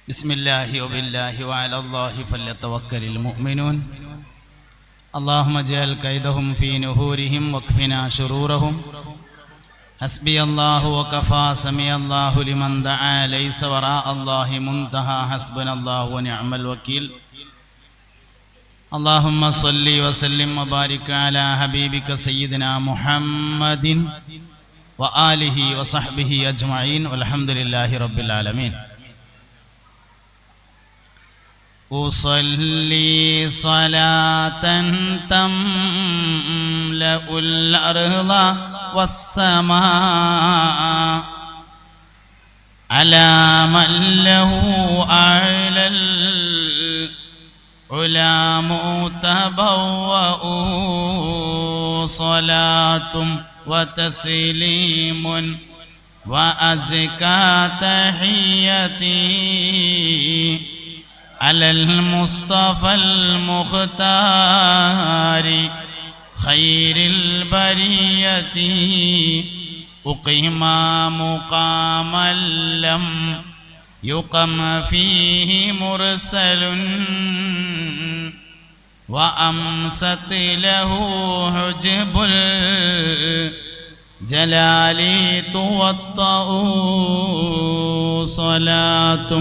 بسم الله وبالله وعلى الله فليتوكل المؤمنون اللهم اجعل كيدهم في نحورهم واكفنا شرورهم حسبي الله وكفى سمع الله لمن دعا ليس وراء الله منتهى حسبنا الله ونعم الوكيل اللهم صل وسلم وبارك على حبيبك سيدنا محمد وآله وصحبه أجمعين والحمد لله رب العالمين. أصلي صلاة تملأ الأرض والسماء على من له أعلى العلا متبوأ صلاة وتسليم وأزكى تحيتي على المصطفى المختار خير البرية أقيم مقاما لم يقم فيه مرسل وأمست له حجب الجلال توطأ صلاة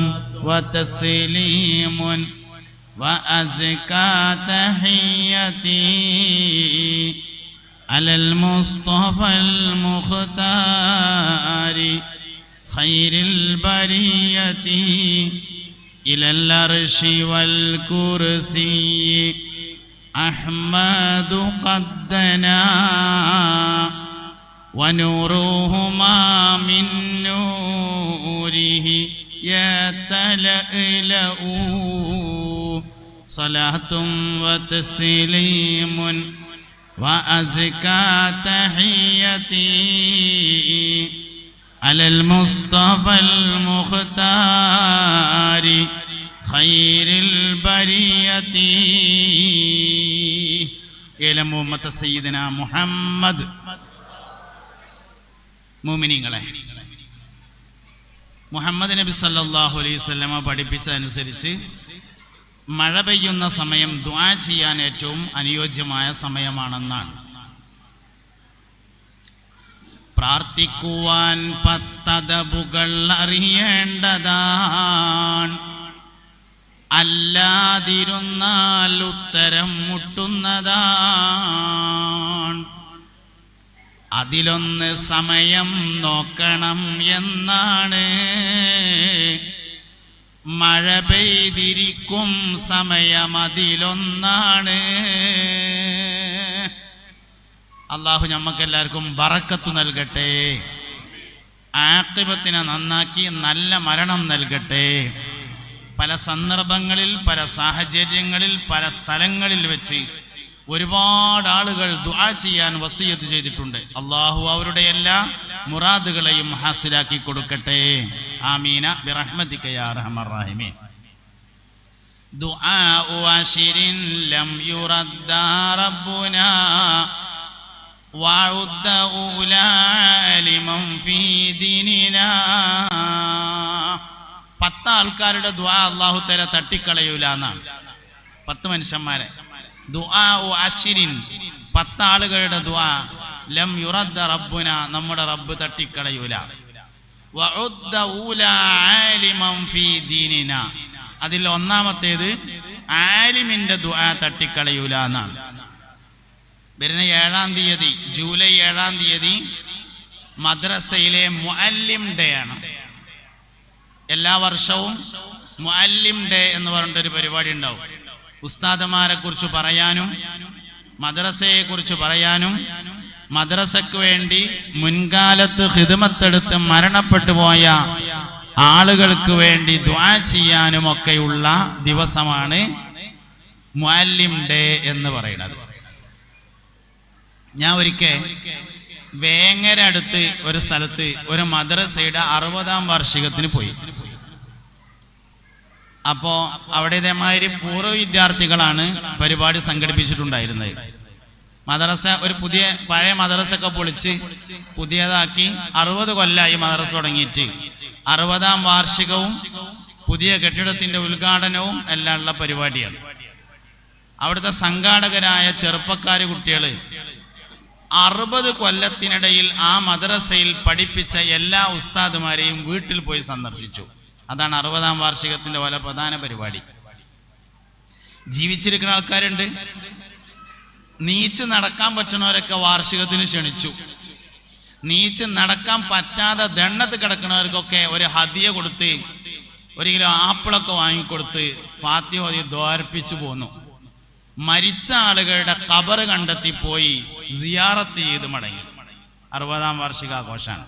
وتسليم وأزكى تحيتي على المصطفى المختار خير البرية إلى العرش والكرسي أحمد قد دنا ونورهما من نوره يتلألأ صلاة وتسليم وأزكى تحيتي على المصطفى المختار خير البرية إلى أمة سيدنا محمد. മുഅ്മിനീങ്ങളെ, മുഹമ്മദ് നബി സല്ലല്ലാഹു അലൈഹി വസല്ലമ പഠിപ്പിച്ചതനുസരിച്ച് മഴ പെയ്യുന്ന സമയം ദുആ ചെയ്യാൻ ഏറ്റവും അനുയോജ്യമായ സമയമാണെന്നാണ്. പ്രാർത്ഥിക്കുവാൻ പത്തദബുകൾ അറിയേണ്ടതാണ്, അല്ലാതിരുന്നാൽ ഉത്തരം മുട്ടുന്നതാണ്. അതിലൊന്ന് സമയം നോക്കണം എന്നാണ്. മഴ പെയ്തിരിക്കും സമയം അതിലൊന്നാണ്. അള്ളാഹു ഞമ്മക്കെല്ലാവർക്കും ബറക്കത്ത് നൽകട്ടെ, ആഖിബത്തിനെ നന്നാക്കി നല്ല മരണം നൽകട്ടെ. പല സന്ദർഭങ്ങളിൽ, പല സാഹചര്യങ്ങളിൽ, പല സ്ഥലങ്ങളിൽ വെച്ച് ഒരുപാട് ആളുകൾ ദുആ ചെയ്യാൻ വസിയത്ത് ചെയ്തിട്ടുണ്ട്. അള്ളാഹു അവരുടെ എല്ലാ മുറാദുകളെയും ഹാസിലാക്കി കൊടുക്കട്ടെ. ആമീന ബിറഹ്മതിക യാ അർഹമർ റഹീമീൻ. ദുആഉ അശിരിൻ ലം യുറദ്ദ റബ്ബുനാ വഉദ്ദ ഉലാലിമൻ ഫീ ദീനിനാ. 10 ആൾക്കാരുടെ ദുആ അല്ലാഹു തആല തട്ടിക്കളയൂല എന്നാണ്. 10 മനുഷ്യന്മാരെ ദുആഉ അശിരിൻ, 10 ആളുകളുടെ ദുആ ലം യുറദ്ദ റബ്ബുന, നമ്മുടെ റബ്ബ് തട്ടിക്കളയൂല. വഉദ്ദ ഊലാ ആലിമൻ ഫീ ദീനിനാ, അതിൽ ഒന്നാമത്തേത് ആലിമിന്റെ ദുആ തട്ടിക്കളയൂല എന്നാണ്. വരുന്ന 7-ാം തീയതി, ജൂലൈ 7-ാം തീയതി മദ്രസയിലെ മുഅല്ലിം ഡേ ആണ്. എല്ലാ വർഷവും മുഅല്ലിം ഡേ എന്ന് പറഞ്ഞിട്ടൊരു പരിപാടി ഉണ്ടാവും. ഉസ്താദമാരെ കുറിച്ച് പറയാനും മദ്രസയെ കുറിച്ച് പറയാനും മദ്രസയ്ക്ക് വേണ്ടി മുൻകാലത്ത് ഖിദ്മത്തെടുത്ത് മരണപ്പെട്ടു പോയ ആളുകൾക്ക് വേണ്ടി ദുആ ചെയ്യാനുമൊക്കെയുള്ള ദിവസമാണ് മുഅല്ലിം ഡേ എന്ന് പറയുന്നത്. ഞാൻ ഒരിക്കൽ വേങ്ങര അടുത്ത് ഒരു സ്ഥലത്ത് ഒരു മദ്രസയുടെ 60-ാം വാർഷികത്തിന് പോയി. അപ്പോൾ അവിടെ ഇതേമാതിരി പൂർവ്വ വിദ്യാർത്ഥികളാണ് പരിപാടി സംഘടിപ്പിച്ചിട്ടുണ്ടായിരുന്നത്. മദ്രസ ഒരു പഴയ മദ്രസയൊക്കെ പൊളിച്ച് പുതിയതാക്കി 60 കൊല്ലമായി മദ്രസ തുടങ്ങിയിട്ട്. 60-ാം വാർഷികവും പുതിയ കെട്ടിടത്തിന്റെ ഉദ്ഘാടനവും എല്ലാം ഉള്ള പരിപാടിയാണ്. അവിടുത്തെ സംഘാടകരായ ചെറുപ്പക്കാര് കുട്ടികൾ 60 കൊല്ലത്തിനിടയിൽ ആ മദ്രസയിൽ പഠിപ്പിച്ച എല്ലാ ഉസ്താദുമാരെയും വീട്ടിൽ പോയി സന്ദർശിച്ചു. അതാണ് 60ാം വാർഷികത്തിന്റെ വളരെ പ്രധാന പരിപാടി. ജീവിച്ചിരിക്കുന്ന ആൾക്കാരുണ്ട്, നീച്ച് നടക്കാൻ പറ്റുന്നവരൊക്കെ വാർഷികത്തിന് ക്ഷണിച്ചു. നീച്ച് നടക്കാൻ പറ്റാതെ ദണ്ണത്ത് കിടക്കുന്നവർക്കൊക്കെ ഒരു ഹദിയ കൊടുത്ത് 1 കിലോ ആപ്പിളൊക്കെ വാങ്ങിക്കൊടുത്ത് ഫാത്തിഹ ഓതി ദ്വാരപ്പിച്ചു പോന്നു. മരിച്ച ആളുകളുടെ ഖബർ കണ്ടെത്തി പോയി സിയാറത്ത് ചെയ്ത് മടങ്ങി. 60ാം വാർഷികാഘോഷമാണ്.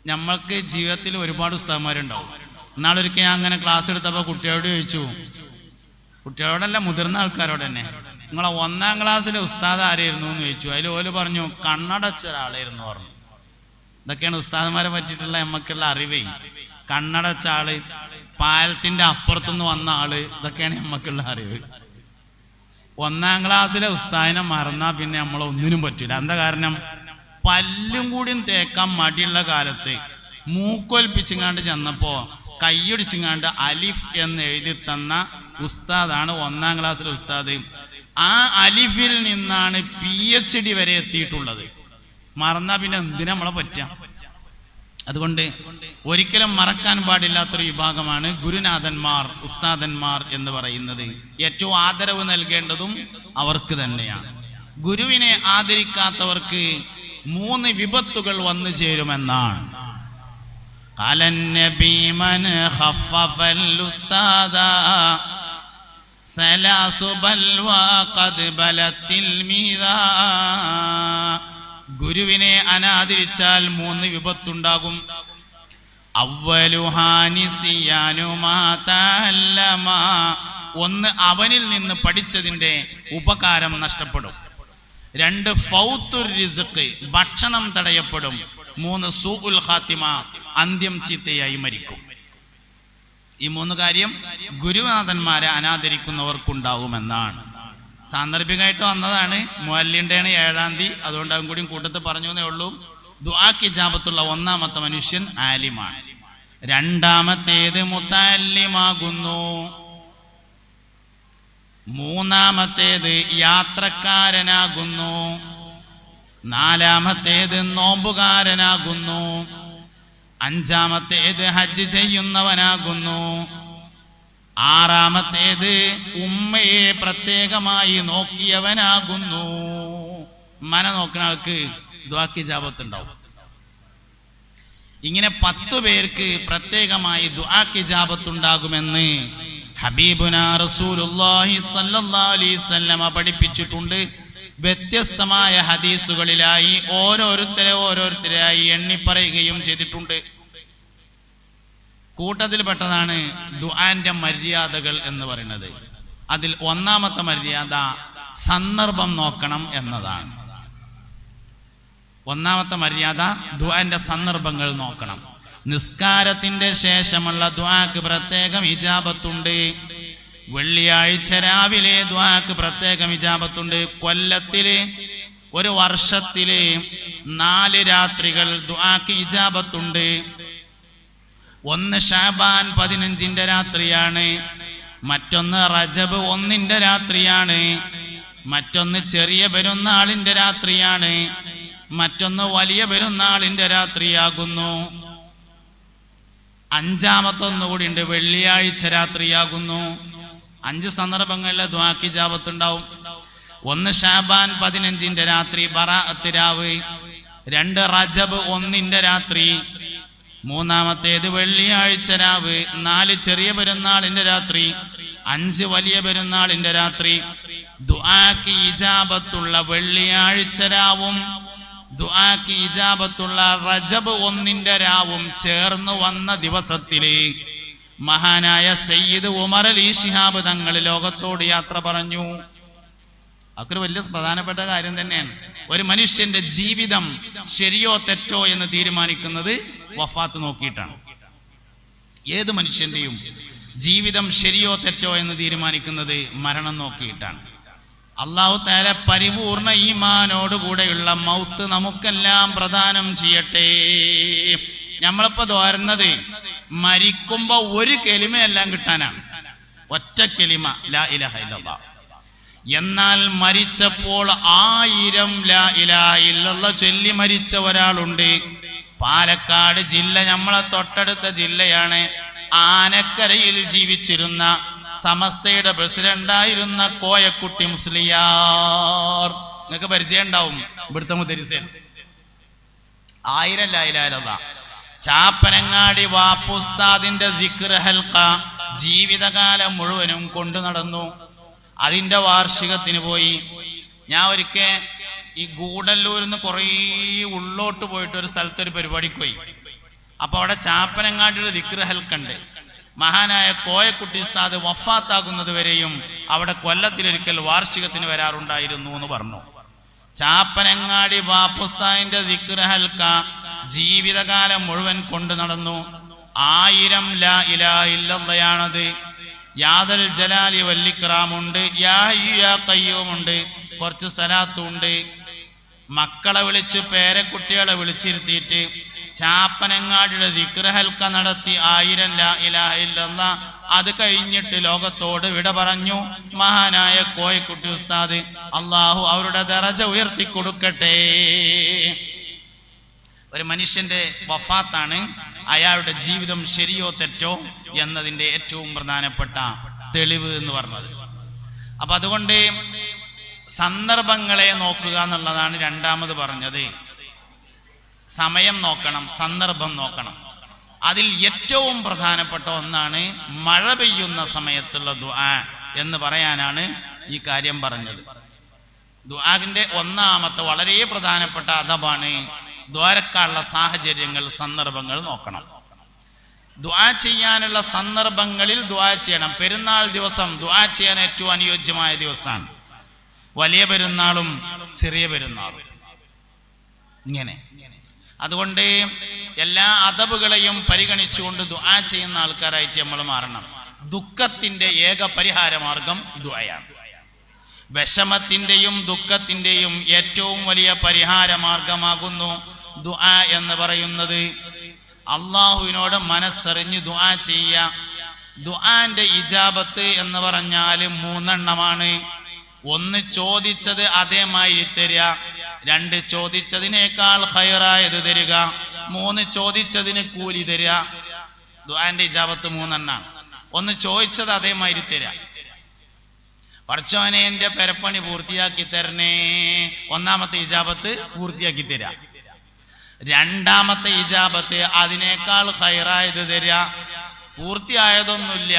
നമ്മൾക്ക് ജീവിതത്തിൽ ഒരുപാട് ഉസ്താദന്മാരുണ്ടാവും. എന്നാളൊരിക്കൽ ഞാൻ അങ്ങനെ ക്ലാസ് എടുത്തപ്പോൾ കുട്ടികളോട് ചോദിച്ചു, കുട്ടികളോടല്ല മുതിർന്ന ആൾക്കാരോട് തന്നെ, നിങ്ങളെ 1ാം ക്ലാസ്സിലെ ഉസ്താദ് ആരായിരുന്നു എന്ന് ചോദിച്ചു. അതിൽ ഓല് പറഞ്ഞു കണ്ണടച്ച ഒരാളായിരുന്നു പറഞ്ഞു. ഇതൊക്കെയാണ് ഉസ്താദന്മാരെ പറ്റിയിട്ടുള്ള നമുക്കുള്ള അറിവേ. കണ്ണടച്ച ആള്, പാലത്തിന്റെ അപ്പുറത്തുനിന്ന് വന്ന ആള്, ഇതൊക്കെയാണ് നമുക്കുള്ള അറിവ്. 1ാം ക്ലാസ്സിലെ ഉസ്താദിനെ മറന്നാൽ പിന്നെ നമ്മളൊന്നിനും പറ്റൂല. എന്താ കാരണം? പല്ലും കൂടിയും തേക്കാൻ മടിയുള്ള കാലത്ത് മൂക്കൊൽപ്പിച്ചിങ്ങാണ്ട് ചെന്നപ്പോ കൈയൊടിച്ചിങ്ങാണ്ട് അലിഫ് എന്ന് എഴുതി തന്ന ഉസ്താദാണ് 1ാം ക്ലാസ്സിലെ ഉസ്താദ്. ആ അലിഫിൽ നിന്നാണ് PhD വരെ എത്തിയിട്ടുള്ളത്. മറന്നാ പിന്നെ എന്തിനാ നമ്മളെ പറ്റാം? അതുകൊണ്ട് ഒരിക്കലും മറക്കാൻ പാടില്ലാത്തൊരു വിഭാഗമാണ് ഗുരുനാഥന്മാർ, ഉസ്താദന്മാർ എന്ന് പറയുന്നത്. ഏറ്റവും ആദരവ് നൽകേണ്ടതും അവർക്ക് തന്നെയാണ്. ഗുരുവിനെ ആദരിക്കാത്തവർക്ക് 3 വിപത്തുകൾ വന്നു ചേരുമെന്നാണ്. ഗുരുവിനെ അനാദരിച്ചാൽ 3 വിപത്തുണ്ടാകും. ഒന്ന്, അവനിൽ നിന്ന് പഠിച്ചതിന്റെ ഉപകാരം നഷ്ടപ്പെടും. 2, ഫൗത്തുർ റിസ്ഖ്, ഭക്ഷണം തടയപ്പെടും. 3, സൂഉൽ ഖാത്തിമ, അന്ത്യം ചീത്തയായി മരിക്കും. ഈ 3 കാര്യം ഗുരുനാഥന്മാരെ അനാദരിക്കുന്നവർക്കുണ്ടാവുമെന്നാണ്. സാന്ദർഭികമായിട്ട് വന്നതാണ്. മുഅല്ലിൻ്റെയാണ് 7ാം തീയതി, അതുകൊണ്ട് അതും കൂടി കൂട്ടത്തിൽ പറഞ്ഞു എന്നേ ഉള്ളൂ. ദുആക്ക് ഇജാബത്തുള്ള 1ാമത്തെ മനുഷ്യൻ ആലിമാണ്. 2ാമത്തേത് മുതഅല്ലിമാകുന്നു. 3ാമത്തേത് യാത്രക്കാരനാകുന്നു. 4ാമത്തേത് നോമ്പുകാരനാകുന്നു. 5ാമത്തേത് ഹജ്ജ് ചെയ്യുന്നവനാകുന്നു. 6ാമത്തേത് ഉമ്മയെ പ്രത്യേകമായി നോക്കിയവനാകുന്നു. മന നോക്കുന്ന ആൾക്ക് ദുആക്ക് ഇജാബത്ത് ഉണ്ടാവും. ഇങ്ങനെ 10 പേർക്ക് പ്രത്യേകമായി ദുആക്ക് ഇജാബത്ത് ഉണ്ടാകുമെന്ന് ഹബീബുനാ റസൂലുള്ളാഹി സ്വല്ലല്ലാഹു അലൈഹി വസല്ലമ പഠിപ്പിച്ചിട്ടുണ്ട്. വ്യത്യസ്തമായ ഹദീസുകളിലായി ഓരോരുത്തരായി എണ്ണി പറയുകയും ചെയ്തിട്ടുണ്ട്. കൂട്ടത്തിൽപ്പെട്ടതാണ് ദുആന്റെ മര്യാദകൾ എന്ന് പറയുന്നത്. അതിൽ 1ാമത്തെ മര്യാദ സന്ദർഭം നോക്കണം എന്നതാണ്. 1ാമത്തെ മര്യാദ ദുആന്റെ സന്ദർഭങ്ങൾ നോക്കണം. നിസ്കാരത്തിന്റെ ശേഷമുള്ള ദുആക്ക് പ്രത്യേകം ഇജാബത്തുണ്ട്. വെള്ളിയാഴ്ച രാവിലെ ദുആക്ക് പ്രത്യേകം ഇജാബത്തുണ്ട്. കൊല്ലത്തില്, ഒരു വർഷത്തില് 4 രാത്രികൾ ദുആക്ക് ഇജാബത്തുണ്ട്. 1 ശഅബാൻ 15ന്റെ രാത്രിയാണ്. മറ്റൊന്ന് റജബ് 1ന്റെ രാത്രിയാണ്. മറ്റൊന്ന് ചെറിയ പെരുന്നാളിന്റെ രാത്രിയാണ്. മറ്റൊന്ന് വലിയ പെരുന്നാളിന്റെ രാത്രിയാകുന്നു. 5ാമത്തെ കൂടി ഉണ്ട്, വെള്ളിയാഴ്ച രാത്രിയാകുന്നു. 5 സന്ദർഭങ്ങളിലെ ദുആക്ക് ഇജാബത്ത് ഉണ്ടാവും. 1 ശഅബാൻ 15ന്റെ രാത്രി, ബറാഅത്ത് രാവ്. 2 റജബ് 1ന്റെ രാത്രി. 3ാമത്തേത് വെള്ളിയാഴ്ച രാവ്. 4 ചെറിയ പെരുന്നാളിന്റെ രാത്രി. 5 വലിയ പെരുന്നാളിന്റെ രാത്രി. ദുആക്ക് ഇജാബത്തുള്ള വെള്ളിയാഴ്ച രാവും ദുആക്ക് ഇജാബത്തുള്ള റജബ് 1ന്റെ രാവും ചേർന്ന് വന്ന ദിവസത്തില് മഹാനായ സയ്യിദ് ഉമർ അലി ശിഹാബ് തങ്ങൾ ലോകത്തോട് യാത്ര പറഞ്ഞു. അതൊരു വലിയ പ്രധാനപ്പെട്ട കാര്യം തന്നെയാണ്. ഒരു മനുഷ്യന്റെ ജീവിതം ശരിയോ തെറ്റോ എന്ന് തീരുമാനിക്കുന്നത് വഫാത്ത് നോക്കിയിട്ടാണ്. ഏത് മനുഷ്യന്റെയും ജീവിതം ശരിയോ തെറ്റോ എന്ന് തീരുമാനിക്കുന്നത് മരണം നോക്കിയിട്ടാണ്. അല്ലാഹു തആല പരിപൂർണ ഈമാനോടുകൂടെയുള്ള മൗത്ത് നമുക്കെല്ലാം പ്രദാനം ചെയ്യട്ടെ. നമ്മളിപ്പോ ദ്വാരുന്നത് മരിക്കുമ്പോ ഒരു കെലിമയെല്ലാം കിട്ടാനാണ്, ഒറ്റ കെലിമ ലാ ഇലാഹ ഇല്ലല്ലാഹ്. എന്നാൽ മരിച്ചപ്പോൾ 1000 ലാ ഇലാഹ ഇല്ലല്ലാഹ് ചൊല്ലി മരിച്ച ഒരാളുണ്ട്. പാലക്കാട് ജില്ല നമ്മളെ തൊട്ടടുത്ത ജില്ലയാണ്. ആനക്കരയിൽ ജീവിച്ചിരുന്ന സമസ്തയുടെ പ്രസിഡന്റായിരുന്ന കോയക്കുട്ടി മുസ്ലിയാർ, നിങ്ങൾക്ക് പരിചയം ഉണ്ടാവും. ഇവിടുത്തെ മുദരിസൻ 1000 ലാ ഇലാഹ ഇല്ലല്ലാഹ്. ചാപ്പനങ്ങാടി വാപ്പുസ്താദിന്റെ ദിക്ർ ഹൽഖ ജീവിതകാലം മുഴുവനും കൊണ്ടു നടന്നു. അതിന്റെ വാർഷികത്തിന് പോയി. ഞാൻ ഒരിക്കൽ ഈ ഗൂഡല്ലൂരിൽ നിന്ന് കുറേ ഉള്ളോട്ട് പോയിട്ട് ഒരു സ്ഥലത്തൊരു പരിപാടിക്ക് പോയി. അപ്പൊ അവിടെ ചാപ്പനങ്ങാടി ഒരു ദിക്ർ ഹൽഖ ഉണ്ട്. മഹാനായ കോയക്കുട്ടി ഉസ്താദ് വഫാത്താകുന്നത് വരെയും അവിടെ കൊല്ലത്തിലൊരിക്കൽ വാർഷികത്തിന് വരാറുണ്ടായിരുന്നു എന്ന് പറഞ്ഞു. ചാപ്പനങ്ങാടി ബാപ്പുസ്താദിന്റെ ദിക്ർ ഹൽഖ ജീവിതകാലം മുഴുവൻ കൊണ്ടു നടന്നു. 1000 ലാ ഇലാഹ ഇല്ലല്ലാഹയാണത്. യാദൽ ജലാലി വല്ലിക്റാമുണ്ട്, യാ ഹയ്യു യാ ഖയ്യൂമുണ്ട്, കുറച്ച് സലാത്തുണ്ട്. മക്കളെ വിളിച്ച് പേരക്കുട്ടികളെ വിളിച്ചിരുത്തിയിട്ട് ചാപ്പനങ്ങാടിയുടെ ദിക്ർ ഹൽഖ നടത്തി 1000 ലാ ഇലാഹ ഇല്ലല്ലാഹ്. അത് കഴിഞ്ഞിട്ട് ലോകത്തോട് വിട പറഞ്ഞു മഹാനായ കോയക്കുട്ടി ഉസ്താദ്. അള്ളാഹു അവരുടെ ദറജ ഉയർത്തി കൊടുക്കട്ടെ. ഒരു മനുഷ്യന്റെ വഫാത്താണ് അയാളുടെ ജീവിതം ശരിയോ തെറ്റോ എന്നതിൻ്റെ ഏറ്റവും പ്രധാനപ്പെട്ട തെളിവ് എന്ന് പറഞ്ഞത്. അപ്പൊ അതുകൊണ്ട് സന്ദർഭങ്ങളെ നോക്കുക എന്നുള്ളതാണ് രണ്ടാമത് പറഞ്ഞത്. സമയം നോക്കണം, സന്ദർഭം നോക്കണം. അതിൽ ഏറ്റവും പ്രധാനപ്പെട്ട ഒന്നാണ് മഴ പെയ്യുന്ന സമയത്തുള്ള ദുആ എന്ന് പറയാനാണ് ഈ കാര്യം പറഞ്ഞത്. ദുആന്റെ ഒന്നാമത്തെ വളരെ പ്രധാനപ്പെട്ട അദബാണ് ദ്വാരക്കാനുള്ള സാഹചര്യങ്ങൾ, സന്ദർഭങ്ങൾ നോക്കണം. ദുആ ചെയ്യാനുള്ള സന്ദർഭങ്ങളിൽ ദുആ ചെയ്യണം. പെരുന്നാൾ ദിവസം ദുആ ചെയ്യാൻ ഏറ്റവും അനുയോജ്യമായ ദിവസമാണ്. വലിയ പെരുന്നാളും ചെറിയ പെരുന്നാളും ഇങ്ങനെ. അതുകൊണ്ട് എല്ലാ അദബുകളെയും പരിഗണിച്ചുകൊണ്ട് ദുആ ചെയ്യുന്ന ആൾക്കാരായിട്ട് നമ്മൾ മാറണം. ദുഃഖത്തിന്റെ ഏക പരിഹാര മാർഗം ദുആയാണ്. വിഷമത്തിന്റെയും ദുഃഖത്തിന്റെയും ഏറ്റവും വലിയ പരിഹാര മാർഗമാകുന്നു ദുആ എന്ന് പറയുന്നത്. അള്ളാഹുവിനോട് മനസ്സറിഞ്ഞ് ദുആ ചെയ്യുക. ദുആന്റെ ഇജാബത്ത് എന്ന് പറഞ്ഞാൽ 3 എണ്ണമാണ്. 1 ചോദിച്ചത് അതേമാതിരി തരിക, 2 ചോദിച്ചതിനേക്കാൾ ഖൈറായത് തരിക, 3 ചോദിച്ചതിന് കൂലി തരിക. ദുആന്റെ ഇജാബത്ത് 3 എണ്ണമാണ്. 1 ചോദിച്ചത് അതേമാതിരി തരിക. പടച്ചോനെ എന്റെ പെരപ്പണി പൂർത്തിയാക്കി തരണേ, ഒന്നാമത്തെ ഇജാബത്ത് പൂർത്തിയാക്കി തരാ. രണ്ടാമത്തെ ഇജാബത്ത് അതിനേക്കാൾ ഖൈറായത് തരിക. പൂർത്തിയായതൊന്നുമില്ല,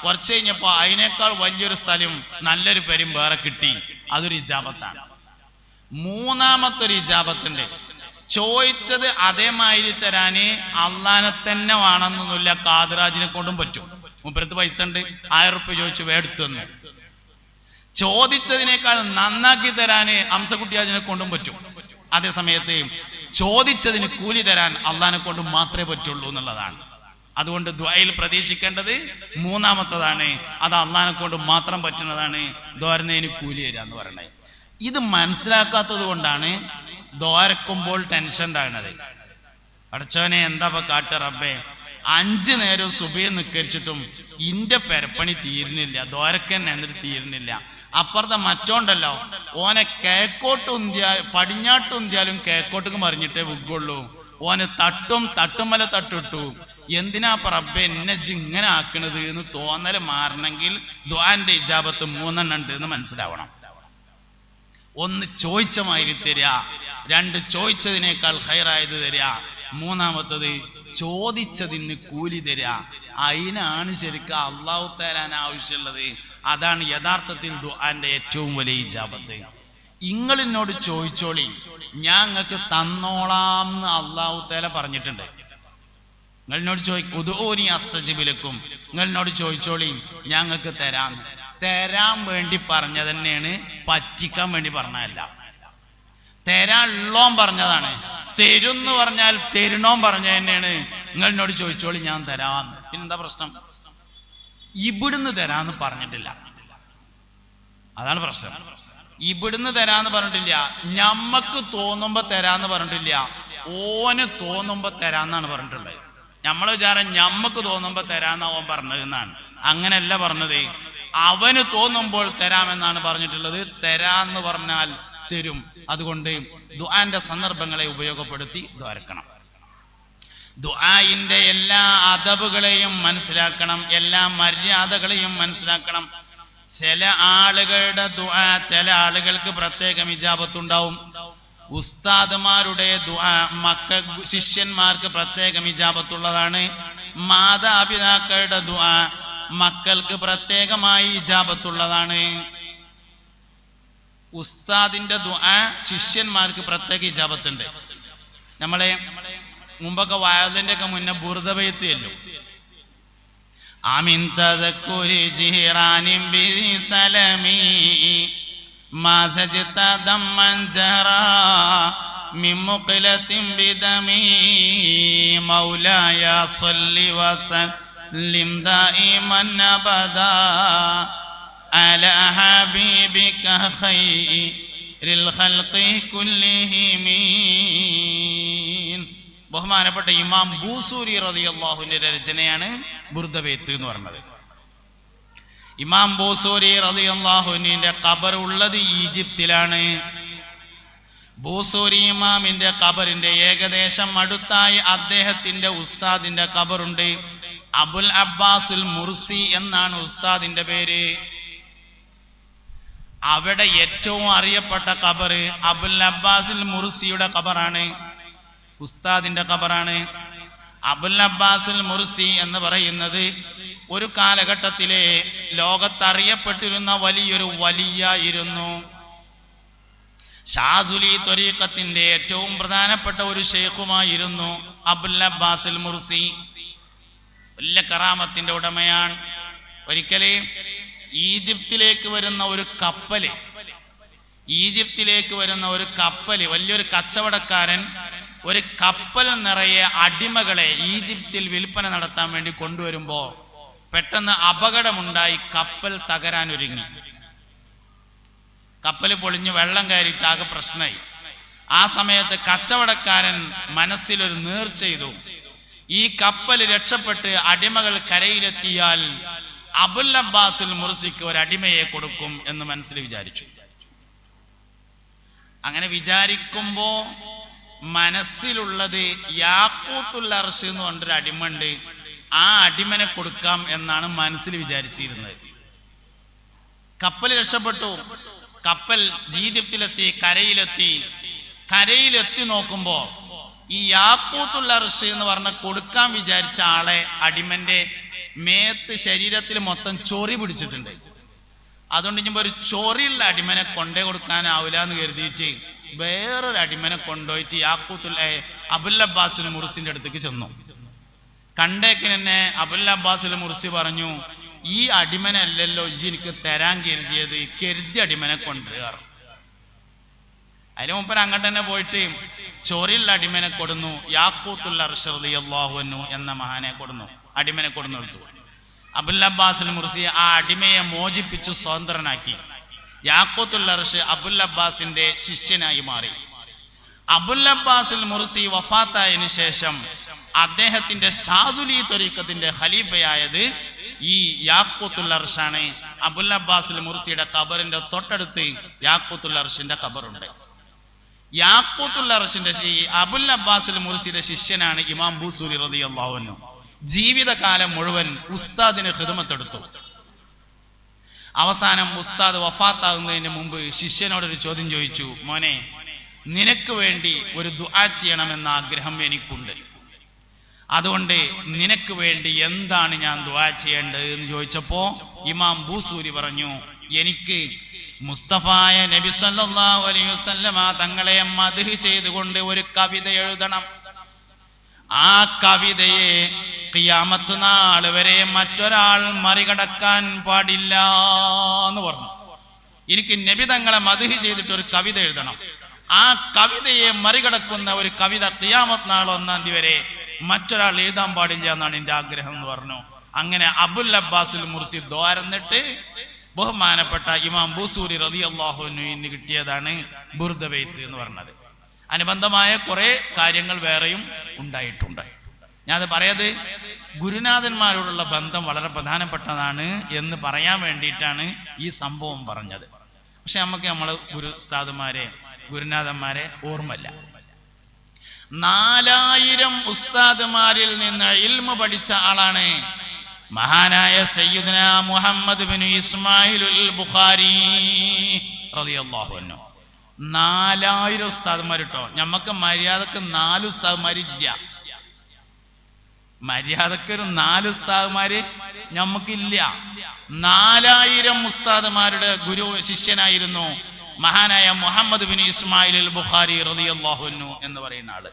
കുറച്ച് കഴിഞ്ഞപ്പോ അതിനേക്കാൾ വലിയൊരു സ്ഥലം നല്ലൊരു പേരും വേറെ കിട്ടി, അതൊരു ഇജാബത്താണ്. മൂന്നാമത്തെ ഒരു ഇജാബത്തുണ്ട്, ചോദിച്ചത് അതേമാതിരി തരാന് അള്ളാനെ തന്നെ വേണമെന്നൊന്നുമില്ല, കാദറാജിനെ കൊണ്ടും പറ്റും. മുപ്പരത്ത് പൈസ ഉണ്ട്, 1000 റുപ്യ ചോദിച്ചു എടുത്തു തന്നു. ചോദിച്ചതിനേക്കാൾ നന്നാക്കി തരാന് അംസക്കുട്ടിയാജിനെ കൊണ്ടും പറ്റും. അതേ സമയത്ത് ചോദിച്ചതിന് കൂലി തരാൻ അള്ളാനെ കൊണ്ടും മാത്രമേ പറ്റുള്ളൂ എന്നുള്ളതാണ്. അതുകൊണ്ട് ദുആയിൽ പ്രതീക്ഷിക്കേണ്ടത് മൂന്നാമത്തതാണ്, അത് അള്ളാനെ കൊണ്ട് മാത്രം പറ്റുന്നതാണ്. ദ്വാരന്നതിന് കൂലി തരാ എന്ന് പറയണത്. ഇത് മനസ്സിലാക്കാത്തത് കൊണ്ടാണ് ദ്വാരക്കുമ്പോൾ ടെൻഷൻ ഉണ്ടാകുന്നത്. പടച്ചോനെ എന്താ കാട്ട റബ്ബേ, 5 നേരം സുബഹി നിസ്കരിച്ചിട്ടും ഇന്റെ പെരപ്പണി തീരുന്നില്ല, ദ്വാരക്കന്നെ എന്നിട്ട് തീരുന്നില്ല. അപ്പുറത്തെ മറ്റോണ്ടല്ലോ, ഓനെ കേക്കോട്ട് ഉന്തിയാ പടിഞ്ഞാട്ട് ഉന്തിയാലും കേക്കോട്ടേക്ക് മറിഞ്ഞിട്ടേ വിഗുള്ളൂ. ഓന് തട്ടുമല തട്ടിട്ടു. എന്തിനാ റബ്ബേ എന്നെ ഇങ്ങനെ ആക്കണത് എന്ന് തോന്നല് മാറണമെങ്കിൽ ദ്വാന്റെ ഇജാബത്ത് 3 എണ്ണം ഉണ്ട് എന്ന് മനസ്സിലാവണം. 1 ചോദിച്ച മാതിരി തരിക, 2 ചോദിച്ചതിനേക്കാൾ ഖൈറായത് തരിക, മൂന്നാമത്തത് ചോദിച്ചതിന് കൂലി തരിക. അതിനാണ് ശരിക്കും അള്ളാഹു തരാൻ ആവശ്യമുള്ളത്. അതാണ് യഥാർത്ഥത്തിൽ ദുആന്റെ ഏറ്റവും വലിയ ഇജാബത്ത്. ഇങ്ങളിനോട് ചോദിച്ചോളി, ഞാൻ നിങ്ങൾക്ക് തന്നോളാം എന്ന് അള്ളാഹു തആല പറഞ്ഞിട്ടുണ്ട്. നിങ്ങളിനോട് ഉദൂനി അസ്തജിബ് ലക്കും, നിങ്ങളിനോട് ചോദിച്ചോളി ഞങ്ങൾക്ക് തരാൻ വേണ്ടി പറഞ്ഞ തന്നെയാണ്, പറ്റിക്കാൻ വേണ്ടി പറഞ്ഞതല്ല. തരാനുള്ളോൻ പറഞ്ഞതാണ്. തരുന്ന് പറഞ്ഞാൽ തരണോൻ പറഞ്ഞ തന്നെയാണ്. നിങ്ങളിനോട് ചോദിച്ചോളി ഞാൻ തരാന്ന്. പിന്നെന്താ പ്രശ്നം? ഇവിടുന്ന് തരാന്ന് പറഞ്ഞിട്ടില്ല, അതാണ് പ്രശ്നം. ഇവിടുന്ന് തരാന്ന് പറഞ്ഞിട്ടില്ല, ഞമ്മക്ക് തോന്നുമ്പോ തരാന്ന് പറഞ്ഞിട്ടില്ല, ഓന് തോന്നുമ്പോ തരാന്നാണ് പറഞ്ഞിട്ടുള്ളത്. നമ്മളെ വിചാരം ഞമ്മക്ക് തോന്നുമ്പോൾ തരാമെന്ന് അവൻ പറഞ്ഞതെന്നാണ്. അങ്ങനെയല്ല പറഞ്ഞത്, അവന് തോന്നുമ്പോൾ തരാമെന്നാണ് പറഞ്ഞിട്ടുള്ളത്. തരാന്ന് പറഞ്ഞാൽ തരും. അതുകൊണ്ട് ദുആന്റെ സന്ദർഭങ്ങളെ ഉപയോഗപ്പെടുത്തി ദ്വാരക്കണം. ദുആഇന്റെ എല്ലാ അദബുകളെയും മനസ്സിലാക്കണം, എല്ലാ മര്യാദകളെയും മനസ്സിലാക്കണം. ചില ആളുകളുടെ ദുആ ചില ആളുകൾക്ക് പ്രത്യേകം ഇജാബത്തുണ്ടാവും. ഉസ്താദുമാരുടെ ദുആ ശിഷ്യന്മാർക്ക് പ്രത്യേകം ഇജാബത്തുള്ളതാണ്. മാതാപിതാക്കളുടെ ദുആ മക്കൾക്ക് പ്രത്യേകമായി ഇജാബത്തുള്ളതാണ്. ഉസ്താദിന്റെ ദുആ ശിഷ്യന്മാർക്ക് പ്രത്യേക ഇജാബത്തുണ്ട്. നമ്മളെ മുമ്പൊക്കെ വയതിന്റെ ഒക്കെ മുന്നേ ബുർദബൈത്ത് ചെല്ലും. ആമിൻ തദക്കുരി ജിഹ്റാനിൻ ബിസലമി മാ സജത ദമ്മൻ ജറാ മിൻ മുഖലത്തിൻ ബിദമി മൗലായ സ്വല്ലി വസല്ലിം ദായിമൻ അബദാ അലാ ഹബീബിക ഖൈറിൽ ഖൽഖി കുല്ലിഹിം. ബഹുമാനപ്പെട്ട ഇമാം ബൂസൂരി റളിയല്ലാഹുവിന്റെ രചനയാണ് ബുർദബൈത്ത് എന്ന് പറയുന്നത്. ഇമാം ബൂസൂരി റളിയല്ലാഹുവിന്റെ ഖബർ ഉള്ളത് ഈജിപ്തിലാണ്. ബൂസൂരി ഇമാമിന്റെ ഖബറിന്റെ ഏകദേശം അടുത്തായി അദ്ദേഹത്തിന്റെ ഉസ്താദിന്റെ ഖബറുണ്ട്. അബുൽ അബ്ബാസുൽ മുർസി എന്നാണ് ഉസ്താദിന്റെ പേര്. അവിടെ ഏറ്റവും അറിയപ്പെട്ട ഖബർ അബുൽ അബ്ബാസുൽ മുർസിയുടെ ഖബറാണ്, ഉസ്താദിന്റെ ഖബറാണ്. അബുൽ അബ്ബാസുൽ മുർസി എന്ന് പറയുന്നത് ഒരു കാലഘട്ടത്തിലെ ലോകത്തറിയപ്പെട്ടിരുന്ന വലിയൊരു വലിയായിരുന്നു. ഷാദുലി ത്വരീഖത്തിന്റെ ഏറ്റവും പ്രധാനപ്പെട്ട ഒരു ഷെയ്ഖുമായിരുന്നു അബുൽ അബ്ബാസുൽ മുർസി. വലിയ കറാമത്തിന്റെ ഉടമയാണ്. ഒരിക്കലേ ഈജിപ്തിലേക്ക് വരുന്ന ഒരു കപ്പല് വലിയൊരു കച്ചവടക്കാരൻ ഒരു കപ്പൽ നിറയെ അടിമകളെ ഈജിപ്തിൽ വിൽപ്പന നടത്താൻ വേണ്ടി കൊണ്ടുവരുമ്പോ പെട്ടെന്ന് അപകടമുണ്ടായി. കപ്പൽ തകരാനൊരുങ്ങി. കപ്പൽ പൊളിഞ്ഞ് വെള്ളം കയറിയിട്ട് ആകെ പ്രശ്നമായി. ആ സമയത്ത് കച്ചവടക്കാരൻ മനസ്സിലൊരു നേർച്ച ചെയ്തു, ഈ കപ്പൽ രക്ഷപ്പെട്ട് അടിമകൾ കരയിലെത്തിയാൽ അബുൽ അബ്ബാസുൽ മുർസിക്ക് ഒരു അടിമയെ കൊടുക്കും എന്ന് മനസ്സിൽ വിചാരിച്ചു. അങ്ങനെ വിചാരിക്കുമ്പോ മനസ്സിലുള്ളത് യാഖൂത്തുൽ അർശ് എന്ന് പറഞ്ഞൊരു അടിമണ്ട്, ആ അടിമനെ കൊടുക്കാം എന്നാണ് മനസ്സിൽ വിചാരിച്ചിരുന്നത്. കപ്പൽ രക്ഷപ്പെട്ടു. കപ്പൽ ഈജിപ്തിലെത്തി, കരയിലെത്തി നോക്കുമ്പോ ഈ യാഖൂത്തുൽ അർശ് എന്ന് പറഞ്ഞ കൊടുക്കാൻ വിചാരിച്ച ആളെ അടിമന്റെ മേത്ത് ശരീരത്തിൽ മൊത്തം ചൊറി പിടിച്ചിട്ടുണ്ട്. അതുകൊണ്ട് ഇനിയിപ്പോ ഒരു ചൊറിയുള്ള അടിമനെ കൊണ്ടേ കൊടുക്കാനാവില്ല എന്ന് കരുതിയിട്ട് വേറൊരു അടിമനെ കൊണ്ടുപോയിട്ട് അബുൽ അബ്ബാസുൽ മുർസിന്റെ അടുത്തേക്ക് ചെന്നു. കണ്ടേക്കിന് തന്നെ അബുൽ അബ്ബാസുൽ മുർസി പറഞ്ഞു, ഈ അടിമനല്ലല്ലോ എനിക്ക് തരാൻ കരുതിയത്, കരുതിയ അടിമനെ കൊണ്ടുവരാ. അതിന് മുമ്പ് അങ്ങോട്ട് തന്നെ പോയിട്ട് ചൊറിയുള്ള അടിമനെ കൊടുന്നു. യാഖൂത്തുൽ അർശ് റളിയല്ലാഹു അൻഹു എന്ന മഹാനെ കൊടുന്നു, അടിമനെ കൊടുന്നെടുത്തു. അബുൽ അബ്ബാസുൽ മുർസി ആ അടിമയെ മോചിപ്പിച്ചു സ്വതന്ത്രനാക്കി. യാഖൂത്തുൽ അർശ് അബുൽ അബ്ബാസിന്റെ ശിഷ്യനായി മാറി. അബുൽ അബ്ബാസുൽ മുർസി വഫാത്തായതിനു ശേഷം അദ്ദേഹത്തിന്റെ ഷാദുലി ത്വരീഖത്തിന്റെ ഖലീഫയായത് ഈ യാഖൂത്തുൽ അർശാണ്. അബുൽ അബ്ബാസുൽ മുർസിയുടെ ഖബറിന്റെ തൊട്ടടുത്ത് യാഖൂത്തുൽ അർശിന്റെ ഖബറുണ്ട്. യാഖൂത്തുൽ അർശിന്റെ അബുൽ അബ്ബാസുൽ മുർസിയുടെ ശിഷ്യനാണ് ഇമാം ബൂസൂരി റളിയല്ലാഹു അൻഹു. ജീവിതകാലം മുഴുവൻ ഉസ്താദിന് ഖിദ്മത്തെടുത്തു. അവസാനം ഉസ്താദ് വഫാത്താകുന്നതിന് മുമ്പ് ശിഷ്യനോടൊരു ചോദ്യം ചോദിച്ചു, മോനെ, നിനക്ക് വേണ്ടി ഒരു ദുആ ചെയ്യണമെന്ന ആഗ്രഹം എനിക്കുണ്ട്, അതുകൊണ്ട് നിനക്ക് വേണ്ടി എന്താണ് ഞാൻ ദുആ ചെയ്യേണ്ടത് എന്ന് ചോദിച്ചപ്പോ ഇമാം ബൂസൂരി പറഞ്ഞു, എനിക്ക് മുസ്തഫായ നബി സല്ലല്ലാഹു അലൈഹി വസല്ലമ തങ്ങളെ മദ്ഹ് ചെയ്തുകൊണ്ട് ഒരു കവിത എഴുതണം. ആ കവിതയെ ഖിയാമത്ത് നാൾ വരെ മറ്റൊരാൾ മറികടക്കാൻ പാടില്ല എന്ന് പറഞ്ഞു. എനിക്ക് നബി തങ്ങളെ മദ്ഹ് ചെയ്തിട്ട് ഒരു കവിത എഴുതണം. ആ കവിതയെ മറികടക്കുന്ന ഒരു കവിത ഖിയാമത്ത് നാൾ 1-ാം തീയതി വരെ മറ്റൊരാൾ എഴുതാൻ പാടില്ല എന്നാണ് എൻ്റെ ആഗ്രഹം എന്ന് പറഞ്ഞു. അങ്ങനെ അബുൽ അബ്ബാസുൽ മുർസി ദ്വാരന്നിട്ട് ബഹുമാനപ്പെട്ട ഇമാം ബൂസൂരി റളിയല്ലാഹു അൻഹുവിന് കിട്ടിയതാണ് ബുർദബൈത്ത് എന്ന് പറഞ്ഞത്. അനുബന്ധമായ കുറെ കാര്യങ്ങൾ വേറെയും ഉണ്ടായിട്ടുണ്ട്. ഞാനത് പറയത് ഗുരുനാഥന്മാരോടുള്ള ബന്ധം വളരെ പ്രധാനപ്പെട്ടതാണ് എന്ന് പറയാൻ വേണ്ടിയിട്ടാണ് ഈ സംഭവം പറഞ്ഞത്. പക്ഷെ നമുക്ക് നമ്മളെ ഉസ്താദുമാരെ ഗുരുനാഥന്മാരെ ഓർമ്മയില്ല. 4000 ഉസ്താദുമാരിൽ നിന്ന് ഇൽമു പഠിച്ച ആളാണ് മഹാനായ സയ്യിദുനാ മുഹമ്മദ് ബിൻ ഇസ്മായിലുൽ ബുഖാരി റളിയല്ലാഹു അൻഹു. 4000 ഉസ്താദുമാർ കേട്ടോ. നമുക്ക് മര്യാദക്ക് 4 ഉസ്താദുമാരില്ല. മര്യാദക്കൊരു 4 ഉസ്താദുമാര് നമുക്കില്ല. 4000 ഉസ്താദുമാരുടെ ഗുരു ശിഷ്യനായിരുന്നു മഹാനായ മുഹമ്മദ് ബിൻ ഇസ്മായിലുൽ ബുഖാരി റളിയല്ലാഹു അൻഹു എന്ന് പറയുന്ന ആള്.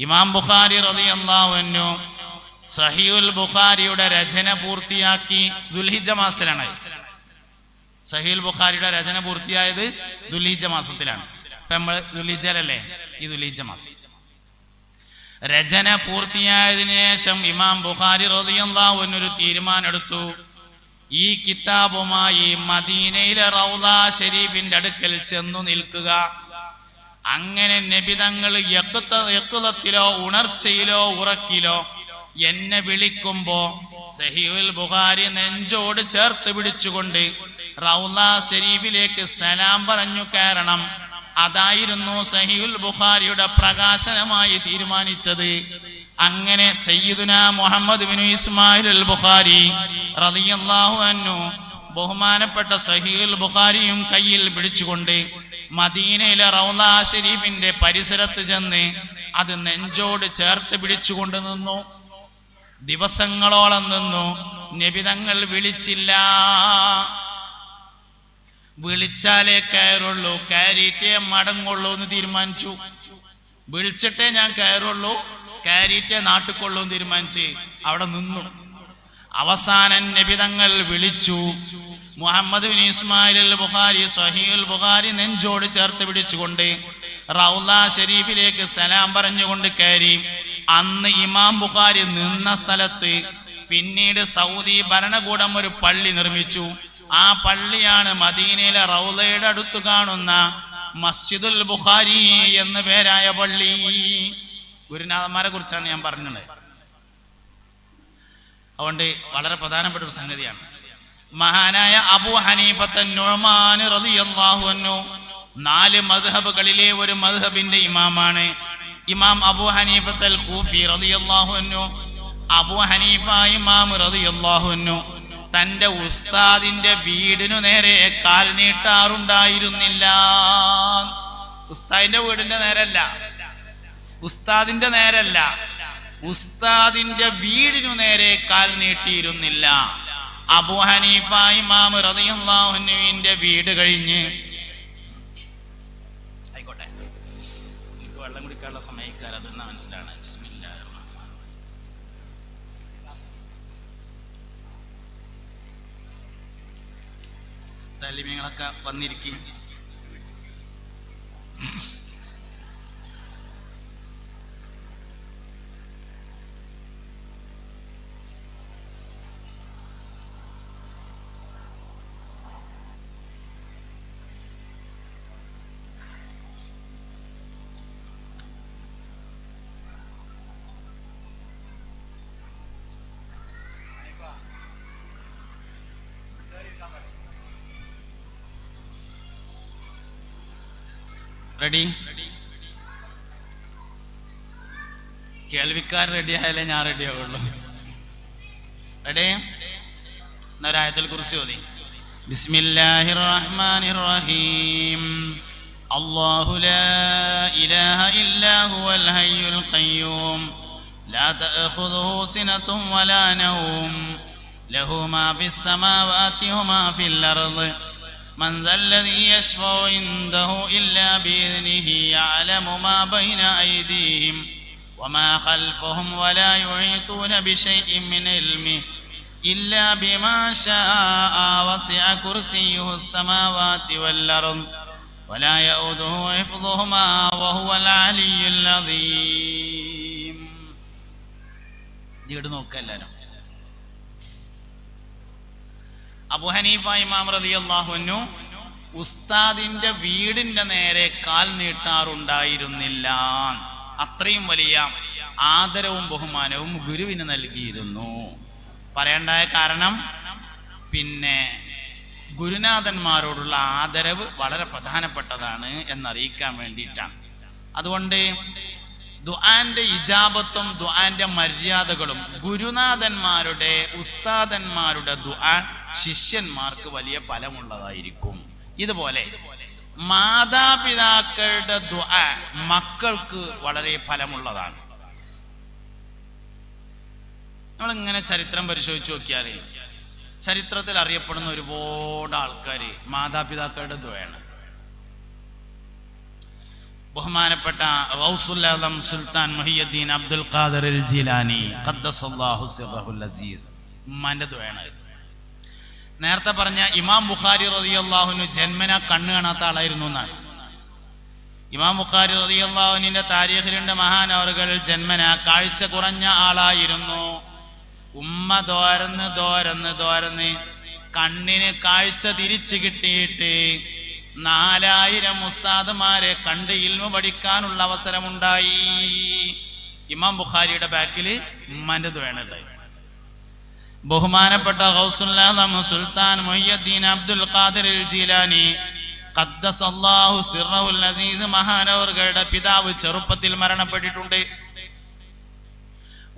ഇമാം ബുഖാരി റളിയല്ലാഹു അൻഹു സഹീഹുൽ ബുഖാരിയുടെ രചന പൂർത്തിയാക്കി ദുൽഹിജ്ജ മാസത്തിലാണ്. സഹീഹുൽ ബുഖാരിയുടെ രചന പൂർത്തിയായത് ദുൽഹിജ്ജ മാസത്തിലാണ്. ഇപ്പൊ നമ്മൾ ദുൽഹിജ്ജയിലല്ലേ, ഈ ദുൽഹിജ്ജ മാസം രചന പൂർത്തിയായതിനു ശേഷം ഇമാം ബുഖാരി റളിയല്ലാഹു അൻഹു ഒരു തീരുമാനം എടുത്തു. ഈ കിതാബുമായി മദീനയിലെ റൗള ഷരീഫിന്റെ അടുക്കൽ ചെന്നു നിൽക്കുക. അങ്ങനെ നബി തങ്ങൾ യഖ്ളത്തിലോ ഉണർച്ചയിലോ ഉറക്കിലോ എന്നെ വിളിക്കുമ്പോ സഹീഹുൽ ബുഖാരി നെഞ്ചോട് ചേർത്ത് പിടിച്ചുകൊണ്ട് റൗള ഷരീഫിലേക്ക് സലാം പറഞ്ഞു കയറണം. അതായിരുന്നു സഹീഹുൽ ബുഖാരിയുടെ പ്രകാശനമായി തീരുമാനിച്ചത്. അങ്ങനെ സയ്യിദുനാ മുഹമ്മദ് ബിൻ ഇസ്മായിലുൽ ബുഖാരി റളിയല്ലാഹു അൻഹു ബഹുമാനപ്പെട്ട സഹീഹുൽ ബുഖാരിയും കയ്യിൽ പിടിച്ചുകൊണ്ട് മദീനയിലെ റൗള ഷരീഫിന്റെ പരിസരത്ത് ചെന്ന് അത് നെഞ്ചോട് ചേർത്ത് പിടിച്ചുകൊണ്ട് നിന്നു. ദിവസങ്ങളോളം നിന്നു. നബി തങ്ങൾ വിളിച്ചില്ല. വിളിച്ചാലേ കയറുള്ളൂ, കയറിയിട്ടേ മടങ്ങുള്ളൂ എന്ന് തീരുമാനിച്ചു. വിളിച്ചിട്ടേ ഞാൻ കയറുള്ളൂ, കയറിയിട്ടേ നാട്ടിക്കൊള്ളൂ എന്ന് തീരുമാനിച്ച് അവിടെ നിന്നു. അവസാനം നബി തങ്ങൾ വിളിച്ചു. മുഹമ്മദ് ബിൻ ഇസ്മായിലുൽ ബുഖാരി സഹീഹുൽ ബുഖാരി നെഞ്ചോട് ചേർത്ത് പിടിച്ചുകൊണ്ട് റൗള ഷരീഫിലേക്ക് സലാം പറഞ്ഞുകൊണ്ട് കയറി. അന്ന് ഇമാം ബുഖാരി നിന്ന സ്ഥലത്ത് പിന്നീട് സൗദി ഭരണകൂടം ഒരു പള്ളി നിർമ്മിച്ചു. ആ പള്ളിയാണ് മദീനയിലെ റൗളയുടെ അടുത്ത് കാണുന്ന മസ്ജിദുൽ ബുഖാരി എന്ന പേരായ പള്ളി. ഗുരുനാഥന്മാരെ കുറിച്ചാണ് ഞാൻ പറഞ്ഞത്. അതുകൊണ്ട് വളരെ പ്രധാനപ്പെട്ട ഒരു സംഗതിയാണ്. മഹാനായ അബൂ ഹനീഫത്ത് നുഅ്മാൻ റളിയല്ലാഹു അൻഹു 4 മദ്ഹബുകളിലെ ഒരു മദ്ഹബിന്റെ ഇമാമാണ്. ഇമാം അബൂ ഹനീഫത്ത് അൽ കൂഫി റളിയല്ലാഹു അൻഹു. അബൂ ഹനീഫ ഇമാം റളിയല്ലാഹു അൻഹു തന്റെ ഉസ്താദിന്റെ വീടിനു നേരെ കാൽ നീട്ടാറുണ്ടായിരുന്നില്ല. ഉസ്താദിന്റെ വീടിന്റെ നേരല്ല, ഉസ്താദിന്റെ നേരല്ല, ഉസ്താദിന്റെ വീടിനു നേരെ കാൽ നീട്ടിയിരുന്നില്ല. അബൂ ഹനീഫ ഇമാം റളിയല്ലാഹു അൻഹുവിന്റെ വീട് കഴിഞ്ഞ് ആയിക്കോട്ടെ, എനിക്ക് വെള്ളം കുടിക്കാനുള്ള സമയക്കാർ അതെന്നാ മനസ്സിലാണ്. തലിമീങ്ങളൊക്കെ വന്നിരിക്കും. റെഡി? കേൾവിക്കാർ റെഡി ആയാലേ ഞാൻ റെഡി ആവുള്ളൂ. റെഡി? എന്നൊരായത്തിൽ കുറിച്ച് ഓതി. ബിസ്മില്ലാഹിർ റഹ്മാനിർ റഹീം. അല്ലാഹു ലാ ഇലാഹ ഇല്ലാ ഹുവൽ ഹയ്യുൽ ഖയ്യൂം ലാ തഅഖുദുഹു സിനത്തുൻ വലാ നൗം ലഹു മാ ഫിസ് സമാവാതി വമാ ഫിൽ അർദ് من ذا الذي يشفع عنده إلا بإذنه يعلم ما بين أيديهم وما خلفهم ولا يحيطون بشيء من علمه إلا بما شاء وسع كرسيه السماوات والأرض ولا يؤوده حفظهما وهو العلي العظيم. ഇവിടെ നോക്കുക എല്ലാവരും. അബൂ ഹനീഫ ഇമാം റളിയല്ലാഹു അൻഹു ഉസ്താദിന്റെ വീടിന്റെ നേരെ കാൽ നീട്ടാറുണ്ടായിരുന്നില്ല. അത്രയും വലിയ ആദരവും ബഹുമാനവും ഗുരുവിന് നൽകിയിരുന്നു. പറയണ്ടായ കാരണം പിന്നെ ഗുരുനാഥന്മാരോടുള്ള ആദരവ് വളരെ പ്രധാനപ്പെട്ടതാണ് എന്നറിയിക്കാൻ വേണ്ടിയിട്ടാണ്. അതുകൊണ്ട് ദുആന്റെ ഇജാബത്തും ദുആന്റെ മര്യാദകളും ഗുരുനാഥന്മാരുടെ ഉസ്താദന്മാരുടെ ദുആ ശിഷ്യന്മാർക്ക് വലിയ ഫലമുള്ളതായിരിക്കും. ഇതുപോലെ മാതാപിതാക്കളുടെ ദുആ മക്കൾക്ക് വളരെ ഫലമുള്ളതാണ്. നമ്മളിങ്ങനെ ചരിത്രം പരിശോധിച്ച് നോക്കിയാൽ ചരിത്രത്തിൽ അറിയപ്പെടുന്ന ഒരുപാട് ആൾക്കാർ മാതാപിതാക്കളുടെ ദുആയാണ്. ബഹുമാനപ്പെട്ട ഗൗസുൽ ആദം സുൽത്താൻ മുഹിയുദ്ദീൻ അബ്ദുൽ ഖാദിർ അൽ ജീലാനി ഖദ്ദസല്ലാഹു സിർറഹുൽ അസീസ് ഉമ്മാന്റെ ദുആയാണ്. നേരത്തെ പറഞ്ഞ ഇമാം ബുഖാരി റളിയല്ലാഹു അൻഹു ജന്മനാ കണ്ണ് കാണാത്ത ആളായിരുന്നു എന്നാണ്. ഇമാം ബുഖാരി റളിയല്ലാഹു അൻഹുവിന്റെ താരീഖിലുണ്ട് മഹാനവറുകൾ ജന്മനാ കാഴ്ച കുറഞ്ഞ ആളായിരുന്നു. ഉമ്മ ദോരന്ന് കണ്ണിന് കാഴ്ച തിരിച്ചു കിട്ടിയിട്ട് 4000 ഉസ്താദുമാരെ കണ്ട് ഇൽമു പഠിക്കാനുള്ള അവസരമുണ്ടായി. ഇമാം ബുഖാരിയുടെ ബാക്കിൽ ഉമ്മാന്റെ ദുആനുണ്ടായി. ബഹുമാനപ്പെട്ട ഗൗസുൽ ആദം സുൽത്താൻ മുഹിയുദ്ദീൻ അബ്ദുൽ ഖാദിർ അൽ ജീലാനി ഖദ്ദസല്ലാഹു സിർറഹുൽ അസീസ് മഹാനവറുകളുടെ പിതാവ് ചെറുപ്പത്തിൽ മരണപ്പെട്ടിട്ടുണ്ട്.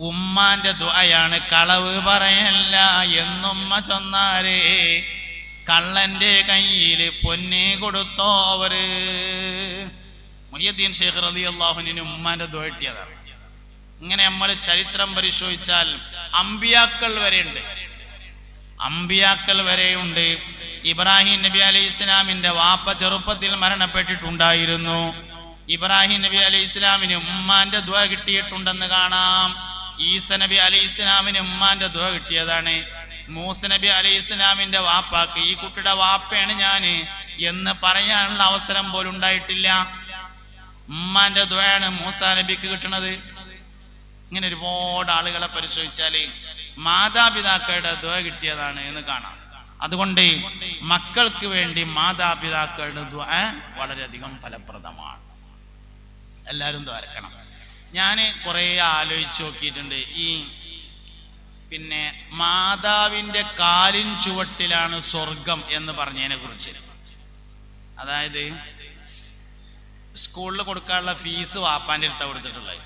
ഉമ്മാന്റെ ദുആയാണ് കളവ് പറയല്ല എന്നുമ്മ ചൊന്നാരേ കള്ളന്റെ കയ്യിൽ പൊന്നെ കൊടുത്തോ അവര്. മുഹിയുദ്ദീൻ ശൈഖ് റളിയല്ലാഹു അൻഹു ഉമ്മാന്റെ ദുആ കിട്ടിയതാണ്. ഇങ്ങനെ നമ്മൾ ചരിത്രം പരിശോധിച്ചാൽ അമ്പിയാക്കൾ വരെയുണ്ട്. ഇബ്രാഹിം നബി അലൈഹി ഇസ്ലാമിന്റെ വാപ്പ ചെറുപ്പത്തിൽ മരണപ്പെട്ടിട്ടുണ്ടായിരുന്നു. ഇബ്രാഹിം നബി അലൈഹി ഇസ്ലാമിന് ഉമ്മാന്റെ ദുആ കിട്ടിയിട്ടുണ്ടെന്ന് കാണാം. ഈസ നബി അലൈഹി ഇസ്ലാമിന് ഉമ്മാന്റെ ദുആ കിട്ടിയതാണ്. മൂസ നബി അലൈഹി ഇസ്ലാമിന്റെ വാപ്പാക്ക് ഈ കുട്ടിയുടെ വാപ്പയാണ് ഞാന് എന്ന് പറയാനുള്ള അവസരം പോലും ഉണ്ടായിട്ടില്ല. ഉമ്മാന്റെ ദുആയാണ് മൂസ നബിക്ക് കിട്ടുന്നത്. ഇങ്ങനെ ഒരുപാട് ആളുകളെ പരിശോധിച്ചാല് മാതാപിതാക്കളുടെ ദുആ കിട്ടിയതാണ് എന്ന് കാണാം. അതുകൊണ്ട് മക്കൾക്ക് വേണ്ടി മാതാപിതാക്കളുടെ ദുആ വളരെയധികം ഫലപ്രദമാണ്. എല്ലാവരും ദ്വാരക്കണം. ഞാൻ കുറെ ആലോചിച്ച് നോക്കിയിട്ടുണ്ട്. ഈ പിന്നെ മാതാവിന്റെ കാലിൻ ചുവട്ടിലാണ് സ്വർഗം എന്ന് പറഞ്ഞതിനെ കുറിച്ച്. അതായത് സ്കൂളിൽ കൊടുക്കാനുള്ള ഫീസ് വാപ്പാന്റെ അടുത്ത കൊടുത്തിട്ടുള്ളത്,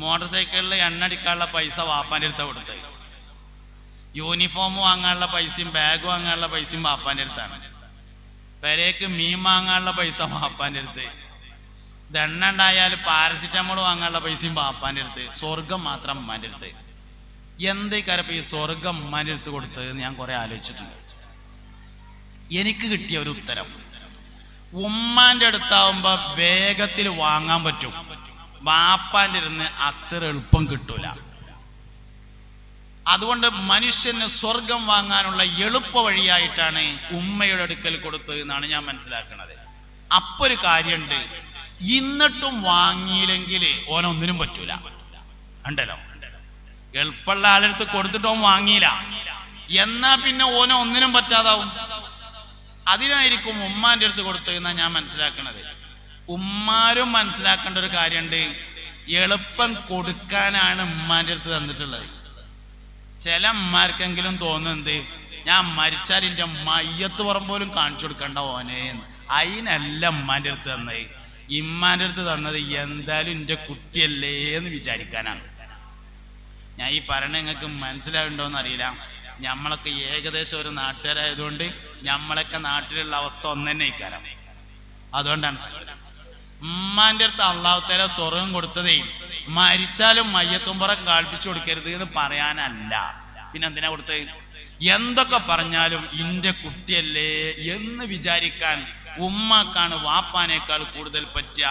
മോട്ടോർ സൈക്കിളിൽ എണ്ണടിക്കാനുള്ള പൈസ വാപ്പാന്റെ അടുത്ത കൊടുത്തത്, യൂണിഫോം വാങ്ങാനുള്ള പൈസയും ബാഗ് വാങ്ങാനുള്ള പൈസയും വാപ്പാന്റെ അടുത്താണ്, പെരേക്ക് മീൻ വാങ്ങാനുള്ള പൈസ വാപ്പാന്റെ അടുത്ത്, ദണ്ണ ഉണ്ടായാൽ പാരസിറ്റമോൾ വാങ്ങാനുള്ള പൈസയും വാപ്പാന്റെ അടുത്ത്, സ്വർഗം മാത്രം ഉമ്മാന്റെ അടുത്ത്. എന്തേക്കാരപ്പോ ഈ സ്വർഗം ഉമ്മാന്റെ അടുത്ത് കൊടുത്തത് എന്ന് ഞാൻ കുറെ ആലോചിച്ചിട്ടുണ്ട്. എനിക്ക് കിട്ടിയ ഒരു ഉത്തരം, ഉമ്മാന്റെ അടുത്താവുമ്പോ വേഗത്തിൽ വാങ്ങാൻ പറ്റും, വാപ്പാന്റെ ഇരുന്ന് അത്ര എളുപ്പം കിട്ടൂല. അതുകൊണ്ട് മനുഷ്യന് സ്വർഗം വാങ്ങാനുള്ള എളുപ്പ വഴിയായിട്ടാണ് ഉമ്മയുടെ അടുക്കൽ കൊടുത്തത് എന്നാണ് ഞാൻ മനസ്സിലാക്കുന്നത്. അപ്പൊ ഒരു കാര്യമുണ്ട്, എന്നിട്ടും വാങ്ങിയില്ലെങ്കിൽ ഓനൊന്നിനും പറ്റൂല. ഉണ്ടല്ലോ, എളുപ്പമുള്ള ആളെടുത്ത് കൊടുത്തിട്ടോ വാങ്ങിയില്ല എന്നാ പിന്നെ ഓനോ ഒന്നിനും പറ്റാതാവും. അതിനായിരിക്കും ഉമ്മാന്റെ അടുത്ത് കൊടുത്തു എന്നാ ഞാൻ മനസ്സിലാക്കണത്. ഉമ്മാരും മനസ്സിലാക്കേണ്ട ഒരു കാര്യമുണ്ട്, എളുപ്പം കൊടുക്കാനാണ് ഉമ്മാന്റെ അടുത്ത് തന്നിട്ടുള്ളത്. ചില ഉമ്മാർക്കെങ്കിലും തോന്നുന്നത് ഞാൻ മരിച്ചാൽ എൻ്റെ മയ്യത്ത് പുറം പോലും കാണിച്ചു കൊടുക്കണ്ട ഓനെ, അതിനല്ല ഉമ്മാന്റെ അടുത്ത് തന്നത്. ഇമ്മാന്റെ അടുത്ത് തന്നത് എന്തായാലും എൻ്റെ കുട്ടിയല്ലേ എന്ന് വിചാരിക്കാനാണ്. ഞാൻ ഈ പറയണ നിങ്ങൾക്ക് മനസ്സിലാവുണ്ടോന്ന് അറിയില്ല. നമ്മളൊക്കെ ഏകദേശം ഒരു നാട്ടുകാരായതുകൊണ്ട് നമ്മളൊക്കെ നാട്ടിലുള്ള അവസ്ഥ ഒന്ന് തന്നെ ഇക്കാരം. അതുകൊണ്ടാണ് ഉമ്മാന്റെ അടുത്ത് അള്ളാഹു തആല സ്വർഗം കൊടുത്തതേ മരിച്ചാലും മയ്യത്തുമ്പുറം കാൽപ്പിച്ചു കൊടുക്കരുത് എന്ന് പറയാനല്ല. പിന്നെ എന്തിനാ കൊടുത്തത്? എന്തൊക്കെ പറഞ്ഞാലും ഇന്റെ കുട്ടിയല്ലേ എന്ന് വിചാരിക്കാൻ ഉമ്മാക്കാണ് വാപ്പാനേക്കാൾ കൂടുതൽ പറ്റുക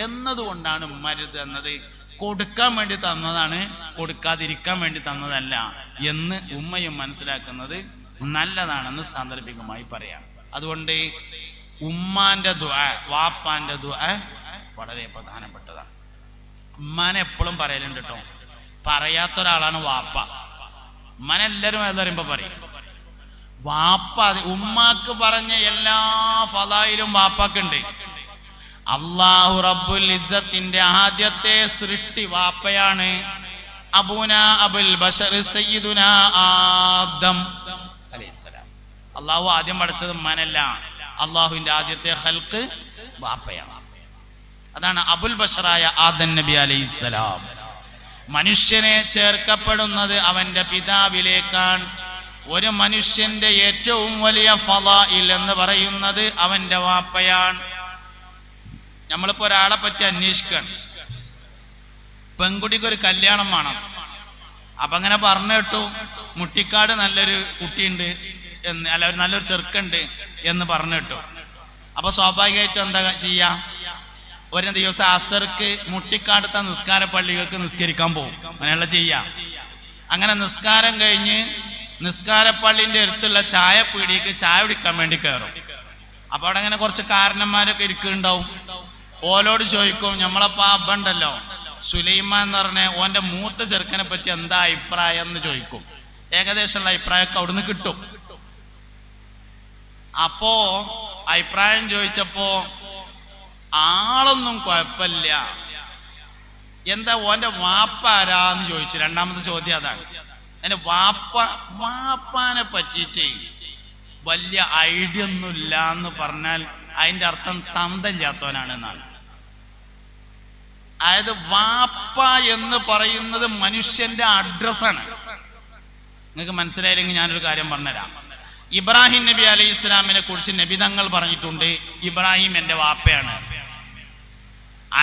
എന്നതുകൊണ്ടാണ് ഉമ്മരുത് എന്നത്. കൊടുക്കാൻ വേണ്ടി തന്നതാണ്, കൊടുക്കാതിരിക്കാൻ വേണ്ടി തന്നതല്ല എന്ന് ഉമ്മയും മനസ്സിലാക്കുന്നത് നല്ലതാണെന്ന് സാന്ദർഭികമായി പറയാം. അതുകൊണ്ട് ഉമ്മാന്റെ ദുആ, വാപ്പാന്റെ ദുആ വളരെ പ്രധാനപ്പെട്ടതാണ്. ഉമ്മാനെ എപ്പോഴും പറയലുണ്ട് കേട്ടോ. പറയാത്തൊരാളാണ് വാപ്പ. ഉമ്മാനെ എല്ലാവരും ഏതറിയുമ്പോ പറയും. വാപ്പ ഉമ്മാക്ക് പറഞ്ഞ എല്ലാ ഫളായിലും വാപ്പാക്കുണ്ട്. അല്ലാഹു റബ്ബുൽ ഇസ്സത്തിന്റെ ആദ്യത്തെ സൃഷ്ടി വാപ്പയാണ്. അബൂന അബുൽ ബശർ സയ്യിദുനാ ആദം അലൈഹിസ്സലാം. അല്ലാഹു ആദ്യം പഠിച്ചത് മനല്ല, അല്ലാഹുവിന്റെ ആദ്യത്തെ ഖൽഖ് വാപ്പയാണ്. അതാണ് അബുൽ ബശറായ ആദം നബി അലൈഹിസ്സലാം. മനുഷ്യനെ ചേർക്കപ്പെടുന്നത് അവന്റെ പിതാവിലേക്കാണ്. ഒരു മനുഷ്യന്റെ ഏറ്റവും വലിയ ഫളാഇൽ എന്ന് പറയുന്നത് അവന്റെ വാപ്പയാണ്. നമ്മളിപ്പോ ഒരാളെ പറ്റി അന്വേഷിക്കുകയാണ്, പെൺകുട്ടിക്ക് ഒരു കല്യാണം വേണം. അപ്പൊ അങ്ങനെ പറഞ്ഞു കേട്ടു, മുട്ടിക്കാട് നല്ലൊരു കുട്ടിയുണ്ട് എന്ന്, അല്ല ഒരു നല്ലൊരു ചെറുക്കുണ്ട് എന്ന് പറഞ്ഞു കേട്ടു. അപ്പൊ സ്വാഭാവികമായിട്ടും എന്താ ചെയ്യാ, ഒരു ദിവസം അസർക്ക് മുട്ടിക്കാടുത്ത നിസ്കാര പള്ളികൾക്ക് നിസ്കരിക്കാൻ പോകും, അങ്ങനെയുള്ള ചെയ്യാം. അങ്ങനെ നിസ്കാരം കഴിഞ്ഞ് നിസ്കാരപ്പള്ളിന്റെ അടുത്തുള്ള ചായ പീടിക്ക് ചായ കുടിക്കാൻ വേണ്ടി കയറും. അപ്പൊ അവിടെ അങ്ങനെ കുറച്ച് കാരണന്മാരൊക്കെ ഇരിക്കുന്നുണ്ടാവും. ഓലോട് ചോദിക്കും, നമ്മളപ്പോ അബ്ബണ്ടല്ലോ സുലൈമാൻ എന്ന് പറഞ്ഞ ഓന്റെ മൂത്ത ചെറുക്കനെ പറ്റി എന്താ അഭിപ്രായം എന്ന് ചോദിക്കും. ഏകദേശമുള്ള അഭിപ്രായമൊക്കെ അവിടുന്ന് കിട്ടും. അപ്പോ അഭിപ്രായം ചോദിച്ചപ്പോ ആളൊന്നും കുഴപ്പമില്ല, എന്താ ഓന്റെ വാപ്പ ആരാന്ന് ചോദിച്ചു. രണ്ടാമത്തെ ചോദ്യം അതാണ്. അതിന്റെ വാപ്പാനെ പറ്റിയിട്ട് വലിയ ഐഡിയ ഒന്നുമില്ല എന്ന് പറഞ്ഞാൽ അതിന്റെ അർത്ഥം തന്തല്ലാത്തവനാണ് എന്നാണ്. അതായത് വാപ്പ എന്ന് പറയുന്നത് മനുഷ്യന്റെ അഡ്രസ്സാണ്. നിങ്ങൾക്ക് മനസ്സിലായില്ലെങ്കിൽ ഞാനൊരു കാര്യം പറഞ്ഞുതരാം. ഇബ്രാഹിം നബി അലൈഹി ഇസ്ലാമിനെ കുറിച്ച് നബി തങ്ങൾ പറഞ്ഞിട്ടുണ്ട്, ഇബ്രാഹിം എന്റെ വാപ്പയാണ്.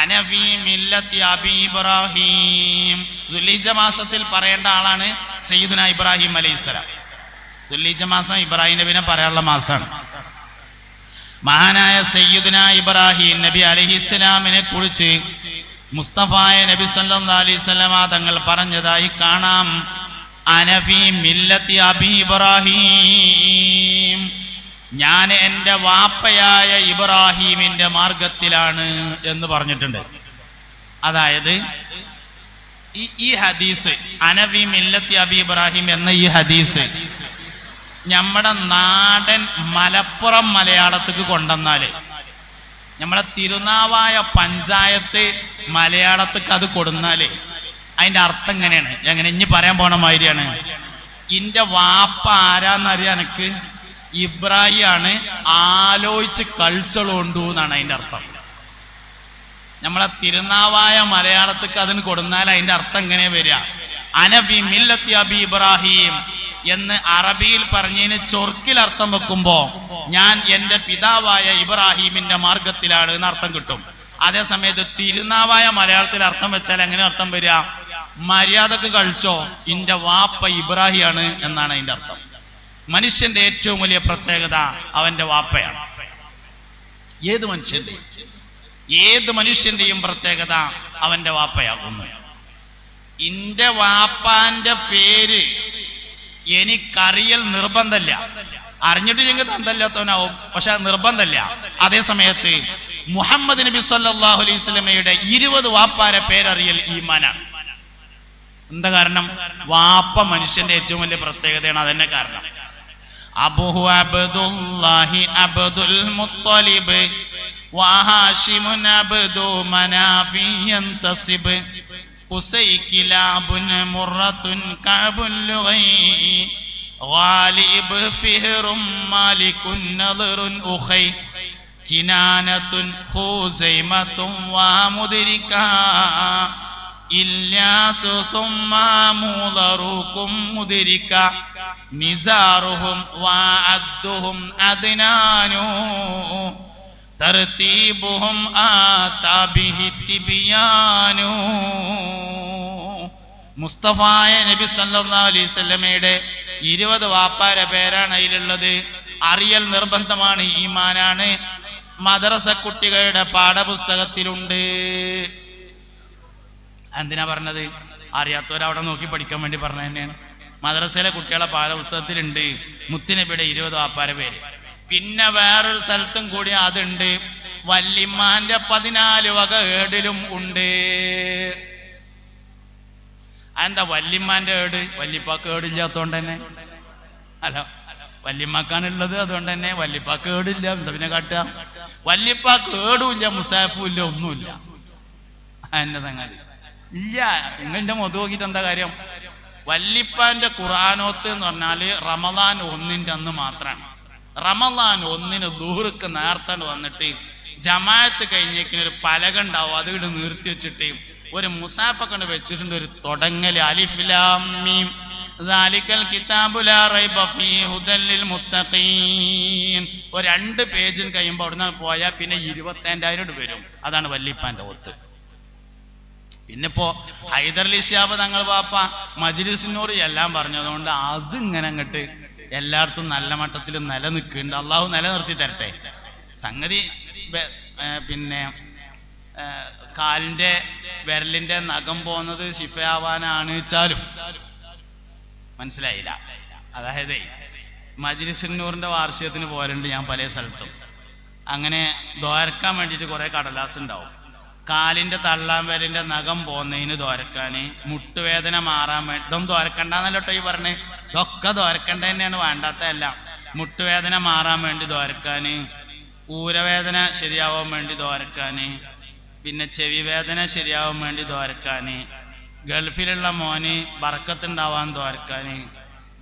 അനഫി മില്ലത്തി അബി ഇബ്രാഹിം. ദുൽഹിജ്ജ മാസത്തിൽ പറയേണ്ട ആളാണ് സയ്യിദുനാ ഇബ്രാഹിം അലൈഹിസ്സലാം. ദുൽഹിജ്ജ മാസം ഇബ്രാഹിം നബിനെ പറയാനുള്ള മാസമാണ്. മഹാനായ സയ്യിദുനാ ഇബ്രാഹിം നബി അലൈഹിസ്സലാമിനെ കുറിച്ച് മുസ്തഫായ നബി സല്ലല്ലാഹു അലൈഹി വസല്ലമ തങ്ങൾ പറഞ്ഞതായി കാണാം. അനഫി മില്ലത്തി അബി ഇബ്രാഹിം, ഞാൻ എൻ്റെ വാപ്പയായ ഇബ്രാഹിമിന്റെ മാർഗത്തിലാണ് എന്ന് പറഞ്ഞിട്ടുണ്ട്. അതായത് ഈ ഹദീസ്, അനഫി മില്ലത്തി അബി ഇബ്രാഹിം എന്ന ഈ ഹദീസ് നമ്മുടെ നാടൻ മലപ്പുറം മലയാളത്തേക്ക് കൊണ്ടുവന്നാല്, നമ്മുടെ തിരുനാവായ പഞ്ചായത്ത് മലയാളത്തേക്ക് അത് കൊടുന്നാല് അതിന്റെ അർത്ഥം എങ്ങനെയാണ്? എങ്ങനെ ഇനി പറയാൻ പോണ മാതിരിയാണ്. ഇന്റെ വാപ്പ ആരാന്നറിയാൻ എനിക്ക് ഇബ്രാഹിം ആണ്, ആലോചിച്ച് കളിച്ചോളൂ എന്നാണ് അതിന്റെ അർത്ഥം. നമ്മളെ തിരുനാവായ മലയാളത്തേക്ക് അതിന് കൊടുന്നാൽ അതിന്റെ അർത്ഥം എങ്ങനെ വരിക? അനബി മില്ലത്തി അബി ഇബ്രാഹിം എന്ന് അറബിയിൽ പറഞ്ഞതിന് ചൊർക്കിൽ അർത്ഥം വെക്കുമ്പോ ഞാൻ എൻ്റെ പിതാവായ ഇബ്രാഹിമിന്റെ മാർഗത്തിലാണ് എന്ന് അർത്ഥം കിട്ടും. അതേ സമയത്ത് തിരുനാവായ മലയാളത്തിൽ അർത്ഥം വെച്ചാൽ എങ്ങനെ അർത്ഥം വരിക? മര്യാദക്ക് കഴിച്ചോ, ഇന്റെ വാപ്പ ഇബ്രാഹിമാണ് എന്നാണ് അതിന്റെ അർത്ഥം. മനുഷ്യന്റെ ഏറ്റവും വലിയ പ്രത്യേകത അവന്റെ വാപ്പയാണ്. ഏത് മനുഷ്യന്റെയും പ്രത്യേകത അവന്റെ വാപ്പയാകുന്നു. ഇന്റെ വാപ്പാന്റെ പേര് എനിക്കറിയൽ നിർബന്ധമില്ല, അറിഞ്ഞിട്ട് ഞങ്ങൾ തന്തല്ലാത്തവനാവും, പക്ഷെ നിർബന്ധമില്ല. അതേ സമയത്ത് മുഹമ്മദ് നബി സല്ലല്ലാഹു അലൈഹി വസല്ലമയുടെ 20 വാപ്പാരെ പേരറിയൽ ഈമാനാണ്. എന്താ കാരണം? വാപ്പ മനുഷ്യന്റെ ഏറ്റവും വലിയ പ്രത്യേകതയാണ്. അതന്നെ കാരണം. അബൂഹു അബ്ദുല്ലാഹി അബ്ദുൽ മുത്തലിബ് വഹാശിമുൻ അബ്ദു മനാഫി യന്തസിബ് ഉസൈകിലാബുൻ മുറത്തുൻ കഅബുൽ ലുഗൈ ഗാലിബ് ഫിഹ്റും മാലികുൻ നദറുൻ ഉഖൈ കിനാനത്തുൻ ഖുസൈമത്തുൻ വമുദ്രികാ ഇല്യാസു സുമ്മാ മുദറുകും മുദ്രികാ നിസാറുഹും വഅദ്ദുഹും അദ്നാനു തർതീബുഹും ആതാബിഹി തിബിയാനു. മുസ്തഫായ നബി സല്ലല്ലാഹു അലൈഹി വസല്ലമയുടെ 20 വാപ്പാരെ പേരാണ് അതിലുള്ളത്. അറിയൽ നിർബന്ധമാണ്, ഈമാനാണ്. മദ്രസ കുട്ടികളുടെ പാഠപുസ്തകത്തിലുണ്ട്. എന്തിനാ പറഞ്ഞത്? അറിയാത്തവരവിടെ നോക്കി പഠിക്കാൻ വേണ്ടി പറഞ്ഞ തന്നെയാണ്. മദ്രസയിലെ കുട്ടികളെ പാഠപുസ്തകത്തിലുണ്ട് മുത്തുനബിയുടെ 20 വാപ്പാരെ പേര്. പിന്നെ വേറൊരു സ്ഥലത്തും കൂടി അതുണ്ട്. വല്യമ്മാന്റെ 14 വക ഏടിലും ഉണ്ട്. അതെന്താ വല്യമ്മാന്റെ ഏട്? വല്യപ്പാക്ക് ഏടില്ലാത്തോണ്ട് തന്നെ. അല്ല, വല്യമ്മാക്കാണുള്ളത്, അതുകൊണ്ട് തന്നെ വല്യപ്പാക്ക് ഏടില്ല. എന്താ പിന്നെ കാട്ടുക? വല്യപ്പാക്ക് ഏടുമില്ല, മുസാഫും ഇല്ല, ഒന്നുമില്ല. എന്നെ സംഗതി ഇല്ല. നിങ്ങളുടെ മുഖത്ത് നോക്കിയിട്ട് എന്താ കാര്യം? വല്യപ്പാന്റെ ഖുർആനോത്ത് എന്ന് പറഞ്ഞാല് റമദാൻ 1 അന്ന് മാത്രമാണ്. റമദാൻ 1 ദുഹ്ർക്ക് നേരത്തെ വന്നിട്ട് ജമാഅത്ത് കഴിഞ്ഞേക്കിന് ഒരു പലക ഉണ്ടാവും, അത് ഇവിടെ നിർത്തി വെച്ചിട്ട് ഒരു മുസാഫൊക്കെ വെച്ചിട്ടുണ്ട്, ഒരു തുടങ്ങല് അലിഫ് ലാം മീം ദാലിക്കൽ കിതാബു ലാ റൈബ ഫീഹി ഹുദൽ ലിൽ മുത്തഖീൻ. ഒരു 2 പേജിൽ കഴിയുമ്പോൾ അവിടുന്ന് പോയാൽ പിന്നെ 25,000 വരും. അതാണ് വല്യപ്പാന്റെ ഓത്ത്. പിന്നിപ്പോ ഹൈദരലി ശിഹാബ് തങ്ങൾ പാപ്പ മജ്‌ലിസുന്നൂർ എല്ലാം പറഞ്ഞതുകൊണ്ട് അതിങ്ങനെ അങ്ങോട്ട് എല്ലായിടത്തും നല്ല മട്ടത്തിൽ നിലനിൽക്കുന്നുണ്ട്. അള്ളാഹു നിലനിർത്തി തരട്ടെ. സംഗതി പിന്നെ കാലിന്റെ വിരലിന്റെ നഖം പോകുന്നത് ശിഫയാവാനാണ് വെച്ചാലും മനസ്സിലായില്ല. അതായത് മജ്‌ലിസുന്നൂറിന്റെ വാർഷികത്തിന് പോരുണ്ട് ഞാൻ പല സ്ഥലത്തും. അങ്ങനെ ദ്വാരക്കാൻ വേണ്ടിയിട്ട് കുറെ കടലാസ് ഉണ്ടാവും. കാലിന്റെ തള്ളാൻ വിരലിന്റെ നഖം പോകുന്നതിന് ദ്വാരക്കാന്, മുട്ടുവേദന മാറാൻ വേണ്ടി, ഇതൊന്നും ദ്വാരക്കണ്ടെന്നല്ലോ ഈ പറഞ്ഞേ, ഇതൊക്കെ ദ്വാരക്കണ്ട തന്നെയാണ്, വേണ്ടാത്തല്ല. മുട്ടുവേദന മാറാൻ വേണ്ടി ദ്വാരക്കാന്, ഊരവേദന ശരിയാവാൻ വേണ്ടി ദ്വാരക്കാന്, പിന്നെ ചെവി വേദന ശരിയാവാൻ വേണ്ടി ദ്വാരക്കാന്, ഗൾഫിലുള്ള മോന് ബർക്കത്തുണ്ടാവാൻ ദ്വാരക്കാന്,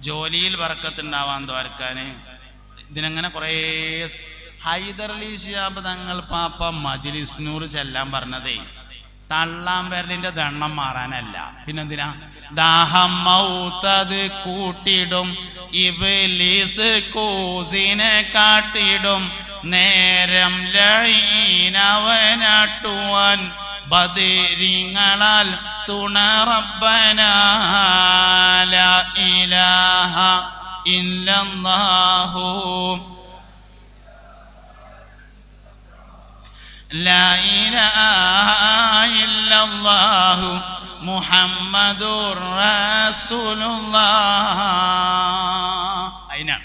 ജോലിയിൽ ബർക്കത്തുണ്ടാവാൻ ദ്വാരക്കാന്. ഇതിനങ്ങനെ കുറേ. ഹൈദരലി ശിഹാബ് തങ്ങൾ പാപ്പ മജ്‌ലിസുന്നൂർ ചെല്ലാൻ പറഞ്ഞതേ തള്ളാൻ വിരലിന്റെ ദണ്ണം മാറാനല്ല, പിന്നെന്തിനാ? ദാഹം മൗത്തത് കൂട്ടിടും, ഇബ്ലീസ് കൂസിനെ കാട്ടിടും, നേരം ലഈനവനാട്ടുവാൻ ബദരിങ്ങളാൽ തുണ റബ്ബനാ ലാ ഇലാഹ ഇല്ലല്ലാഹു ലാ ഇലാഹ ഇല്ലല്ലാഹു മുഹമ്മദുർ റസൂലുള്ളാഹ്. അതിനാണ്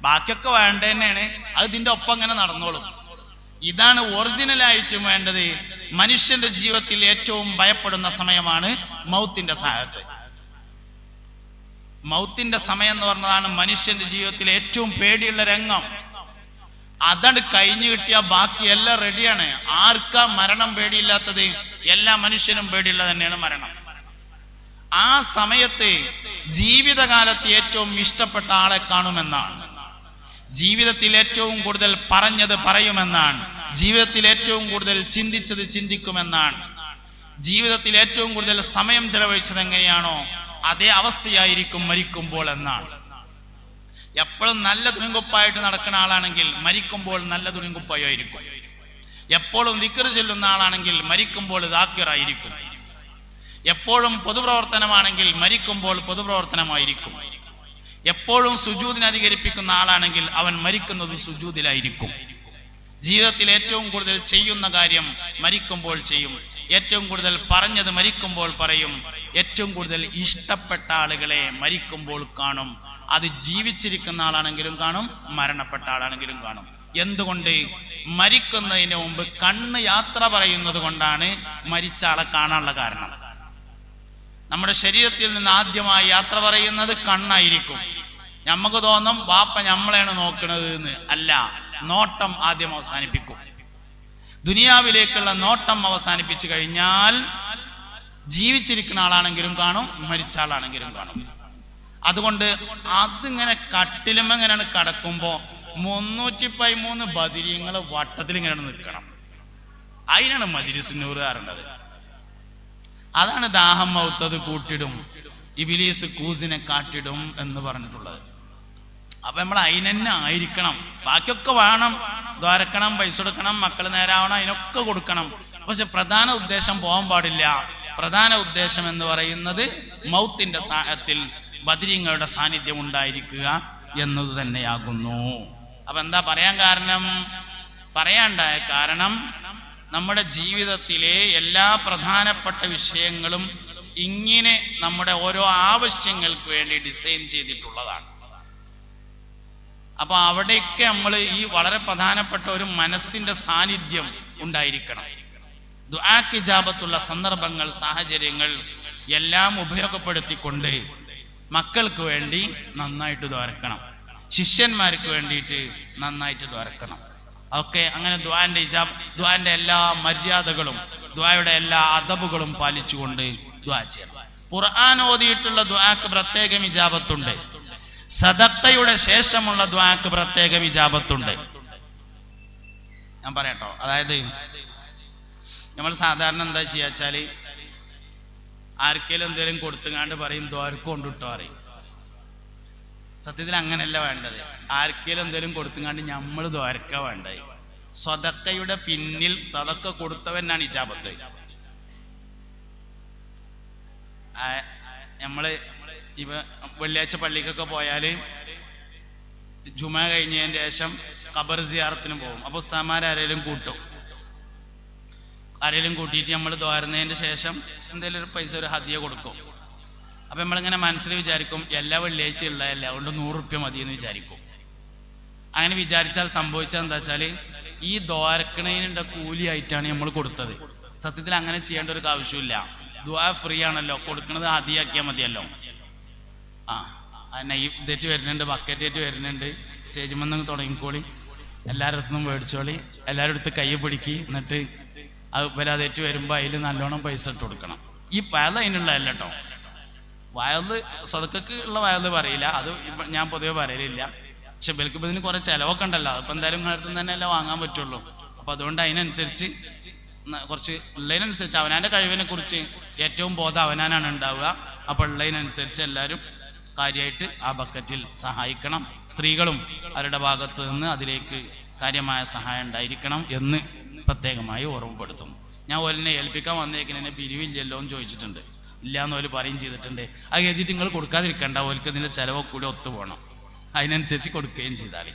ബാക്കിയൊക്കെ വേണ്ട തന്നെയാണ്. അത് ഇതിന്റെ ഒപ്പം അങ്ങനെ നടന്നോളും. ഇതാണ് ഒറിജിനലായിട്ടും വേണ്ടത്. മനുഷ്യന്റെ ജീവിതത്തിൽ ഏറ്റവും ഭയപ്പെടുന്ന സമയമാണ് മൗത്തിന്റെ സാഹത്ത്. മൗത്തിന്റെ സമയം എന്ന് പറഞ്ഞതാണ് മനുഷ്യന്റെ ജീവിതത്തിൽ ഏറ്റവും പേടിയുള്ള രംഗം. അതാണ് കഴിഞ്ഞു കിട്ടിയ ബാക്കി എല്ലാം റെഡിയാണ്. ആർക്കാ മരണം പേടിയില്ലാത്തത്? എല്ലാ മനുഷ്യനും പേടിയുള്ള തന്നെയാണ് മരണം. ആ സമയത്ത് ജീവിതകാലത്ത് ഏറ്റവും ഇഷ്ടപ്പെട്ട ആളെ കാണുമെന്നാണ്, ജീവിതത്തിൽ ഏറ്റവും കൂടുതൽ പറഞ്ഞത് പറയുമെന്നാണ്, ജീവിതത്തിൽ ഏറ്റവും കൂടുതൽ ചിന്തിച്ചത് ചിന്തിക്കുമെന്നാണ്, ജീവിതത്തിൽ ഏറ്റവും കൂടുതൽ സമയം ചെലവഴിച്ചത് എങ്ങനെയാണോ അതേ അവസ്ഥയായിരിക്കും മരിക്കുമ്പോൾ എന്നാണ്. എപ്പോഴും നല്ല തുണിങ്കുപ്പായിട്ട് നടക്കുന്ന ആളാണെങ്കിൽ മരിക്കുമ്പോൾ നല്ല തുണിങ്കുപ്പായിരിക്കും. എപ്പോഴും ദിക്ർ ചൊല്ലുന്ന ആളാണെങ്കിൽ മരിക്കുമ്പോൾ ദാക്കിറായിരിക്കും. എപ്പോഴും പൊതുപ്രവർത്തനമാണെങ്കിൽ മരിക്കുമ്പോൾ പൊതുപ്രവർത്തനമായിരിക്കും. എപ്പോഴും സുജൂദിനെ അധികരിപ്പിക്കുന്ന ആളാണെങ്കിൽ അവൻ മരിക്കുന്നത് സുജൂദിലായിരിക്കും. ജീവിതത്തിൽ ഏറ്റവും കൂടുതൽ ചെയ്യുന്ന കാര്യം മരിക്കുമ്പോൾ ചെയ്യും. ഏറ്റവും കൂടുതൽ പറഞ്ഞത് മരിക്കുമ്പോൾ പറയും. ഏറ്റവും കൂടുതൽ ഇഷ്ടപ്പെട്ട ആളുകളെ മരിക്കുമ്പോൾ കാണും. അത് ജീവിച്ചിരിക്കുന്ന ആളാണെങ്കിലും കാണും, മരണപ്പെട്ട ആളാണെങ്കിലും കാണും. എന്തുകൊണ്ട്? മരിക്കുന്നതിന് മുമ്പ് കണ്ണ് യാത്ര പറയുന്നത് കൊണ്ടാണ് മരിച്ച ആളെ കാണാനുള്ള കാരണം. നമ്മുടെ ശരീരത്തിൽ നിന്ന് ആദ്യമായി യാത്ര പറയുന്നത് കണ്ണായിരിക്കും. നമുക്ക് തോന്നും വാപ്പ നമ്മളെയാണ് നോക്കുന്നത് എന്ന്. അല്ല, നോട്ടം ആദ്യം അവസാനിപ്പിക്കും. ദുനിയാവിലേക്കുള്ള നോട്ടം അവസാനിപ്പിച്ചു കഴിഞ്ഞാൽ ജീവിച്ചിരിക്കുന്ന ആളാണെങ്കിലും കാണും, മരിച്ച ആളാണെങ്കിലും കാണും. അതുകൊണ്ട് അതിങ്ങനെ കട്ടിലും എങ്ങനെയാണ് കടക്കുമ്പോ 313 ബദരീങ്ങൾ വട്ടത്തിൽ ഇങ്ങനെയാണ് നിൽക്കണം. അതിനാണ് മജ്‌ലിസുന്നൂർ അറിയേണ്ടത്. അതാണ് ദാഹം മൗത്തത് കൂട്ടിടും, ഇബ്ലീസ് കൂസിനെ കാട്ടിടും എന്ന് പറഞ്ഞിട്ടുള്ളത്. അപ്പൊ നമ്മൾ അതിനെന്നെ ആയിരിക്കണം. ബാക്കിയൊക്കെ വേണം, ദ്വാരക്കണം, പൈസ കൊടുക്കണം, മക്കൾ നേരാവണം, അതിനൊക്കെ കൊടുക്കണം. പക്ഷെ പ്രധാന ഉദ്ദേശം പോകാൻ പാടില്ല. പ്രധാന ഉദ്ദേശം എന്ന് പറയുന്നത് മൗത്തിന്റെ സാഹത്തിൽ ബദരീങ്ങളുടെ സാന്നിധ്യം ഉണ്ടായിരിക്കുക എന്നത് തന്നെയാകുന്നു. അപ്പൊ എന്താ പറയാൻ കാരണം? പറയാണ്ടായ കാരണം നമ്മുടെ ജീവിതത്തിലെ എല്ലാ പ്രധാനപ്പെട്ട വിഷയങ്ങളും ഇങ്ങനെ നമ്മുടെ ഓരോ ആവശ്യങ്ങൾക്ക് വേണ്ടി ഡിസൈൻ ചെയ്തിട്ടുള്ളതാണ്. അപ്പൊ അവിടെയൊക്കെ നമ്മൾ ഈ വളരെ പ്രധാനപ്പെട്ട ഒരു മനസ്സിന്റെ സാന്നിധ്യം ഉണ്ടായിരിക്കണം. ദുആക്ക് ഇജാബത്തുള്ള സന്ദർഭങ്ങൾ, സാഹചര്യങ്ങൾ എല്ലാം ഉപയോഗപ്പെടുത്തിക്കൊണ്ട് മക്കൾക്ക് വേണ്ടി നന്നായിട്ട് ദ്വാരക്കണം, ശിഷ്യന്മാർക്ക് വേണ്ടിയിട്ട് നന്നായിട്ട് ദ്വാരക്കണം. ഒക്കെ അങ്ങനെ ദുആന്റെ എല്ലാ മര്യാദകളും ദുആയുടെ എല്ലാ അദബുകളും പാലിച്ചുകൊണ്ട് ദുആ ചെയ്യണം. ഖുർആൻ ഓതിയിട്ടുള്ള ദുആക്ക് പ്രത്യേകം ഇജാബത്തുണ്ട്. സദഖയുടെ ശേഷമുള്ള ദുആക്ക് പ്രത്യേകം ഇജാബത്തുണ്ട്. ഞാൻ പറയട്ടോ, അതായത് നമ്മൾ സാധാരണ എന്താ ചെയ്യാച്ചാല് ആർക്കെങ്കിലും എന്തെങ്കിലും കൊടുത്തുങ്ങാണ്ട് പറയും ദ്വാരക്ക് കൊണ്ടിട്ടോ അറിയും. സത്യത്തിൽ അങ്ങനെയല്ല വേണ്ടത്. ആർക്കെങ്കിലും എന്തെങ്കിലും കൊടുത്തുങ്ങാണ്ട് നമ്മൾ ദ്വാരക്ക വേണ്ടത്. സദഖയുടെ പിന്നിൽ സദഖ കൊടുത്തവനാണ് ഇജാബത്ത്. നമ്മള് വെള്ളിയാഴ്ച പള്ളിക്കൊക്കെ പോയാല് ജുമാ കഴിഞ്ഞതിന് ശേഷം ഖബർ സിയാറത്തിന് പോകും. അപ്പോൾ ഉസ്താദ്മാരാരേലും കൂട്ടും. ആരെങ്കിലും കൂട്ടിയിട്ട് നമ്മൾ ദ്വാരുന്നതിന് ശേഷം എന്തെങ്കിലും ഒരു പൈസ, ഒരു ഹദിയ കൊടുക്കും. അപ്പം നമ്മളിങ്ങനെ മനസ്സിൽ വിചാരിക്കും എല്ലാ വെള്ളിയാഴ്ച ഉള്ളതല്ല, അതുകൊണ്ട് 100 റുപ്യ മതി എന്ന് വിചാരിക്കും. അങ്ങനെ വിചാരിച്ചാൽ സംഭവിച്ചത് എന്താ വെച്ചാൽ ഈ ദ്വാരക്കണേൻ്റെ കൂലിയായിട്ടാണ് നമ്മൾ കൊടുത്തത്. സത്യത്തിൽ അങ്ങനെ ചെയ്യേണ്ട ഒരു ആവശ്യമില്ല. ദുആ ഫ്രീ ആണല്ലോ, കൊടുക്കുന്നത് ഹദിയാക്കിയാൽ മതിയല്ലോ. നെയ്യ് വരുന്നുണ്ട്, ബക്കറ്റേറ്റ് വരുന്നുണ്ട്, സ്റ്റേജിൽ നിന്ന് തുടങ്ങിക്കോളി, എല്ലാവരുടെ അടുത്തും മേടിച്ചോളി, എല്ലാവരുടെ അടുത്ത് കൈ പിടിക്കി, എന്നിട്ട് അത് വരാതേറ്റ് വരുമ്പോൾ അതിൽ നല്ലോണം പൈസ ഇട്ട് കൊടുക്കണം. ഈ വയല് അതിനുള്ളതല്ല കേട്ടോ. വയല് സദക്കക്ക് ഉള്ള വയല് പറയില്ല, അത് ഞാൻ പൊതുവെ പറയലില്ല. പക്ഷെ ബൽക്കിപ്പോൾ ഇതിന് കുറേ ചിലവൊക്കെ ഉണ്ടല്ലോ, അതിപ്പോൾ എന്തായാലും അടുത്ത് തന്നെ അല്ലേ വാങ്ങാൻ പറ്റുള്ളൂ. അപ്പം അതുകൊണ്ട് അതിനനുസരിച്ച് കുറച്ച് ഉള്ളതിനനുസരിച്ച് അവനാൻ്റെ കഴിവിനെ കുറിച്ച് ഏറ്റവും ബോധം അവനാനാണ് ഉണ്ടാവുക. അപ്പോൾ ഉള്ളതിനനുസരിച്ച് എല്ലാവരും കാര്യമായിട്ട് ആ ബക്കറ്റിൽ സഹായിക്കണം. സ്ത്രീകളും അവരുടെ ഭാഗത്ത് നിന്ന് അതിലേക്ക് കാര്യമായ സഹായം ഉണ്ടായിരിക്കണം എന്ന് പ്രത്യേകമായി ഓർമ്മപ്പെടുത്തും. ഞാൻ ഓലിനെ ഏൽപ്പിക്കാൻ വന്നേക്കിന് എന്നെ പിരിവില്ലല്ലോ എന്ന് ചോദിച്ചിട്ടുണ്ട്. ഇല്ല എന്ന് ഓല് പറയും ചെയ്തിട്ടുണ്ട്. അത് എഴുതിയിട്ട് നിങ്ങൾ കൊടുക്കാതിരിക്കണ്ട, ഓൽക്ക് ഇതിൻ്റെ ചിലവൊക്കെ കൂടി ഒത്തു പോകണം. അതിനനുസരിച്ച് കൊടുക്കുകയും ചെയ്താൽ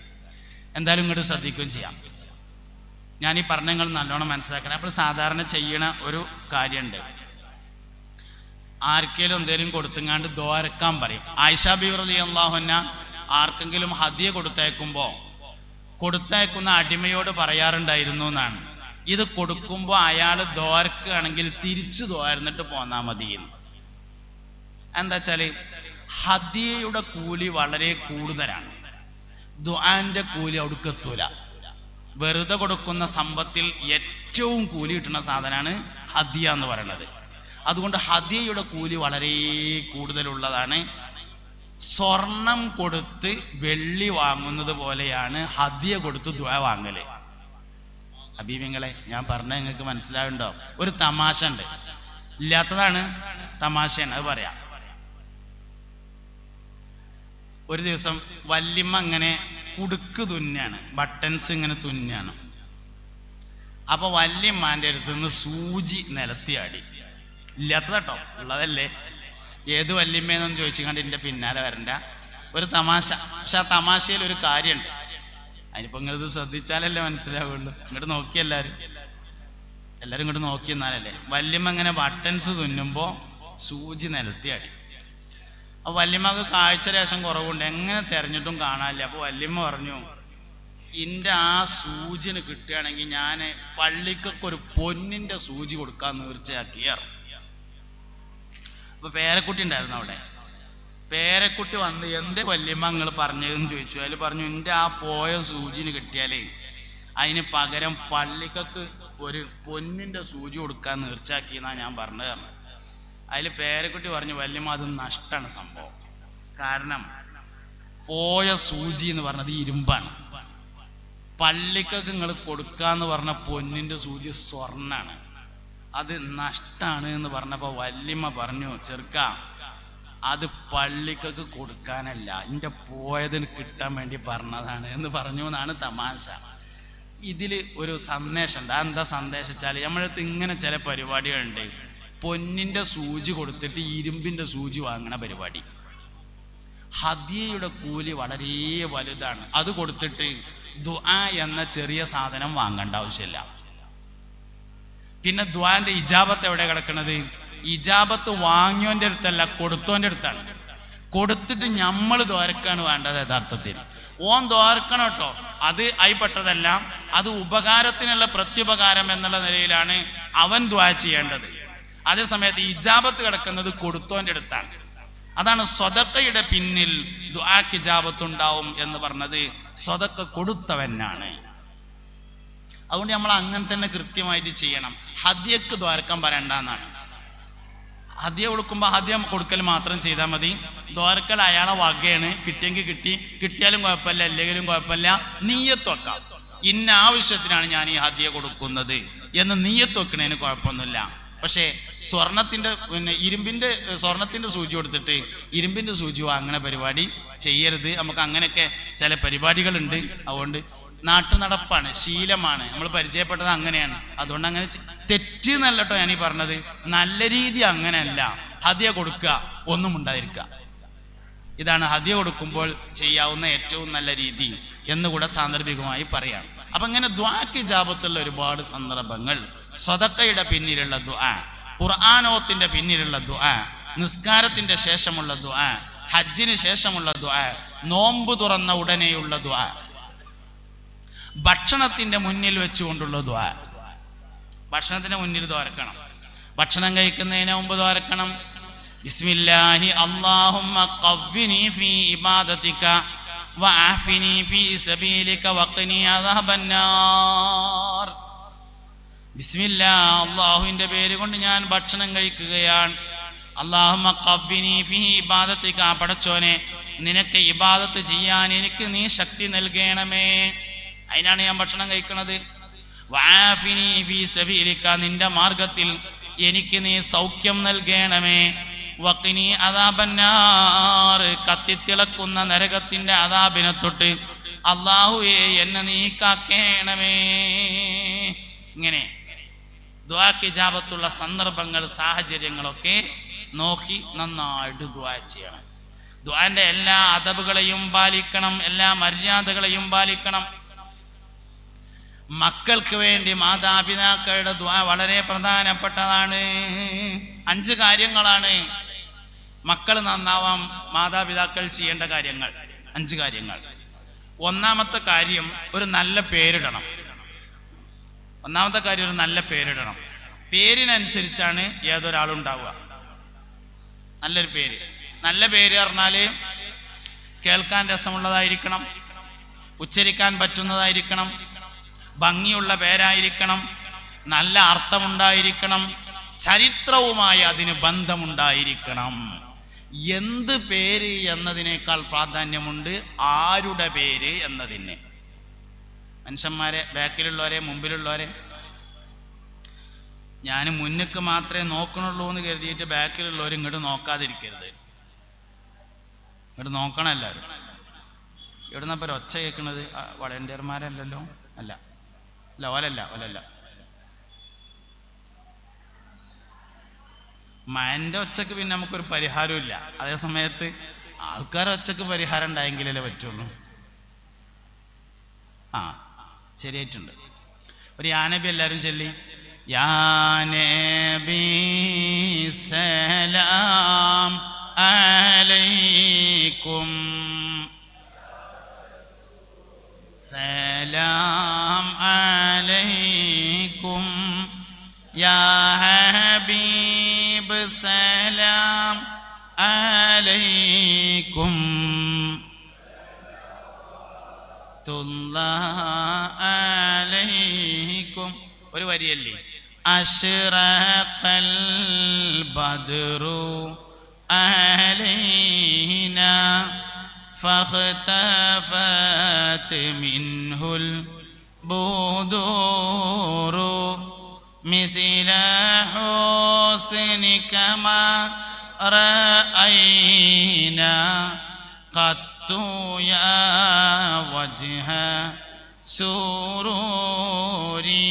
എന്തായാലും ഇങ്ങോട്ട് ശ്രദ്ധിക്കുകയും ചെയ്യാം. ഞാൻ ഈ പറഞ്ഞ നിങ്ങൾ നല്ലോണം മനസ്സിലാക്കണം. അപ്പോൾ സാധാരണ ചെയ്യണ ഒരു കാര്യമുണ്ട്, ആർക്കെങ്കിലും എന്തെങ്കിലും കൊടുത്തുങ്ങാണ്ട് ദ്വാരക്കാൻ പറയും. ആയിഷ ബീവി റളിയല്ലാഹു അൻഹ ആർക്കെങ്കിലും ഹദിയ കൊടുത്തയക്കുന്ന അടിമയോട് പറയാറുണ്ടായിരുന്നു എന്നാണ്, ഇത് കൊടുക്കുമ്പോൾ അയാൾ ദ്വാരക്കുകയാണെങ്കിൽ തിരിച്ചു ദ്വാരന്നിട്ട് പോന്നാൽ മതി. എന്താ വെച്ചാൽ ഹദിയയുടെ കൂലി വളരെ കൂടുതലാണ്, ദുആന്റെ കൂലി അവിടേക്ക് എത്തൂല. വെറുതെ കൊടുക്കുന്ന സമ്പത്തിൽ ഏറ്റവും കൂലി കിട്ടുന്ന സാധനമാണ് ഹദിയ എന്ന് പറയുന്നത്. അതുകൊണ്ട് ഹദിയയുടെ കൂലി വളരെ കൂടുതലുള്ളതാണ്. സ്വർണം കൊടുത്ത് വെള്ളി വാങ്ങുന്നത് പോലെയാണ് ഹദിയ കൊടുത്ത് ദുആ വാങ്ങല്. ഹബീബിങ്ങളെ, ഞാൻ പറഞ്ഞ നിങ്ങൾക്ക് മനസ്സിലാവുണ്ടോ? ഒരു തമാശ ഉണ്ട്, ഇല്ലാത്തതാണ് തമാശയാണ്, അത് പറയാം. ഒരു ദിവസം വല്യമ്മ ഇങ്ങനെ കുടുക്ക് തുന്നാണ്, ബട്ടൺസ് ഇങ്ങനെ തുന്നാണ്. അപ്പൊ വല്യമ്മാൻ്റെ അടുത്ത് നിന്ന് സൂചി നിലത്തിയാടി. ഇല്ലാത്തതാട്ടോ, ഉള്ളതല്ലേ. ഏത് വല്യമ്മയെന്നൊന്നും ചോദിച്ചു കണ്ട് എൻ്റെ പിന്നാലെ വരണ്ട, ഒരു തമാശ. പക്ഷെ ആ തമാശയിൽ ഒരു കാര്യമുണ്ട്, അതിനിപ്പോൾ നിങ്ങളിത് ശ്രദ്ധിച്ചാലല്ലേ മനസ്സിലാവുള്ളൂ. ഇങ്ങോട്ട് നോക്കി എല്ലാവരും ഇങ്ങോട്ട് നോക്കി എന്നാലല്ലേ. വല്യമ്മ ഇങ്ങനെ ബട്ടൺസ് തുന്നുമ്പോൾ സൂചി നിലത്തിയാടി. അപ്പോൾ വല്യമ്മക്ക് കാഴ്ച രേഷം കുറവുണ്ട്, എങ്ങനെ തിരഞ്ഞിട്ടും കാണാനില്ല. അപ്പോൾ വല്യമ്മ പറഞ്ഞു, എൻ്റെ ആ സൂചിന് കിട്ടുകയാണെങ്കിൽ ഞാൻ പള്ളിക്കൊക്കെ ഒരു പൊന്നിൻ്റെ സൂചി കൊടുക്കാൻ തീർച്ചയാക്കിയാറ്. അപ്പോൾ പേരക്കുട്ടി ഉണ്ടായിരുന്നു അവിടെ. പേരക്കുട്ടി വന്ന് എന്തേ വല്യമ്മ നിങ്ങൾ പറഞ്ഞതെന്ന് ചോദിച്ചു. അതിൽ പറഞ്ഞു, എൻ്റെ ആ പോയ സൂചിന് കിട്ടിയാലേ അതിന് പകരം പള്ളിക്കൊക്കെ ഒരു പൊന്നിൻ്റെ സൂചി കൊടുക്കാൻ തീർച്ചയാക്കിയെന്നാണ് ഞാൻ പറഞ്ഞത്. അതിൽ പേരക്കുട്ടി പറഞ്ഞു, വല്യമ്മ അത് നഷ്ടമാണ് സംഭവം. കാരണം പോയ സൂചി എന്ന് പറഞ്ഞത് ഇരുമ്പാണ്, പള്ളിക്കൊക്കെ നിങ്ങൾ കൊടുക്കാന്ന് പറഞ്ഞ പൊന്നിൻ്റെ സൂചി സ്വർണ്ണാണ്, അത് നഷ്ടാണ് എന്ന് പറഞ്ഞപ്പോൾ വല്യമ്മ പറഞ്ഞു, ചെറുക്ക അത് പള്ളിക്കൊക്കെ കൊടുക്കാനല്ല, എൻ്റെ പോയതിന് കിട്ടാൻ വേണ്ടി പറഞ്ഞതാണ് എന്ന് പറഞ്ഞു എന്നാണ് തമാശ. ഇതിൽ ഒരു സന്ദേശമുണ്ട്. അതെന്താ സന്ദേശം വെച്ചാൽ, നമ്മളടുത്ത് ഇങ്ങനെ ചില പരിപാടികളുണ്ട്, പൊന്നിൻ്റെ സൂചി കൊടുത്തിട്ട് ഇരുമ്പിൻ്റെ സൂചി വാങ്ങണ പരിപാടി. ഹദിയയുടെ കൂലി വളരെ വലുതാണ്. അത് കൊടുത്തിട്ട് ദുആ എന്ന ചെറിയ സാധനം വാങ്ങേണ്ട ആവശ്യമില്ല. പിന്നെ ദുആന്റെ ഇജാബത്ത് എവിടെ കിടക്കുന്നത്? ഇജാബത്ത് വാങ്ങിയോൻ്റെ അടുത്തല്ല, കൊടുത്തോൻ്റെ അടുത്താണ്. കൊടുത്തിട്ട് നമ്മൾ ദ്വാരക്കാണ് വേണ്ടത്. യഥാർത്ഥത്തിൽ ഓൻ ദ്വാരക്കണം കേട്ടോ, അത് ആയിപ്പെട്ടതല്ല, അത് ഉപകാരത്തിനുള്ള പ്രത്യുപകാരം എന്നുള്ള നിലയിലാണ് അവൻ ദുആ ചെയ്യേണ്ടത്. അതേ സമയത്ത് ഇജാബത്ത് കിടക്കുന്നത് കൊടുത്തോൻ്റെ അടുത്താണ്. അതാണ് സ്വതക്കയുടെ പിന്നിൽ ദുആക്ക് ഇജാബത്ത് ഉണ്ടാവും എന്ന് പറഞ്ഞത്. സ്വതക്ക കൊടുത്തവനാണ്. അതുകൊണ്ട് നമ്മൾ അങ്ങനെ തന്നെ കൃത്യമായിട്ട് ചെയ്യണം. ഹദിയക്ക് ദ്വാരക്കാൻ പറയണ്ടെന്നാണ്. ഹദിയ കൊടുക്കുമ്പോൾ ഹദിയ കൊടുക്കൽ മാത്രം ചെയ്താൽ മതി. ദ്വാരക്കൽ അയാളെ വകയാണ്. കിട്ടിയെങ്കിൽ കിട്ടി, കിട്ടിയാലും കുഴപ്പമില്ല, ഇല്ലെങ്കിലും കുഴപ്പമില്ല. നീയത്ത് വെക്കാം, ഇന്ന ആവശ്യത്തിനാണ് ഞാൻ ഈ ഹദിയ കൊടുക്കുന്നത് എന്ന് നീയത്ത് വെക്കണേന് കുഴപ്പമൊന്നുമില്ല. പക്ഷേ സ്വർണത്തിന്റെ സൂചി കൊടുത്തിട്ട് ഇരുമ്പിന്റെ സൂചി വാങ്ങണ പരിപാടി ചെയ്യരുത്. നമുക്ക് അങ്ങനെയൊക്കെ ചില പരിപാടികളുണ്ട്. അതുകൊണ്ട് നാട്ടു നടപ്പാണ്, ശീലമാണ്, നമ്മൾ പരിചയപ്പെട്ടത് അങ്ങനെയാണ്. അതുകൊണ്ട് അങ്ങനെ തെറ്റ് എന്നല്ല കേട്ടോ ഞാനീ പറഞ്ഞത്. നല്ല രീതി അങ്ങനെയല്ല. ഹദിയ കൊടുക്കുക, ഒന്നും ഉണ്ടായിരിക്കുക, ഇതാണ് ഹദിയ കൊടുക്കുമ്പോൾ ചെയ്യാവുന്ന ഏറ്റവും നല്ല രീതി എന്നുകൂടെ സാന്ദർഭികമായി പറയാം. അപ്പൊ ഇങ്ങനെ ദുആക്ക് ഇജാബത്തുള്ള ഒരുപാട് സന്ദർഭങ്ങൾ, സദഖയുടെ പിന്നിലുള്ള ദുആ, ഖുർആനോത്തിന്റെ പിന്നിലുള്ള ദുആ, നിസ്കാരത്തിന്റെ ശേഷമുള്ള ദുആ, ഹജ്ജിന് ശേഷമുള്ള ദുആ, നോമ്പ് തുറന്ന ഉടനെയുള്ള ദുആ, ഭക്ഷണത്തിന്റെ മുന്നിൽ വെച്ചുകൊണ്ടുള്ള ദുആ. ഭക്ഷണത്തിന്റെ മുന്നിൽ ദ്വാരക്കണം, ഭക്ഷണം കഴിക്കുന്നതിന് മുമ്പ് ദ്വാരക്കണം. ബിസ്മില്ലാഹി അല്ലാഹുമ്മ ഖവ്വിനി ഫീ ഇബാദതിക വഅഫിനി ഫീ സബീലിക വഖിനി അദാബന്നാർ. ബിസ്മില്ലാ, അല്ലാഹുവിന്റെ പേര് കൊണ്ട് ഞാൻ ഭക്ഷണം കഴിക്കുകയാണ്. അല്ലാഹുമ്മ ഖവ്വിനി ഫീ ഇബാദതിക, പടച്ചോനെ നിനക്ക് ഇബാദത്ത് ചെയ്യാൻ എനിക്ക് നീ ശക്തി നൽകണമേ, അതിനാണ് ഞാൻ ഭക്ഷണം കഴിക്കുന്നത്. വഅഫിനി ഫീ സബീലിക, നിന്റെ മാർഗത്തിൽ എനിക്ക് നീ സൗഖ്യം നൽകണമേ. വഖിനി അദാബന്നാർ, കത്തിത്തിളക്കുന്ന നരകത്തിന്റെ അദാബിനെ തൊട്ട് അല്ലാഹുവേ എന്നെ നീ കാക്കേണമേ. ഇങ്ങനെ ദുആക്ക് ഇജാബത്തുള്ള സന്ദർഭങ്ങൾ, സാഹചര്യങ്ങളൊക്കെ നോക്കി നന്നായിട്ട് ദുആ ചെയ്യണം. ദുആന്റെ എല്ലാ അദബുകളെയും പാലിക്കണം, എല്ലാ മര്യാദകളെയും പാലിക്കണം. മക്കൾക്ക് വേണ്ടി മാതാപിതാക്കളുടെ ദുആ വളരെ പ്രധാനപ്പെട്ടതാണ്. 5 കാര്യങ്ങളാണ് മക്കൾ നന്നാവാൻ മാതാപിതാക്കൾ ചെയ്യേണ്ട കാര്യങ്ങൾ. 5 കാര്യങ്ങൾ. ഒന്നാമത്തെ കാര്യം, ഒരു നല്ല പേരിടണം. ഒന്നാമത്തെ കാര്യം, ഒരു നല്ല പേരിടണം. പേരിനനുസരിച്ചാണ് ഏതൊരാളുണ്ടാവുക. നല്ലൊരു പേര്. നല്ല പേര് പറഞ്ഞാല് കേൾക്കാൻ രസമുള്ളതായിരിക്കണം, ഉച്ചരിക്കാൻ പറ്റുന്നതായിരിക്കണം, ഭംഗിയുള്ള പേരായിരിക്കണം, നല്ല അർത്ഥമുണ്ടായിരിക്കണം, ചരിത്രവുമായി അതിന് ബന്ധമുണ്ടായിരിക്കണം. എന്ത് പേര് എന്നതിനേക്കാൾ പ്രാധാന്യമുണ്ട് ആരുടെ പേര് എന്നതിന്. മനുഷ്യന്മാരെ, ബാക്കിലുള്ളവരെ, മുമ്പിലുള്ളവരെ, ഞാൻ മുന്നിക്ക് മാത്രമേ നോക്കണുള്ളൂ എന്ന് കരുതിയിട്ട് ബാക്കിലുള്ളവർ ഇങ്ങോട്ട് നോക്കാതിരിക്കരുത്. ഇങ്ങോട്ട് നോക്കണം എല്ലാവരും. എവിടുന്നപ്പോൾ ഒരു ഒച്ച കേൾക്കുന്നത്? വളണ്ടിയർമാരല്ലല്ലോ? അല്ല, ഓലല്ല. മൻ്റെ ഒച്ചക്ക് പിന്നെ നമുക്കൊരു പരിഹാരവും ഇല്ല. അതേ സമയത്ത് ആൾക്കാരുടെ ഒച്ചക്ക് പരിഹാരം ഉണ്ടായെങ്കിലല്ലേ പറ്റുള്ളൂ. ശരിയായിട്ടുണ്ട്. ഒരു യാനബി എല്ലാവരും ചൊല്ലി. യാ നബി സലാം അലൈക്കും, സലാം അലൈക്കും, യാ ഹബീബ് സലാം അലൈക്കും, അലൈക്കും. ഒരു വരിയല്ലേ? അശ്റഖൽ ബദ്റു അലൈനാ ഫഖ്തഫത് മിൻഹുൽ ബുദൂറു മിസ്ല ഹുസ്നിക മാ റഅയ്നാ ഖത്തു യാ വജ്ഹ സുറൂരി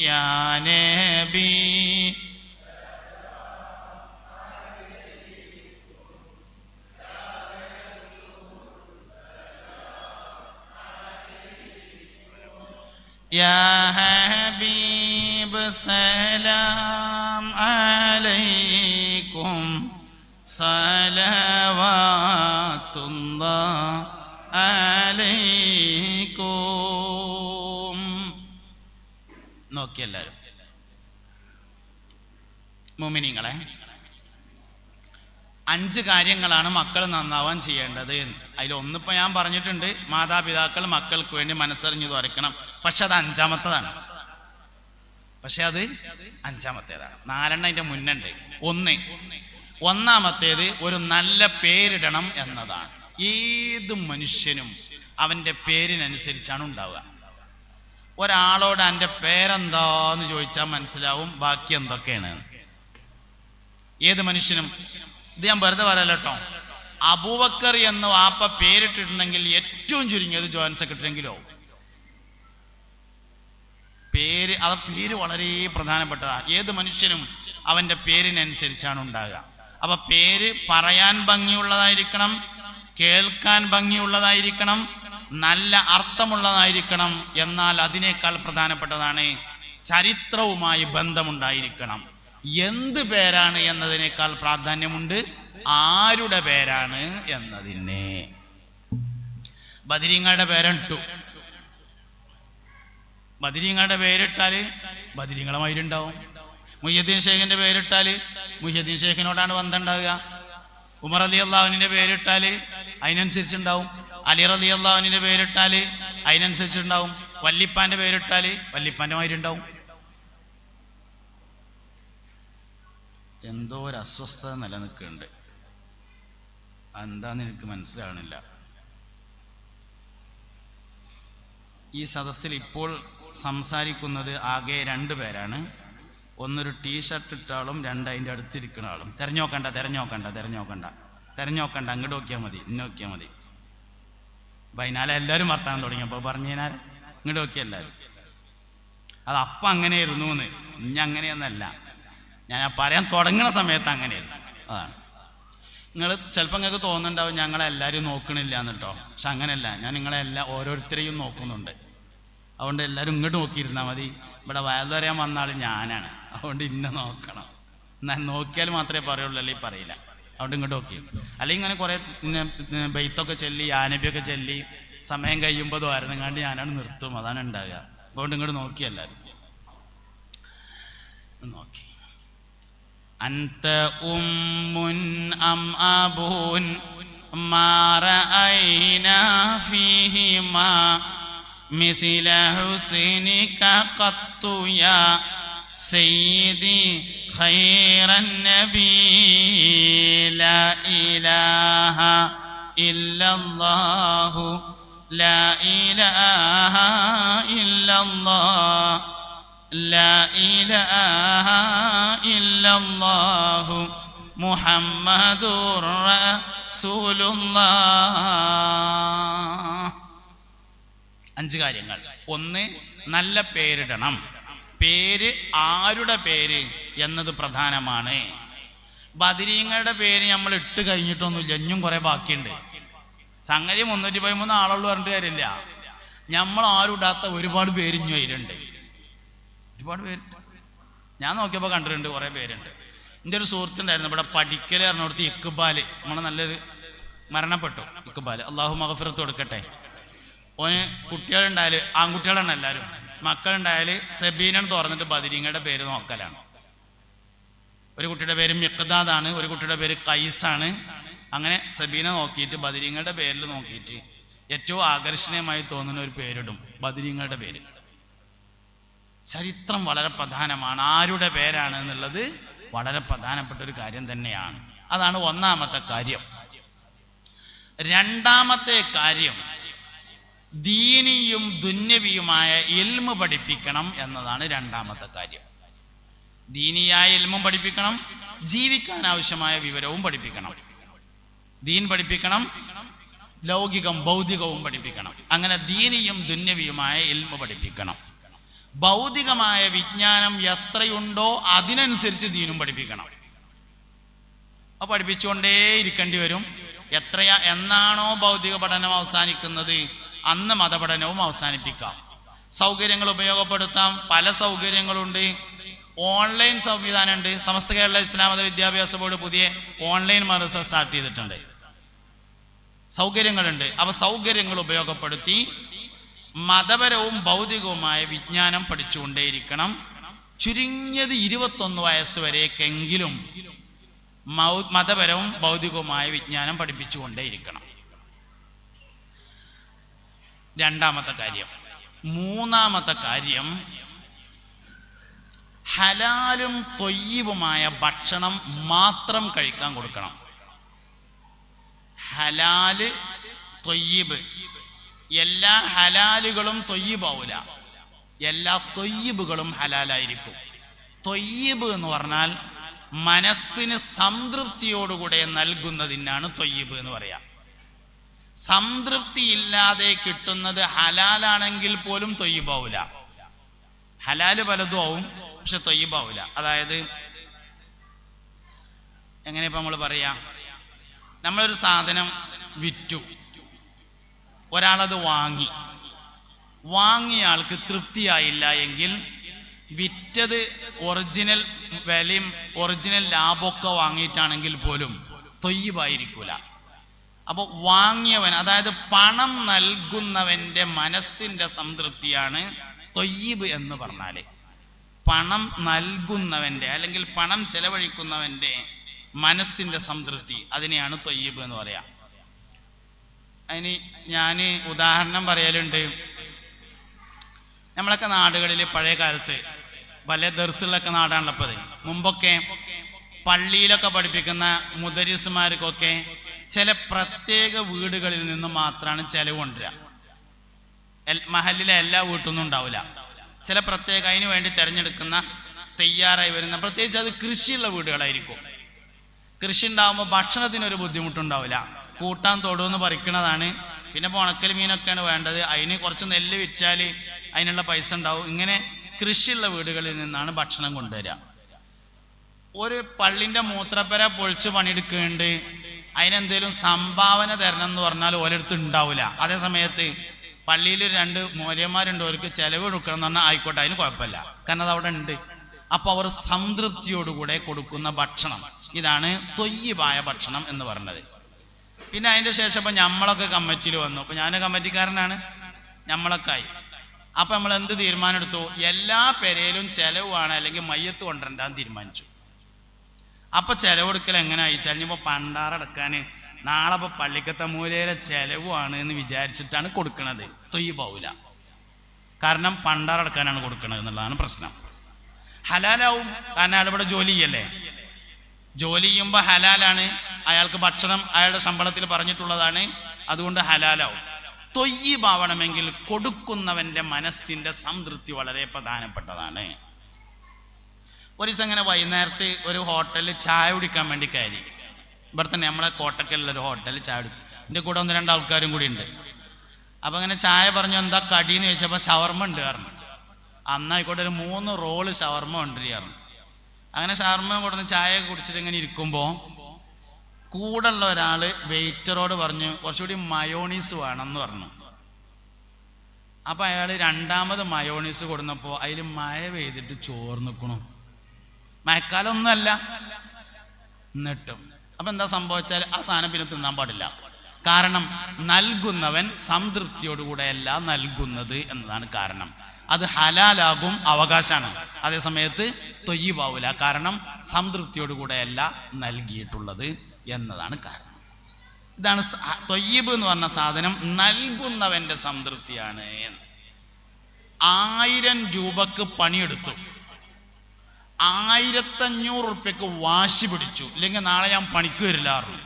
യാ നബി. യാ ഹബീബ് സലാം അലൈക്കും, സലവാത്തുല്ലാഹ് അലൈക്കും. നോക്കിയെല്ലാരും മുഅ്മിനീങ്ങളെ, 5 കാര്യങ്ങളാണ് മക്കൾ നന്നാവാൻ ചെയ്യേണ്ടത്. അതിലൊന്നിപ്പോൾ ഞാൻ പറഞ്ഞിട്ടുണ്ട്, മാതാപിതാക്കൾ മക്കൾക്ക് വേണ്ടി മനസ്സറിഞ്ഞു തുറക്കണം. പക്ഷെ അത് 5-മത്തേതാണ്. 4 അതിൻ്റെ മുന്നുണ്ട്. ഒന്നാമത്തേത് ഒരു നല്ല പേരിടണം എന്നതാണ്. ഏത് മനുഷ്യനും അവൻ്റെ പേരിനനുസരിച്ചാണ് ഉണ്ടാവുക. ഒരാളോട് എൻ്റെ പേരെന്താന്ന് ചോദിച്ചാൽ മനസ്സിലാവും ബാക്കി എന്തൊക്കെയാണ്. ഏത് മനുഷ്യനും. ഇത് ഞാൻ വെറുതെ പറയല്ല കേട്ടോ. അബൂബക്കർ എന്ന് വാപ്പ പേരിട്ടിട്ടുണ്ടെങ്കിൽ ഏറ്റവും ചുരുങ്ങിയത് ജോയിന്റ് സെക്രട്ടറിയെങ്കിലോ പേര് വളരെ പ്രധാനപ്പെട്ടതാണ്. ഏത് മനുഷ്യനും അവൻ്റെ പേരിനനുസരിച്ചാണ് ഉണ്ടാകുക. അപ്പൊ പേര് പറയാൻ ഭംഗിയുള്ളതായിരിക്കണം, കേൾക്കാൻ ഭംഗിയുള്ളതായിരിക്കണം, നല്ല അർത്ഥമുള്ളതായിരിക്കണം. എന്നാൽ അതിനേക്കാൾ പ്രധാനപ്പെട്ടതാണ് ചരിത്രവുമായി ബന്ധമുണ്ടായിരിക്കണം. എന്ത് പേരാണ് എന്നതിനേക്കാൾ പ്രാധാന്യമുണ്ട് ആരുടെ പേരാണ് എന്നതിനെ. ബദരീങ്ങളുടെ പേരിട്ടു. ബദരീങ്ങളുടെ പേരിട്ടാല് ബദരീങ്ങളെ മയിലുണ്ടാവും. മുഹ്യദ്ദീൻ ഷേഖിന്റെ പേരിട്ടാല് മുഹ്യദ്ദീൻ ഷേഖിനോടാണ് ബന്ധം ഉണ്ടാവുക. ഉമർ റളിയല്ലാഹുവിന്റെ പേരിട്ടാല് അതിനനുസരിച്ചുണ്ടാവും. അലി റളിയല്ലാഹുവിന്റെ പേരിട്ടാല് അതിനനുസരിച്ചുണ്ടാവും. വല്ലിപ്പാന്റെ പേരിട്ടാല് വല്ലിപ്പാന്റെ മയിലുണ്ടാവും. എന്തോ ഒരു അസ്വസ്ഥത നിലനിൽക്കുന്നുണ്ട്. എന്താന്ന് എനിക്ക് മനസ്സിലാവണില്ല. ഈ സദസ്സിൽ ഇപ്പോൾ സംസാരിക്കുന്നത് ആകെ 2 പേരാണ്. ഒന്നൊരു ടീഷർട്ട് ഇട്ട ആളും 2 അതിൻ്റെ അടുത്തിരിക്കുന്ന ആളും. തിരഞ്ഞോക്കണ്ട അങ്ങോട്ട് നോക്കിയാൽ മതി, ഇന്നെ നോക്കിയാൽ മതി. വൈകുന്നേരം എല്ലാവരും വർത്താനം തുടങ്ങിയപ്പോൾ പറഞ്ഞു കഴിഞ്ഞാൽ ഇങ്ങോട്ട് നോക്കിയാൽ എല്ലാവരും. അത് അപ്പം അങ്ങനെയായിരുന്നു എന്ന്, ഇനി അങ്ങനെയൊന്നല്ല. ഞാൻ പറയാൻ തുടങ്ങുന്ന സമയത്ത് അങ്ങനെയായിരുന്നു. അതാണ് ചിലപ്പോൾ നിങ്ങൾക്ക് തോന്നുന്നുണ്ടാവും ഞങ്ങളെല്ലാവരും നോക്കണില്ല എന്നിട്ടോ. പക്ഷെ അങ്ങനെയല്ല, ഞാൻ ഓരോരുത്തരെയും നോക്കുന്നുണ്ട്. അതുകൊണ്ട് എല്ലാവരും ഇങ്ങോട്ട് നോക്കിയിരുന്നാൽ മതി. ഇവിടെ വയലറിയാൻ വന്ന ആൾ ഞാനാണ്, അതുകൊണ്ട് ഇന്നെ നോക്കണം. എന്നാൽ നോക്കിയാൽ മാത്രമേ പറയുള്ളൂ, അല്ലെങ്കിൽ പറയില്ല. അതുകൊണ്ട് ഇങ്ങോട്ട് നോക്കി. അല്ലെങ്കിൽ ഇങ്ങനെ കുറേ ബെയ്ത്തൊക്കെ ചൊല്ലി ആനബിയൊക്കെ ചൊല്ലി സമയം കഴിയുമ്പോൾ ദ്വാരങ്ങാണ്ട് ഞാനാണ് നിർത്തും. അതാണ് ഉണ്ടാകുക. അതുകൊണ്ട് ഇങ്ങോട്ട് നോക്കി എല്ലാവരും നോക്കി. أنت أم أم أب ما رأينا فيهما مثل حسنك قط يا سيدي خير النبي لا إله إلا الله لا إله إلا الله لا إله إلا الله محمد رسول الله. 5 കാര്യങ്ങൾ. 1, നല്ല പേരിടണം. പേര് ആരുടെ പേര് എന്നത് പ്രധാനമാണ്. ബദരീങ്ങളുടെ പേര് നമ്മൾ ഇട്ട് കഴിഞ്ഞിട്ടൊന്നുമില്ല, ഇനിയും കുറെ ബാക്കിയുണ്ട്. സംഗതി 313 ആളുള്ളൂ പറഞ്ഞിട്ട് കാര്യമില്ല. നമ്മൾ ആരും ഇടാത്ത ഒരുപാട് പേര് ഇഞ്ഞു അതിലുണ്ട്. ഒരുപാട് പേര് ഞാൻ നോക്കിയപ്പോൾ കണ്ടിട്ടുണ്ട്, കുറേ പേരുണ്ട്. എൻ്റെ ഒരു സുഹൃത്തുണ്ടായിരുന്നു ഇവിടെ പഠിക്കൽ പറഞ്ഞിടത്ത് ഇക്ബാല്, നമ്മളെ നല്ലൊരു മരണപ്പെട്ടു ഇക്ബാല്, അള്ളാഹു മഗ്ഫിറത്ത് കൊടുക്കട്ടെ. ഓന് കുട്ടികളുണ്ടായാൽ, ആൺകുട്ടികളാണ് എല്ലാവരും, മക്കളുണ്ടായാൽ സബീനന്ന് തുറന്നിട്ട് ബദരീങ്ങളുടെ പേര് നോക്കലാണ്. ഒരു കുട്ടിയുടെ പേര് മിഖ്ദാദാണ്, ഒരു കുട്ടിയുടെ പേര് കൈസാണ്. അങ്ങനെ സബീന നോക്കിയിട്ട് ബദരീങ്ങളുടെ പേരിൽ നോക്കിയിട്ട് ഏറ്റവും ആകർഷണീയമായി തോന്നുന്ന ഒരു പേരിടും, ബദരീങ്ങളുടെ പേര്. ചരിത്രം വളരെ പ്രധാനമാണ്. ആരുടെ പേരാണ് എന്നുള്ളത് വളരെ പ്രധാനപ്പെട്ട ഒരു കാര്യം തന്നെയാണ്. അതാണ് 1-മത്തെ കാര്യം. 2-മത്തെ കാര്യം ദീനിയും ദുന്യവിയുമായ ഇൽമ് പഠിപ്പിക്കണം എന്നതാണ് 2-മത്തെ കാര്യം. ദീനിയായ ഇൽമും പഠിപ്പിക്കണം, ജീവിക്കാൻ ആവശ്യമായ വിവരവും പഠിപ്പിക്കണം. ദീൻ പഠിപ്പിക്കണം, ലൗകികം ഭൗതികവും പഠിപ്പിക്കണം. അങ്ങനെ ദീനിയും ദുന്യവിയുമായ ഇൽമ് പഠിപ്പിക്കണം. ഭൗതികമായ വിജ്ഞാനം എത്രയുണ്ടോ അതിനനുസരിച്ച് ദീനും പഠിപ്പിക്കണം. അത് പഠിപ്പിച്ചുകൊണ്ടേ ഇരിക്കേണ്ടി വരും. എന്നാണോ ഭൗതിക പഠനം അവസാനിക്കുന്നത് അന്ന് മതപഠനവും അവസാനിപ്പിക്കാം. സൗകര്യങ്ങൾ ഉപയോഗപ്പെടുത്താം, പല സൗകര്യങ്ങളുണ്ട്. ഓൺലൈൻ സംവിധാനമുണ്ട്. സമസ്ത കേരള ഇസ്ലാം മത വിദ്യാഭ്യാസ ബോർഡ് പുതിയ ഓൺലൈൻ മദ്രസ സ്റ്റാർട്ട് ചെയ്തിട്ടുണ്ട്. സൗകര്യങ്ങളുണ്ട്. അവ സൗകര്യങ്ങൾ ഉപയോഗപ്പെടുത്തി മതപരവും ഭൗതികവുമായ വിജ്ഞാനം പഠിച്ചുകൊണ്ടേയിരിക്കണം. ചുരുങ്ങിയത് 21 വയസ്സ് വരേക്കെങ്കിലും മതപരവും ഭൗതികവുമായ വിജ്ഞാനം പഠിപ്പിച്ചുകൊണ്ടേയിരിക്കണം. രണ്ടാമത്തെ കാര്യം. മൂന്നാമത്തെ കാര്യം, ഹലാലും ത്വയ്യിബുമായ ഭക്ഷണം മാത്രം കഴിക്കാൻ കൊടുക്കണം. ഹലാല് ത്വയ്യിബ്, എല്ലാ ഹലാലുകളും ത്വയ്യിബാവൂല, എല്ലാ ത്വയ്യിബുകളും ഹലാലായിരിക്കും. ത്വയ്യിബ് എന്ന് പറഞ്ഞാൽ മനസ്സിന് സംതൃപ്തിയോടുകൂടെ നൽകുന്നതിനാണ് ത്വയ്യിബ് എന്ന് പറയാം. സംതൃപ്തി ഇല്ലാതെ കിട്ടുന്നത് ഹലാലാണെങ്കിൽ പോലും ത്വയ്യിബാവൂല. ഹലാല് പലതും ആവും, പക്ഷെ ത്വയ്യിബാവൂല. അതായത് എങ്ങനെ ഇപ്പം നമ്മൾ പറയാ, നമ്മളൊരു സാധനം വിറ്റു, ഒരാളത് വാങ്ങിയ ആൾക്ക് തൃപ്തിയായില്ല എങ്കിൽ വിറ്റത് ഒറിജിനൽ വിലയും ഒറിജിനൽ ലാഭമൊക്കെ വാങ്ങിയിട്ടാണെങ്കിൽ പോലും ത്വയ്യിബായിരിക്കൂല. അപ്പോൾ വാങ്ങിയവൻ, അതായത് പണം നൽകുന്നവൻ്റെ മനസ്സിൻ്റെ സംതൃപ്തിയാണ് ത്വയ്യിബ് എന്ന് പറഞ്ഞാൽ. പണം നൽകുന്നവൻ്റെ അല്ലെങ്കിൽ പണം ചെലവഴിക്കുന്നവൻ്റെ മനസ്സിൻ്റെ സംതൃപ്തി, അതിനെയാണ് ത്വയ്യിബ് എന്ന് പറയാം. അതിന് ഞാൻ ഉദാഹരണം പറയലുണ്ട്. നമ്മളൊക്കെ നാടുകളിൽ പഴയ കാലത്ത് പല ദർസുള്ളൊക്കെ നാടാണല്ലോ ഇപ്പോൾ. മുമ്പൊക്കെ പള്ളിയിലൊക്കെ പഠിപ്പിക്കുന്ന മുദരിസുമാർക്കൊക്കെ ചില പ്രത്യേക വീടുകളിൽ നിന്ന് മാത്രമാണ് ചെലവ് കൊണ്ടുവരിക. മഹലിലെ എല്ലാ വീട്ടിൽ നിന്നും ഉണ്ടാവില്ല. ചില പ്രത്യേക അതിന് വേണ്ടി തിരഞ്ഞെടുക്കുന്ന തയ്യാറായി വരുന്ന, പ്രത്യേകിച്ച് അത് കൃഷിയുള്ള വീടുകളായിരിക്കും. കൃഷി ഉണ്ടാകുമ്പോൾ ഭക്ഷണത്തിനൊരു ബുദ്ധിമുട്ടുണ്ടാവില്ല. കൂട്ടാൻ തൊടുവെന്ന് പറിക്കണതാണ്. പിന്നെ ഉണക്കൽ മീനൊക്കെയാണ് വേണ്ടത്. അതിന് കുറച്ച് നെല്ല് വിറ്റാൽ അതിനുള്ള പൈസ ഉണ്ടാവും. ഇങ്ങനെ കൃഷിയുള്ള വീടുകളിൽ നിന്നാണ് ഭക്ഷണം കൊണ്ടുവരിക. ഒരു പള്ളിൻ്റെ മൂത്രപ്പര പൊളിച്ച് പണിയെടുക്കുന്നുണ്ട്, അതിനെന്തേലും സംഭാവന തരണം എന്ന് പറഞ്ഞാൽ ഓരോരുത്തർ ഉണ്ടാവില്ല. അതേ സമയത്ത് പള്ളിയിൽ 2 മൂല്യന്മാരുണ്ട്, അവർക്ക് ചെലവ് കൊടുക്കണം എന്ന് പറഞ്ഞാൽ ആയിക്കോട്ടെ, അതിന് കുഴപ്പമില്ല, കാരണം അത് അവിടെ ഉണ്ട്. അപ്പോൾ അവർ സംതൃപ്തിയോടുകൂടെ കൊടുക്കുന്ന ഭക്ഷണം, ഇതാണ് ത്വയ്യിബായ ഭക്ഷണം എന്ന് പറഞ്ഞത്. പിന്നെ അതിൻ്റെ ശേഷം ഇപ്പം നമ്മളൊക്കെ കമ്മിറ്റിയിൽ വന്നു. അപ്പോൾ ഞാൻ കമ്മിറ്റിക്കാരനാണ്, നമ്മളൊക്കെ ആയി. അപ്പം നമ്മൾ എന്ത് തീരുമാനം എടുത്തു? എല്ലാ പെരയിലും ചെലവാണ്, അല്ലെങ്കിൽ മയ്യത്ത് കൊണ്ടുവരണ്ടാന്ന് തീരുമാനിച്ചു. അപ്പം ചെലവ് കൊടുക്കൽ എങ്ങനെ അയച്ചാൽ, ഇനിയിപ്പോൾ പണ്ടാറടക്കാൻ നാളെ ഇപ്പോൾ പള്ളിക്കത്തെ മൂലയിലെ ചെലവാണ് എന്ന് വിചാരിച്ചിട്ടാണ് കൊടുക്കണത്. ത്വയ്യിബാവൂല, കാരണം പണ്ടാറടക്കാനാണ് കൊടുക്കണത് എന്നുള്ളതാണ് പ്രശ്നം. ഹലാലാവും, കാരണം അയാളിവിടെ ജോലി ചെയ്യല്ലേ. ജോലി ചെയ്യുമ്പോൾ ഹലാലാണ്, അയാൾക്ക് ഭക്ഷണം അയാളുടെ ശമ്പളത്തിൽ പറഞ്ഞിട്ടുള്ളതാണ്, അതുകൊണ്ട് ഹലാലാവും. ത്വയ്യിബാവണമെങ്കിൽ കൊടുക്കുന്നവൻ്റെ മനസ്സിൻ്റെ സംതൃപ്തി വളരെ പ്രധാനപ്പെട്ടതാണ്. ഒരു ദിവസം ഇങ്ങനെ വൈകുന്നേരത്ത് ഒരു ഹോട്ടലിൽ ചായ കുടിക്കാൻ വേണ്ടി കയറി. ഇവിടെ തന്നെ നമ്മളെ കോട്ടക്കലിലൊരു ഹോട്ടലിൽ ചായ കുടിക്കും. എൻ്റെ കൂടെ 1-2 ആൾക്കാരും കൂടി ഉണ്ട്. അപ്പം അങ്ങനെ ചായ പറഞ്ഞു, എന്താ കടിയെന്ന് ചോദിച്ചപ്പോൾ ഷവർമ്മ ഉണ്ട് പറഞ്ഞു. അന്നായിക്കോട്ടെ ഒരു 3 റോള് ഷവർമ്മ കൊണ്ടുവരികയായിരുന്നു. അങ്ങനെ ഷവർമ്മ കൊടുന്ന് ചായ കുടിച്ചിട്ട് ഇങ്ങനെ ഇരിക്കുമ്പോൾ കൂടുള്ള ഒരാൾ വെയിറ്ററോട് പറഞ്ഞു, കുറച്ചുകൂടി മയോണീസ് വേണമെന്ന് പറഞ്ഞു. അപ്പം അയാൾ 2ാമത് മയോണീസ് കൊടുന്നപ്പോൾ അതിൽ മഴ പെയ്തിട്ട് ചോർന്നിക്കണു. മഴക്കാലമൊന്നുമല്ല എന്നിട്ടും. അപ്പം എന്താ സംഭവിച്ചാൽ ആ സാധനം പിന്നെ തിന്നാൻ പാടില്ല. കാരണം നൽകുന്നവൻ സംതൃപ്തിയോടുകൂടെയല്ല നൽകുന്നത് എന്നതാണ് കാരണം. അത് ഹലാലാകും, അവകാശമാണ്. അതേ സമയത്ത് ത്വയ്യിബാവൂല, കാരണം സംതൃപ്തിയോടുകൂടെയല്ല നൽകിയിട്ടുള്ളത് എന്നതാണ് കാരണം. ഇതാണ് ത്വയ്യിബ് എന്ന് പറഞ്ഞ സാധനം, നൽകുന്നവൻ്റെ സംതൃപ്തിയാണ്. 1000 രൂപക്ക് പണിയെടുത്തു, 1500 റുപ്യക്ക് വാശി പിടിച്ചു, ഇല്ലെങ്കിൽ നാളെ ഞാൻ പണിക്ക് വരില്ലായിരുന്നു.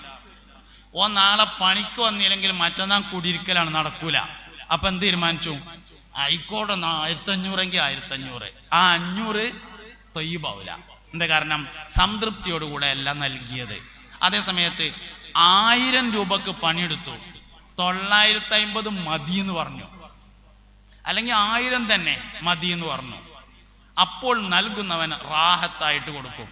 നാളെ പണിക്ക് വന്നില്ലെങ്കിൽ മറ്റന്നാൾ കുടിയിരിക്കലാണ്, നടക്കൂല. അപ്പം എന്ത് തീരുമാനിച്ചു? ആയിക്കോട്ടെ 1500 എങ്കിൽ 1500, ആ 500 ത്വയ്യിബാവൂല. എന്താ കാരണം? സംതൃപ്തിയോടുകൂടെ എല്ലാം നൽകിയത്. അതേ സമയത്ത് 1000 രൂപക്ക് പണിയെടുത്തു, 950 മതി എന്ന് പറഞ്ഞു, അല്ലെങ്കിൽ 1000 തന്നെ മതി എന്ന് പറഞ്ഞു. അപ്പോൾ നൽകുന്നവൻ റാഹത്തായിട്ട് കൊടുക്കും,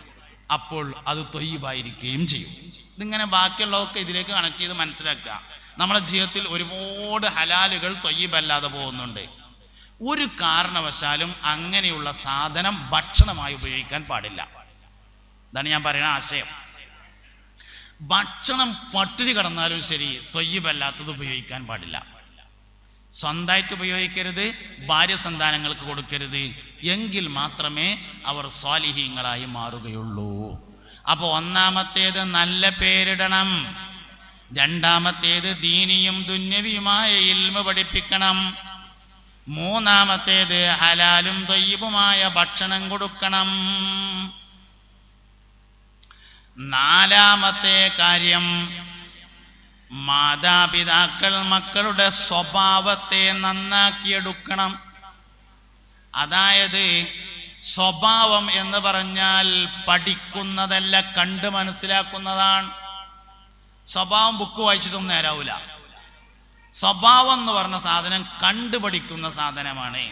അപ്പോൾ അത് ത്വയ്യിബായിരിക്കുകയും ചെയ്യും. ഇതിങ്ങനെ ബാക്കിയുള്ളതൊക്കെ ഇതിലേക്ക് കണക്ട് ചെയ്ത് മനസ്സിലാക്കുക. നമ്മുടെ ജീവിതത്തിൽ ഒരുപാട് ഹലാലുകൾ ത്വയ്യിബല്ലാതെ പോകുന്നുണ്ട്. ഒരു കാരണവശാലും അങ്ങനെയുള്ള സാധനം ഭക്ഷണമായി ഉപയോഗിക്കാൻ പാടില്ല. ഇതാണ് ഞാൻ പറയുന്ന ആശയം. ഭക്ഷണം പട്ടിണി കിടന്നാലും ശരി ത്വയ്യിബല്ലാത്തത് ഉപയോഗിക്കാൻ പാടില്ല. സ്വന്തമായിട്ട് ഉപയോഗിക്കരുത്, ഭാര്യ സന്താനങ്ങൾക്ക് കൊടുക്കരുത്. എങ്കിൽ മാത്രമേ അവർ സ്വാലിഹീങ്ങളായി മാറുകയുള്ളൂ. അപ്പൊ ഒന്നാമത്തേത് നല്ല പേരിടണം, രണ്ടാമത്തേത് ദീനിയും ദുന്യവിയുമായ ഇൽമ് പഠിപ്പിക്കണം, മൂന്നാമത്തേത് ഹലാലും ത്വയ്യിബുമായ ഭക്ഷണം കൊടുക്കണം, നാലാമത്തെ കാര്യം മാതാപിതാക്കൾ മക്കളുടെ സ്വഭാവത്തെ നന്നാക്കിയെടുക്കണം. അതായത് സ്വഭാവം എന്ന് പറഞ്ഞാൽ പഠിക്കുന്നതല്ല, കണ്ട് മനസ്സിലാക്കുന്നതാണ്. സ്വഭാവം ബുക്ക് വായിച്ചിട്ടൊന്നും നേരാവൂല. സ്വഭാവം എന്ന് പറഞ്ഞ സാധനം കണ്ടുപഠിക്കുന്ന സാധനമാണ്.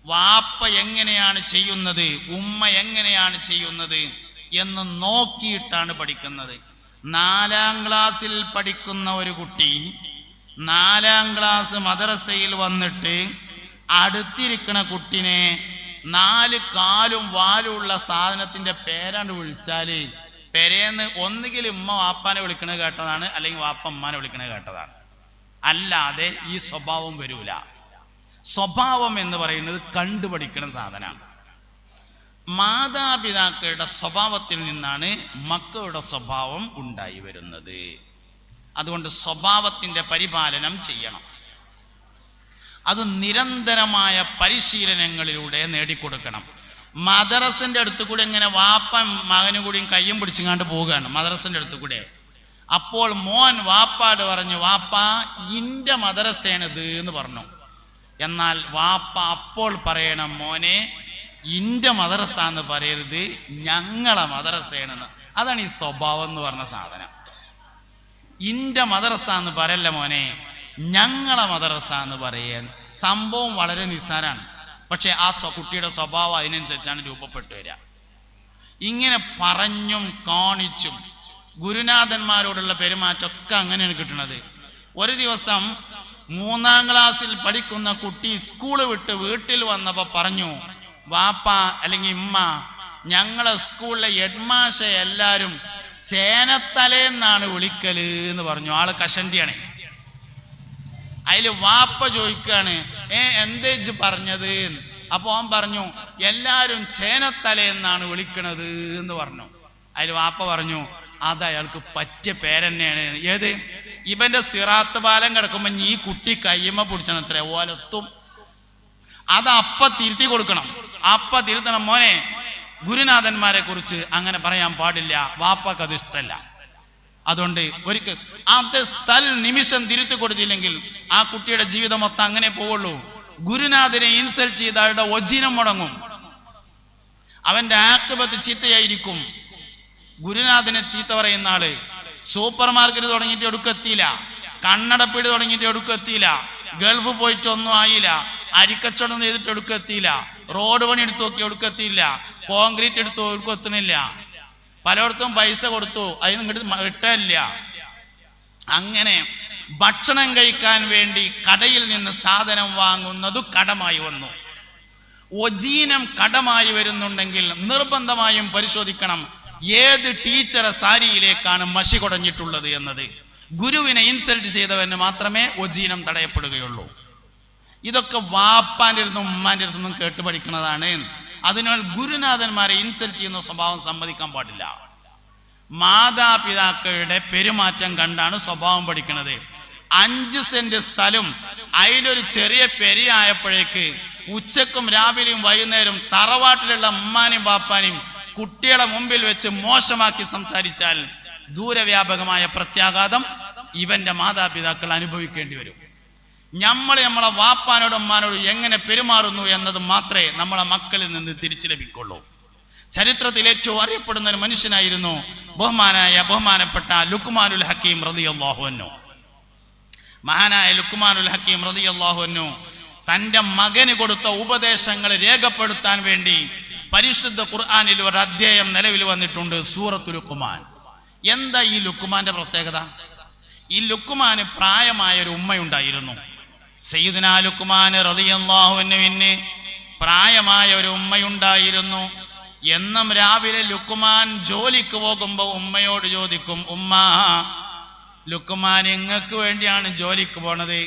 വാപ്പ എങ്ങനെയാണ് ചെയ്യുന്നത്, ഉമ്മ എങ്ങനെയാണ് ചെയ്യുന്നത് എന്ന് നോക്കിയിട്ടാണ് പഠിക്കുന്നത്. 4ാം ക്ലാസ്സിൽ പഠിക്കുന്ന ഒരു കുട്ടി 4ാം ക്ലാസ് മദ്രസയിൽ വന്നിട്ട് അടുത്തിരിക്കുന്ന കുട്ടിനെ 4 കാലും വാലുള്ള സാധനത്തിന്റെ പേരാണ്ട് വിളിച്ചാല് പെരേന്ന് ഒന്നുകിൽ ഉമ്മ വാപ്പാനെ വിളിക്കണത് കേട്ടതാണ്, അല്ലെങ്കിൽ വാപ്പ ഉമ്മാനെ വിളിക്കണത് കേട്ടതാണ്. അല്ലാതെ ഈ സ്വഭാവം വരൂല. സ്വഭാവം എന്ന് പറയുന്നത് കണ്ടുപഠിക്കുന്ന സാധനമാണ്. മാതാപിതാക്കളുടെ സ്വഭാവത്തിൽ നിന്നാണ് മക്കളുടെ സ്വഭാവം ഉണ്ടായി വരുന്നത്. അതുകൊണ്ട് സ്വഭാവത്തിന്റെ പരിപാലനം ചെയ്യണം. അത് നിരന്തരമായ പരിശീലനങ്ങളിലൂടെ നേടിക്കൊടുക്കണം. മദ്രസന്റെ അടുത്ത് കൂടെ ഇങ്ങനെ വാപ്പ മകനും കൂടിയും കയ്യും പിടിച്ചിങ്ങാണ്ട് പോവുകയാണ് മദ്രസന്റെ അടുത്ത് കൂടെ. അപ്പോൾ മോൻ വാപ്പാട് പറഞ്ഞു, വാപ്പ ഇന്റെ മദ്രസയാണിത് എന്ന് പറഞ്ഞു. എന്നാൽ വാപ്പ അപ്പോൾ പറയണം, മോനെ ഇന്റെ മദ്രസ എന്ന് പറയരുത്, ഞങ്ങളെ മദ്രസയാണെന്ന്. അതാണ് ഈ സ്വഭാവം എന്ന് പറഞ്ഞ സാധനം. ഇന്റെ മദ്രസ എന്ന് പറയല്ല മോനെ, ഞങ്ങളെ മദ്രസ എന്ന് പറയാൻ. സംഭവം വളരെ നിസ്സാരാണ്, പക്ഷെ ആ കുട്ടിയുടെ സ്വഭാവം അതിനനുസരിച്ചാണ് രൂപപ്പെട്ടു വരിക. ഇങ്ങനെ പറഞ്ഞും കാണിച്ചും ഗുരുനാഥന്മാരോടുള്ള പെരുമാറ്റമൊക്കെ അങ്ങനെയാണ് കിട്ടുന്നത്. ഒരു ദിവസം 3ാം ക്ലാസ്സിൽ പഠിക്കുന്ന കുട്ടി സ്കൂള് വിട്ട് വീട്ടിൽ വന്നപ്പോൾ പറഞ്ഞു, വാപ്പ അല്ലെങ്കിൽ ഉമ്മ, ഞങ്ങളെ സ്കൂളിലെ ഹെഡ്മാഷ എല്ലാരും ചേനത്തലേന്നാണ് വിളിക്കല് എന്ന് പറഞ്ഞു. ആള് കഷണ്ടിയാണ്. അതിൽ വാപ്പ ചോദിക്കാണ്, എന്തേജ് പറഞ്ഞത്? അപ്പൊ അവൻ പറഞ്ഞു, എല്ലാരും ചേനത്തലേന്നാണ് വിളിക്കണത് എന്ന് പറഞ്ഞു. അതിൽ വാപ്പ പറഞ്ഞു, അത് അയാൾക്ക് പറ്റിയ പേരെന്നെയാണ്. ഏത്? ഇവന്റെ സിറാത്ത് പാലം കിടക്കുമ്പോ ഈ കുട്ടി കയ്യമ്മ പിടിച്ചണത്രേ ഓലത്തും. അത് അപ്പ തിരുത്തി കൊടുക്കണം. അപ്പ തിരുത്തണം, മോനെ ഗുരുനാഥന്മാരെ കുറിച്ച് അങ്ങനെ പറയാൻ പാടില്ല, വാപ്പക്ക് അത് ഇഷ്ടമല്ല. അതുകൊണ്ട് ഒരിക്കൽ അത് നിമിഷം തിരുത്തി കൊടുത്തില്ലെങ്കിൽ ആ കുട്ടിയുടെ ജീവിതം മൊത്തം അങ്ങനെ പോവുള്ളൂ. ഗുരുനാഥനെ ഇൻസൾട്ട് ചെയ്ത ആളുടെ ഒജീനം മുടങ്ങും, അവന്റെ ആക്തിപത്ത് ചീത്തയായിരിക്കും. ഗുരുനാഥനെ ചീത്ത പറയുന്ന ആള് സൂപ്പർ മാർക്കറ്റ് തുടങ്ങിയിട്ട് എടുക്കെത്തിയില്ല, കണ്ണടപ്പീട് തുടങ്ങിയിട്ട് എടുക്കെത്തിയില്ല, ഗൾഫ് പോയിട്ട് ഒന്നും ആയില്ല, അരിക്കച്ചവടം ചെയ്തിട്ട് എടുക്കെത്തിയില്ല, റോഡ് പണി എടുത്തു നോക്കി എടുക്കെത്തിയില്ല, കോൺക്രീറ്റ് എടുത്തു എടുക്കെത്തുന്നില്ല, പലയിടത്തും പൈസ കൊടുത്തു അതിന് ഇങ്ങോട്ട് കിട്ടില്ല. അങ്ങനെ ഭക്ഷണം കഴിക്കാൻ വേണ്ടി കടയിൽ നിന്ന് സാധനം വാങ്ങുന്നത് കടമായി വന്നു. ഒജീനം കടമായി വരുന്നുണ്ടെങ്കിൽ നിർബന്ധമായും പരിശോധിക്കണം ഏത് ടീച്ചറെ സാരിയിലേക്കാണ് മഷി കുടഞ്ഞിട്ടുള്ളത് എന്നത്. ഗുരുവിനെ ഇൻസൾട്ട് ചെയ്തവന് മാത്രമേ ഒജീനം തടയപ്പെടുകയുള്ളൂ. ഇതൊക്കെ വാപ്പാന്റെ അടുത്തും ഉമ്മാന്റെ അടുത്തും കേട്ട് പഠിക്കുന്നതാണ്. അതിനാൽ ഗുരുനാഥന്മാരെ ഇൻസൾട്ട് ചെയ്യുന്ന സ്വഭാവം സമ്മതിക്കാൻ പാടില്ല. മാതാപിതാക്കളുടെ പെരുമാറ്റം കണ്ടാണ് സ്വഭാവം പഠിക്കുന്നത്. 5 സെന്റ് സ്ഥലം അതിലൊരു ചെറിയ പെരിയായപ്പോഴേക്ക് ഉച്ചക്കും രാവിലെയും വൈകുന്നേരം തറവാട്ടിലുള്ള ഉമ്മാനെയും ബാപ്പാനെയും കുട്ടികളെ മുമ്പിൽ വെച്ച് മോശമാക്കി സംസാരിച്ചാൽ ദൂരവ്യാപകമായ പ്രത്യാഘാതം ഇവന്റെ മാതാപിതാക്കൾ അനുഭവിക്കേണ്ടി വരും. നമ്മളെ വാപ്പാനോടും ഉമ്മാനോടും എങ്ങനെ പെരുമാറുന്നു എന്നത് മാത്രമേ നമ്മളെ മക്കളിൽ നിന്ന് തിരിച്ചു ലഭിക്കുള്ളൂ. ചരിത്രത്തിൽ ഏറ്റവും അറിയപ്പെടുന്ന ഒരു മനുഷ്യനായിരുന്നു ബഹുമാനപ്പെട്ട ലുക്മാനുൽ ഹക്കീം റളിയല്ലാഹു അൻഹു. മഹാനായ ലുക്മാനുൽ ഹക്കീം റളിയല്ലാഹു അൻഹു തൻ്റെ മകന് കൊടുത്ത ഉപദേശങ്ങൾ രേഖപ്പെടുത്താൻ വേണ്ടി പരിശുദ്ധ ഖുർആനിൽ ഒരു അധ്യായം നിലവിൽ വന്നിട്ടുണ്ട്, സൂറത്തുൽ ലുക്മാൻ. എന്താ ഈ ലുക്മാന്റെ പ്രത്യേകത? ഈ ലുക്മാന് പ്രായമായ ഒരു ഉമ്മയുണ്ടായിരുന്നു. സയ്യിദുനാ ലുക്മാൻ റളിയല്ലാഹു അൻഹുവിന് പ്രായമായ ഒരു ഉമ്മയുണ്ടായിരുന്നു. എന്നും രാവിലെ ലുക്മാൻ ജോലിക്ക് പോകുമ്പോൾ ഉമ്മയോട് ചോദിക്കും, ഉമ്മ, ലുക്മാൻ നിങ്ങൾക്ക് വേണ്ടിയാണ് ജോലിക്ക് പോണത്,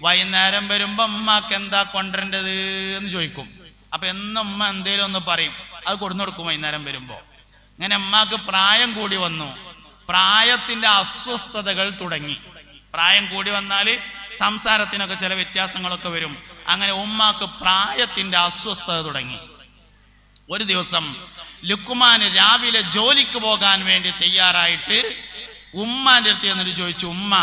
വൈകുന്നേരം വരുമ്പോ ഉമ്മാക്ക് എന്താ കൊണ്ടുവരേണ്ടത് എന്ന് ചോദിക്കും. അപ്പൊ എന്നും ഉമ്മ എന്തേലും ഒന്ന് പറയും, അത് കൊടുന്നു കൊടുക്കും വൈകുന്നേരം വരുമ്പോ. അങ്ങനെ ഉമ്മാക്ക് പ്രായം കൂടി വന്നു. പ്രായത്തിന്റെ അസ്വസ്ഥതകൾ തുടങ്ങി. പ്രായം കൂടി വന്നാൽ സംസാരത്തിനൊക്കെ ചില വ്യത്യാസങ്ങളൊക്കെ വരും. അങ്ങനെ ഉമ്മാക്ക് പ്രായത്തിന്റെ അസ്വസ്ഥത തുടങ്ങി. ഒരു ദിവസം ലുക്മാൻ രാവിലെ ജോലിക്ക് പോകാൻ വേണ്ടി തയ്യാറായിട്ട് ഉമ്മാന്റെ അടുത്ത് എന്നിട്ട് ചോദിച്ചു, ഉമ്മ,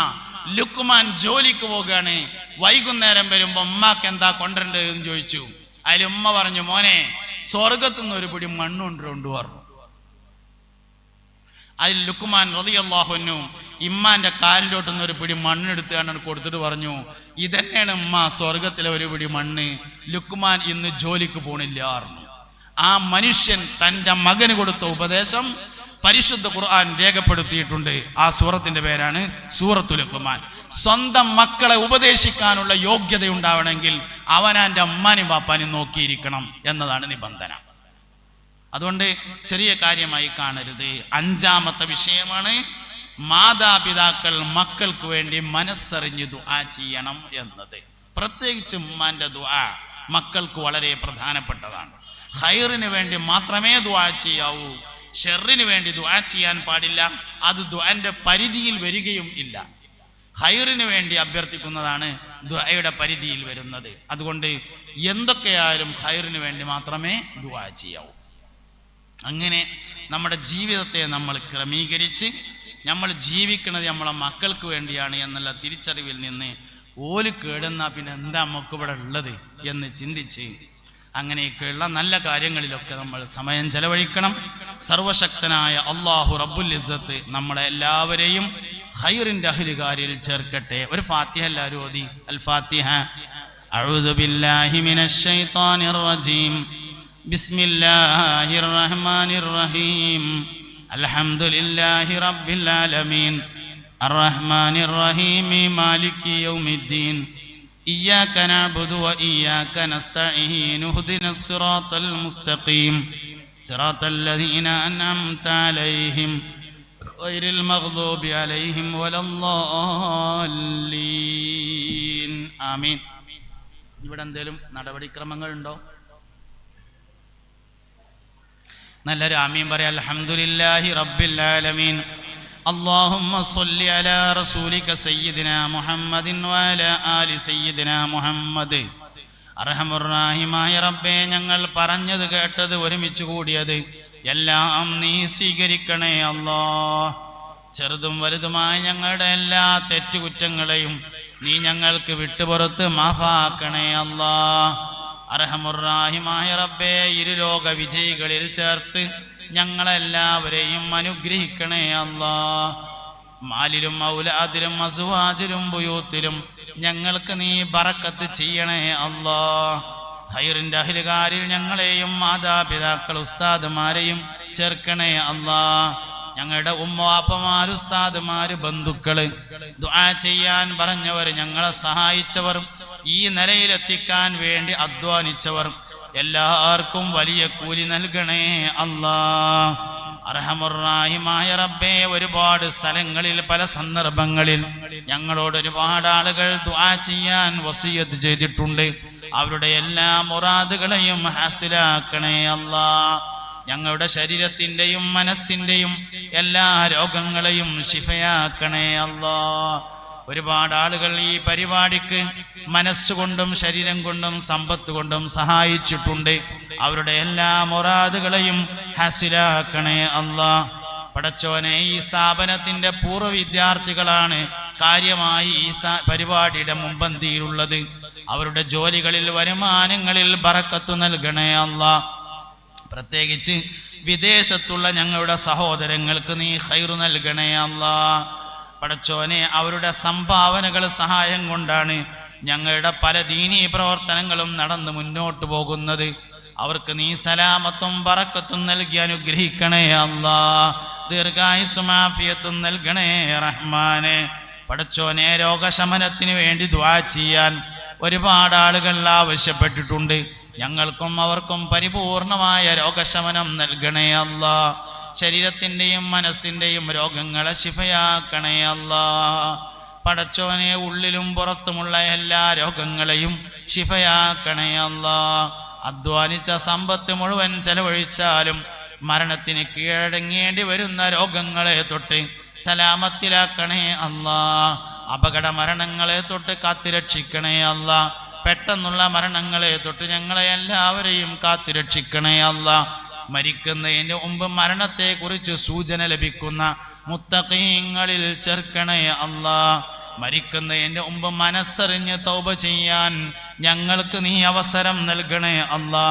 ലുക്മാൻ ജോലിക്ക് പോവുകയാണ്, വൈകുന്നേരം വരുമ്പോ ഉമ്മാക്ക് എന്താ കൊണ്ടുവരേണ്ടത് എന്ന് ചോദിച്ചു. അതിൽ ഉമ്മ പറഞ്ഞു, മോനെ, സ്വർഗത്തുനിന്ന് ഒരു പിടി മണ്ണുണ്ട് പറഞ്ഞു. അതിൽ ലുക്മാൻ റളിയല്ലാഹു അൻഹു ഇമ്മാന്റെ കാലിലോട്ടുന്ന ഒരു പിടി മണ്ണെടുത്ത് കൊടുത്തിട്ട് പറഞ്ഞു, ഇതന്നെയാണ് ഉമ്മ സ്വർഗത്തിലെ ഒരു പിടി മണ്ണ്. ലുക്മാൻ ഇന്ന് ജോലിക്ക് പോണില്ല പറഞ്ഞു. ആ മനുഷ്യൻ തൻ്റെ മകന് കൊടുത്ത ഉപദേശം പരിശുദ്ധ ഖുർആൻ രേഖപ്പെടുത്തിയിട്ടുണ്ട്. ആ സൂറത്തിന്റെ പേരാണ് സൂറത്തുൽ ലുക്മാൻ. സ്വന്തം മക്കളെ ഉപദേശിക്കാനുള്ള യോഗ്യത ഉണ്ടാവണമെങ്കിൽ അവനാൻ്റെ അമ്മാനും പാപ്പാനും നോക്കിയിരിക്കണം എന്നതാണ് നിബന്ധന. അതുകൊണ്ട് ചെറിയ കാര്യമായി കാണരുത്. അഞ്ചാമത്തെ വിഷയമാണ് മാതാപിതാക്കൾ മക്കൾക്ക് വേണ്ടി മനസ്സറിഞ്ഞ് ദുആ ചെയ്യണം എന്നത്. പ്രത്യേകിച്ച് ഉമ്മാന്റെ ദുആ മക്കൾക്ക് വളരെ പ്രധാനപ്പെട്ടതാണ്. ഖൈറിന് വേണ്ടി മാത്രമേ ദുആ ചെയ്യാവൂ. ഷെറിന് വേണ്ടി ദുആ ചെയ്യാൻ പാടില്ല. അത് ദുആന്റെ പരിധിയിൽ വരികയും ഇല്ല. ഖൈറിന് വേണ്ടി അഭ്യർത്ഥിക്കുന്നതാണ് ദുആയുടെ പരിധിയിൽ വരുന്നത്. അതുകൊണ്ട് എന്തൊക്കെയായാലും ഖൈറിന് വേണ്ടി മാത്രമേ ദുആ ചെയ്യാവൂ. അങ്ങനെ നമ്മുടെ ജീവിതത്തെ നമ്മൾ ക്രമീകരിച്ച് നമ്മൾ ജീവിക്കുന്നത് നമ്മളെ മക്കൾക്ക് വേണ്ടിയാണ് എന്നുള്ള തിരിച്ചറിവിൽ നിന്ന് ഓല് കേടുന്ന പിന്നെ എന്താ നമുക്ക് ഇവിടെ ഉള്ളത് എന്ന് ചിന്തിച്ച് അങ്ങനെയൊക്കെയുള്ള നല്ല കാര്യങ്ങളിലൊക്കെ നമ്മൾ സമയം ചെലവഴിക്കണം. സർവശക്തനായ അല്ലാഹു റബ്ബുൽ ഇസ്സത്ത് നമ്മളെ എല്ലാവരെയും ഖൈറിന്റെ അഹ്ലുകാരിൽ ചേർക്കട്ടെ. ഒരു ഫാത്തിഹ എല്ലാവരും ഓതി. അൽ ഫാത്തിഹ. അഊദു ബില്ലാഹി മിനശ് ശൈത്വാനിർ റജീം. ബിസ്മില്ലാഹിർ റഹ്മാനിർ റഹീം. അൽഹംദുലില്ലാഹി റബ്ബിൽ ആലമീൻ. അർറഹ്മാനിർ റഹീം. മാലികി യൗമിദ്ദീൻ. إياك نعبد وإياك نستعين اهدنا الصراط المستقيم صراط الذين أنعمت عليهم غير المغضوب عليهم ولا الضالين آمين. ഇവിടെ എന്തെങ്കിലും നടപടിക്രമങ്ങളുണ്ടോ? നല്ലൊരു ആമീൻ പറയാം. അൽഹംദുലില്ലാഹി റബ്ബിൽ ആലമീൻ. اللهم صل على رسولك سيدنا محمد وعلى آل سيدنا محمد. അർഹമുർറഹീമായ റബ്ബേ, ഞങ്ങൾ പറഞ്ഞത് കേട്ടത് ഒരുമിച്ച് കൂടിയത് എല്ലാം നീ സ്വീകരിക്കണേ അല്ലാഹ്. ചെറുതും വലുതുമായ ഞങ്ങളുടെ എല്ലാ തെറ്റുകുറ്റങ്ങളെയും നീ ഞങ്ങൾക്ക് വിട്ടുപുറത്ത് മാഫാക്കണേ അല്ലാഹ്. അർഹമുർറഹീമായ റബ്ബേ, ഇരുലോക വിജയികളിൽ ചേർത്ത് ഞങ്ങളെല്ലാവരെയും അനുഗ്രഹിക്കണേ അല്ലാഹ്. മാലിലും ഔലാദിലും അസ്വാജിലും ബുയൂത്തിലും ഞങ്ങൾക്ക് നീ ബറക്കത്ത് ചെയ്യണേ അല്ലാഹ്. ഖൈറിന്റെ അഹ്ലുകാരിൽ ഞങ്ങളെയും മാതാപിതാക്കൾ ഉസ്താദുമാരെയും ചേർക്കണേ അല്ലാഹ്. ഞങ്ങളുടെ ഉമ്മാപ്പമാര്, ഉസ്താദുമാര്, ബന്ധുക്കള്, ദുആ ചെയ്യാൻ പറഞ്ഞവർ, ഞങ്ങളെ സഹായിച്ചവർ, ഈ നിലയിലെത്തിക്കാൻ വേണ്ടി അധ്വാനിച്ചവർ എല്ലാവർക്കും വലിയ കൂലി നൽകണേ അല്ലാഹ്. അർഹമുർറഹീമായ റബ്ബേ, ഒരുപാട് സ്ഥലങ്ങളിൽ പല സന്ദർഭങ്ങളിൽ ഞങ്ങളോട് ഒരുപാട് ആളുകൾ ദുആ ചെയ്യാൻ വസിയത്ത് ചെയ്തിട്ടുണ്ട്. അവരുടെ എല്ലാ മുറാദുകളെയും ഹാസിലാക്കണേ അല്ലാഹ്. ഞങ്ങളുടെ ശരീരത്തിൻ്റെയും മനസ്സിൻ്റെയും എല്ലാ രോഗങ്ങളെയും ശിഫയാക്കണേ അല്ലാഹ്. ഒരുപാട് ആളുകൾ ഈ പരിപാടിക്ക് മനസ്സുകൊണ്ടും ശരീരം കൊണ്ടും സമ്പത്ത് കൊണ്ടും സഹായിച്ചിട്ടുണ്ട്. അവരുടെ എല്ലാ മുറാദുകളെയും ഹാസിലാക്കണേ അല്ലാഹ്. പടച്ചോനെ, ഈ സ്ഥാപനത്തിന്റെ പൂർവ്വ വിദ്യാർത്ഥികളാണ് കാര്യമായി ഈ പരിപാടിയുടെ മുൻപന്തിയിലുള്ളത്. അവരുടെ ജോലികളിൽ, വരുമാനങ്ങളിൽ ബറക്കത്ത് നൽകണേ അല്ലാഹ്. പ്രത്യേകിച്ച് വിദേശത്തുള്ള ഞങ്ങളുടെ സഹോദരങ്ങൾക്ക് നീ ഖൈറ് നൽകണേ അല്ലാഹ്. പടച്ചോനെ, അവരുടെ സംഭാവനകൾ, സഹായം കൊണ്ടാണ് ഞങ്ങളുടെ പല ദീനീ പ്രവർത്തനങ്ങളും നടന്ന് മുന്നോട്ട് പോകുന്നത്. അവർക്ക് നീ സലാമത്തും ബറക്കത്തും നൽകി അനുഗ്രഹിക്കണേ അല്ലാഹ്. ദീർഘായുസ്സും ആഫിയത്തും നൽകണേ റഹ്മാനെ. പടച്ചോനെ, രോഗശമനത്തിന് വേണ്ടി ദുആ ചെയ്യാൻ ഒരുപാട് ആളുകൾ ആവശ്യപ്പെട്ടിട്ടുണ്ട്. ഞങ്ങൾക്കും അവർക്കും പരിപൂർണമായ രോഗശമനം നൽകണേ അല്ലാഹ്. ശരീരത്തിൻ്റെയും മനസ്സിൻ്റെയും രോഗങ്ങളെ ശിഫയാക്കണേ അല്ലാഹ്. പടച്ചോനെ, ഉള്ളിലും പുറത്തുമുള്ള എല്ലാ രോഗങ്ങളെയും ശിഫയാക്കണേ അല്ലാഹ്. അധ്വാനിച്ച സമ്പത്ത് മുഴുവൻ ചെലവഴിച്ചാലും മരണത്തിന് കീഴടങ്ങേണ്ടി വരുന്ന രോഗങ്ങളെ തൊട്ട് സലാമത്തിലാക്കണേ അല്ലാ. അപകട മരണങ്ങളെ തൊട്ട് കാത്തുരക്ഷിക്കണേ അല്ലാ. പെട്ടെന്നുള്ള മരണങ്ങളെ തൊട്ട് ഞങ്ങളെ എല്ലാവരെയും കാത്തുരക്ഷിക്കണേ അല്ലാ. മരിക്കുന്നതിന് മുമ്പ് മരണത്തെക്കുറിച്ച് സൂചന ലഭിക്കുന്ന മുത്തഖീങ്ങളിൽ ചേർക്കണേ അല്ലാ. മരിക്കുന്നതിന് മുമ്പ് മനസ്സറിഞ്ഞ് തൗബ ചെയ്യാൻ ഞങ്ങൾക്ക് നീ അവസരം നൽകണേ അല്ലാ.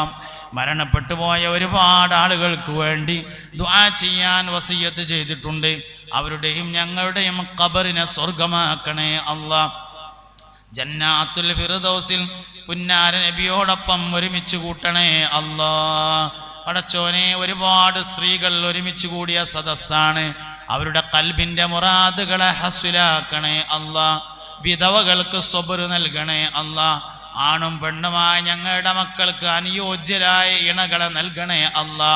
മരണപ്പെട്ടു പോയ ഒരുപാട് ആളുകൾക്ക് വേണ്ടി ദുആ ചെയ്യാൻ വസിയ്യത്ത് ചെയ്തിട്ടുണ്ട്. അവരുടെയും ഞങ്ങളുടെയും ഖബറിനെ സ്വർഗമാക്കണേ അല്ലാ. ജന്നാത്തുൽ ഫിർദൗസിൽ പുന്നാര നബിയോടൊപ്പം ഒരുമിച്ച് കൂട്ടണേ അല്ലാ. പടച്ചോനെ, ഒരുപാട് സ്ത്രീകൾ ഒരുമിച്ച് കൂടിയ സദസ്സാണ്. അവരുടെ ഖൽബിന്റെ മുറാദുകളെ ഹസ്വിലാക്കണേ അല്ലാ. വിധവകൾക്ക് സ്വബർ നൽകണേ അല്ലാ. ആണും പെണ്ണുമായ ഞങ്ങളുടെ മക്കൾക്ക് അനുയോജ്യരായ ഇണകളെ നൽകണേ അല്ലാ.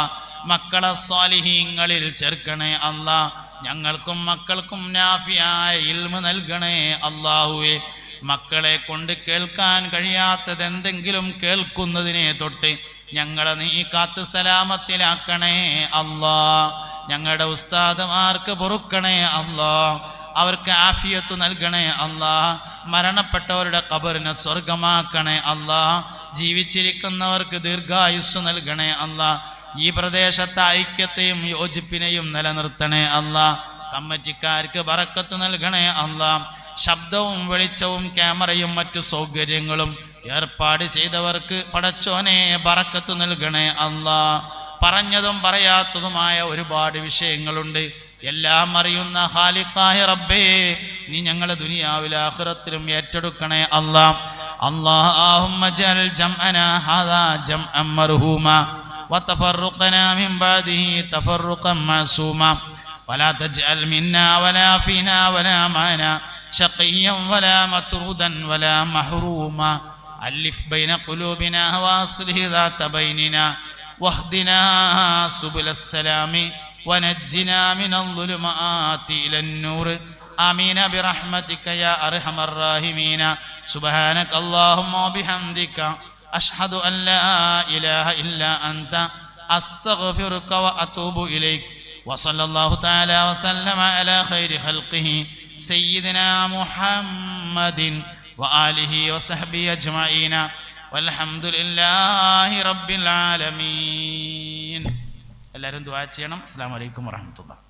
മക്കളെ സ്വാലിഹീങ്ങളിൽ ചേർക്കണേ അല്ലാ. ഞങ്ങൾക്കും മക്കൾക്കും നാഫിയായ ഇൽമ് നൽകണേ അല്ലാഹുവേ. മക്കളെ കൊണ്ട് കേൾക്കാൻ കഴിയാത്തത് എന്തെങ്കിലും കേൾക്കുന്നതിനെ തൊട്ട് ഞങ്ങളെ നീ കാത്ത് സലാമത്തിലാക്കണേ അല്ലാ. ഞങ്ങളുടെ ഉസ്താദുമാർക്ക് പൊറുക്കണേ അല്ലാ. അവർക്ക് ആഫിയത്ത് നൽകണേ അല്ലാ. മരണപ്പെട്ടവരുടെ ഖബറിനെ സ്വർഗമാക്കണേ അല്ലാ. ജീവിച്ചിരിക്കുന്നവർക്ക് ദീർഘായുസ് നൽകണേ അല്ലാ. ഈ പ്രദേശത്തെ ഐക്യത്തെയും യോജിപ്പിനെയും നിലനിർത്തണേ അല്ലാ. കമ്മിറ്റിക്കാർക്ക് ബറക്കത്ത് നൽകണേ അല്ലാ. ശബ്ദവും വെളിച്ചവും ക്യാമറയും മറ്റു സൗകര്യങ്ങളും ഏർപ്പാട് ചെയ്തവർക്ക് പടച്ചോനെ ബറക്കത്ത് നൽകണേ അല്ലാ. പറഞ്ഞതും പറയാത്തതുമായ ഒരുപാട് വിഷയങ്ങളുണ്ട്. എല്ലാം അറിയുന്ന ഖാലിഖായ റബ്ബേ, നീ ഞങ്ങളെ ദുനിയാവിലും ആഖിറത്തിലും ഏറ്റെടുക്കണേ അല്ലാ. അല്ലാഹുമ്മ ജഅൽ ജംഅനാ ഹാദാ ജംഅൻ മർഹൂമാ വതഫറഖനാ മിൻ ബഅദിഹി തഫറഖൻ മഅസൂമാ വലാ തജ്അൽ മിന്നാ വലാ ഫീനാ വലാ മാനാ ശഖിയ്യൻ വലാ മത്റൂദൻ വലാ മഹ്റൂമാ അലിഫ് ബൈന ഖുലൂബിനാ വഅസ്ലിഹ് ദാത ബൈനിനാ വഹ്ദിനാ സുബുലസ് സലാമി ونجنا من الظلمات إلى النور آمين برحمتك يا أرحم الراحمين سبحانك اللهم وبحمدك أشهد أن لا إله إلا أنت أستغفرك وأتوب إليك وصلى الله تعالى وسلم على خير خلقه سيدنا محمد وآله وصحبه أجمعين والحمد لله رب العالمين. എല്ലാവരും ദുആ ചെയ്യണം. അസ്സലാമു അലൈക്കും വറഹ്മത്തുള്ളാഹി.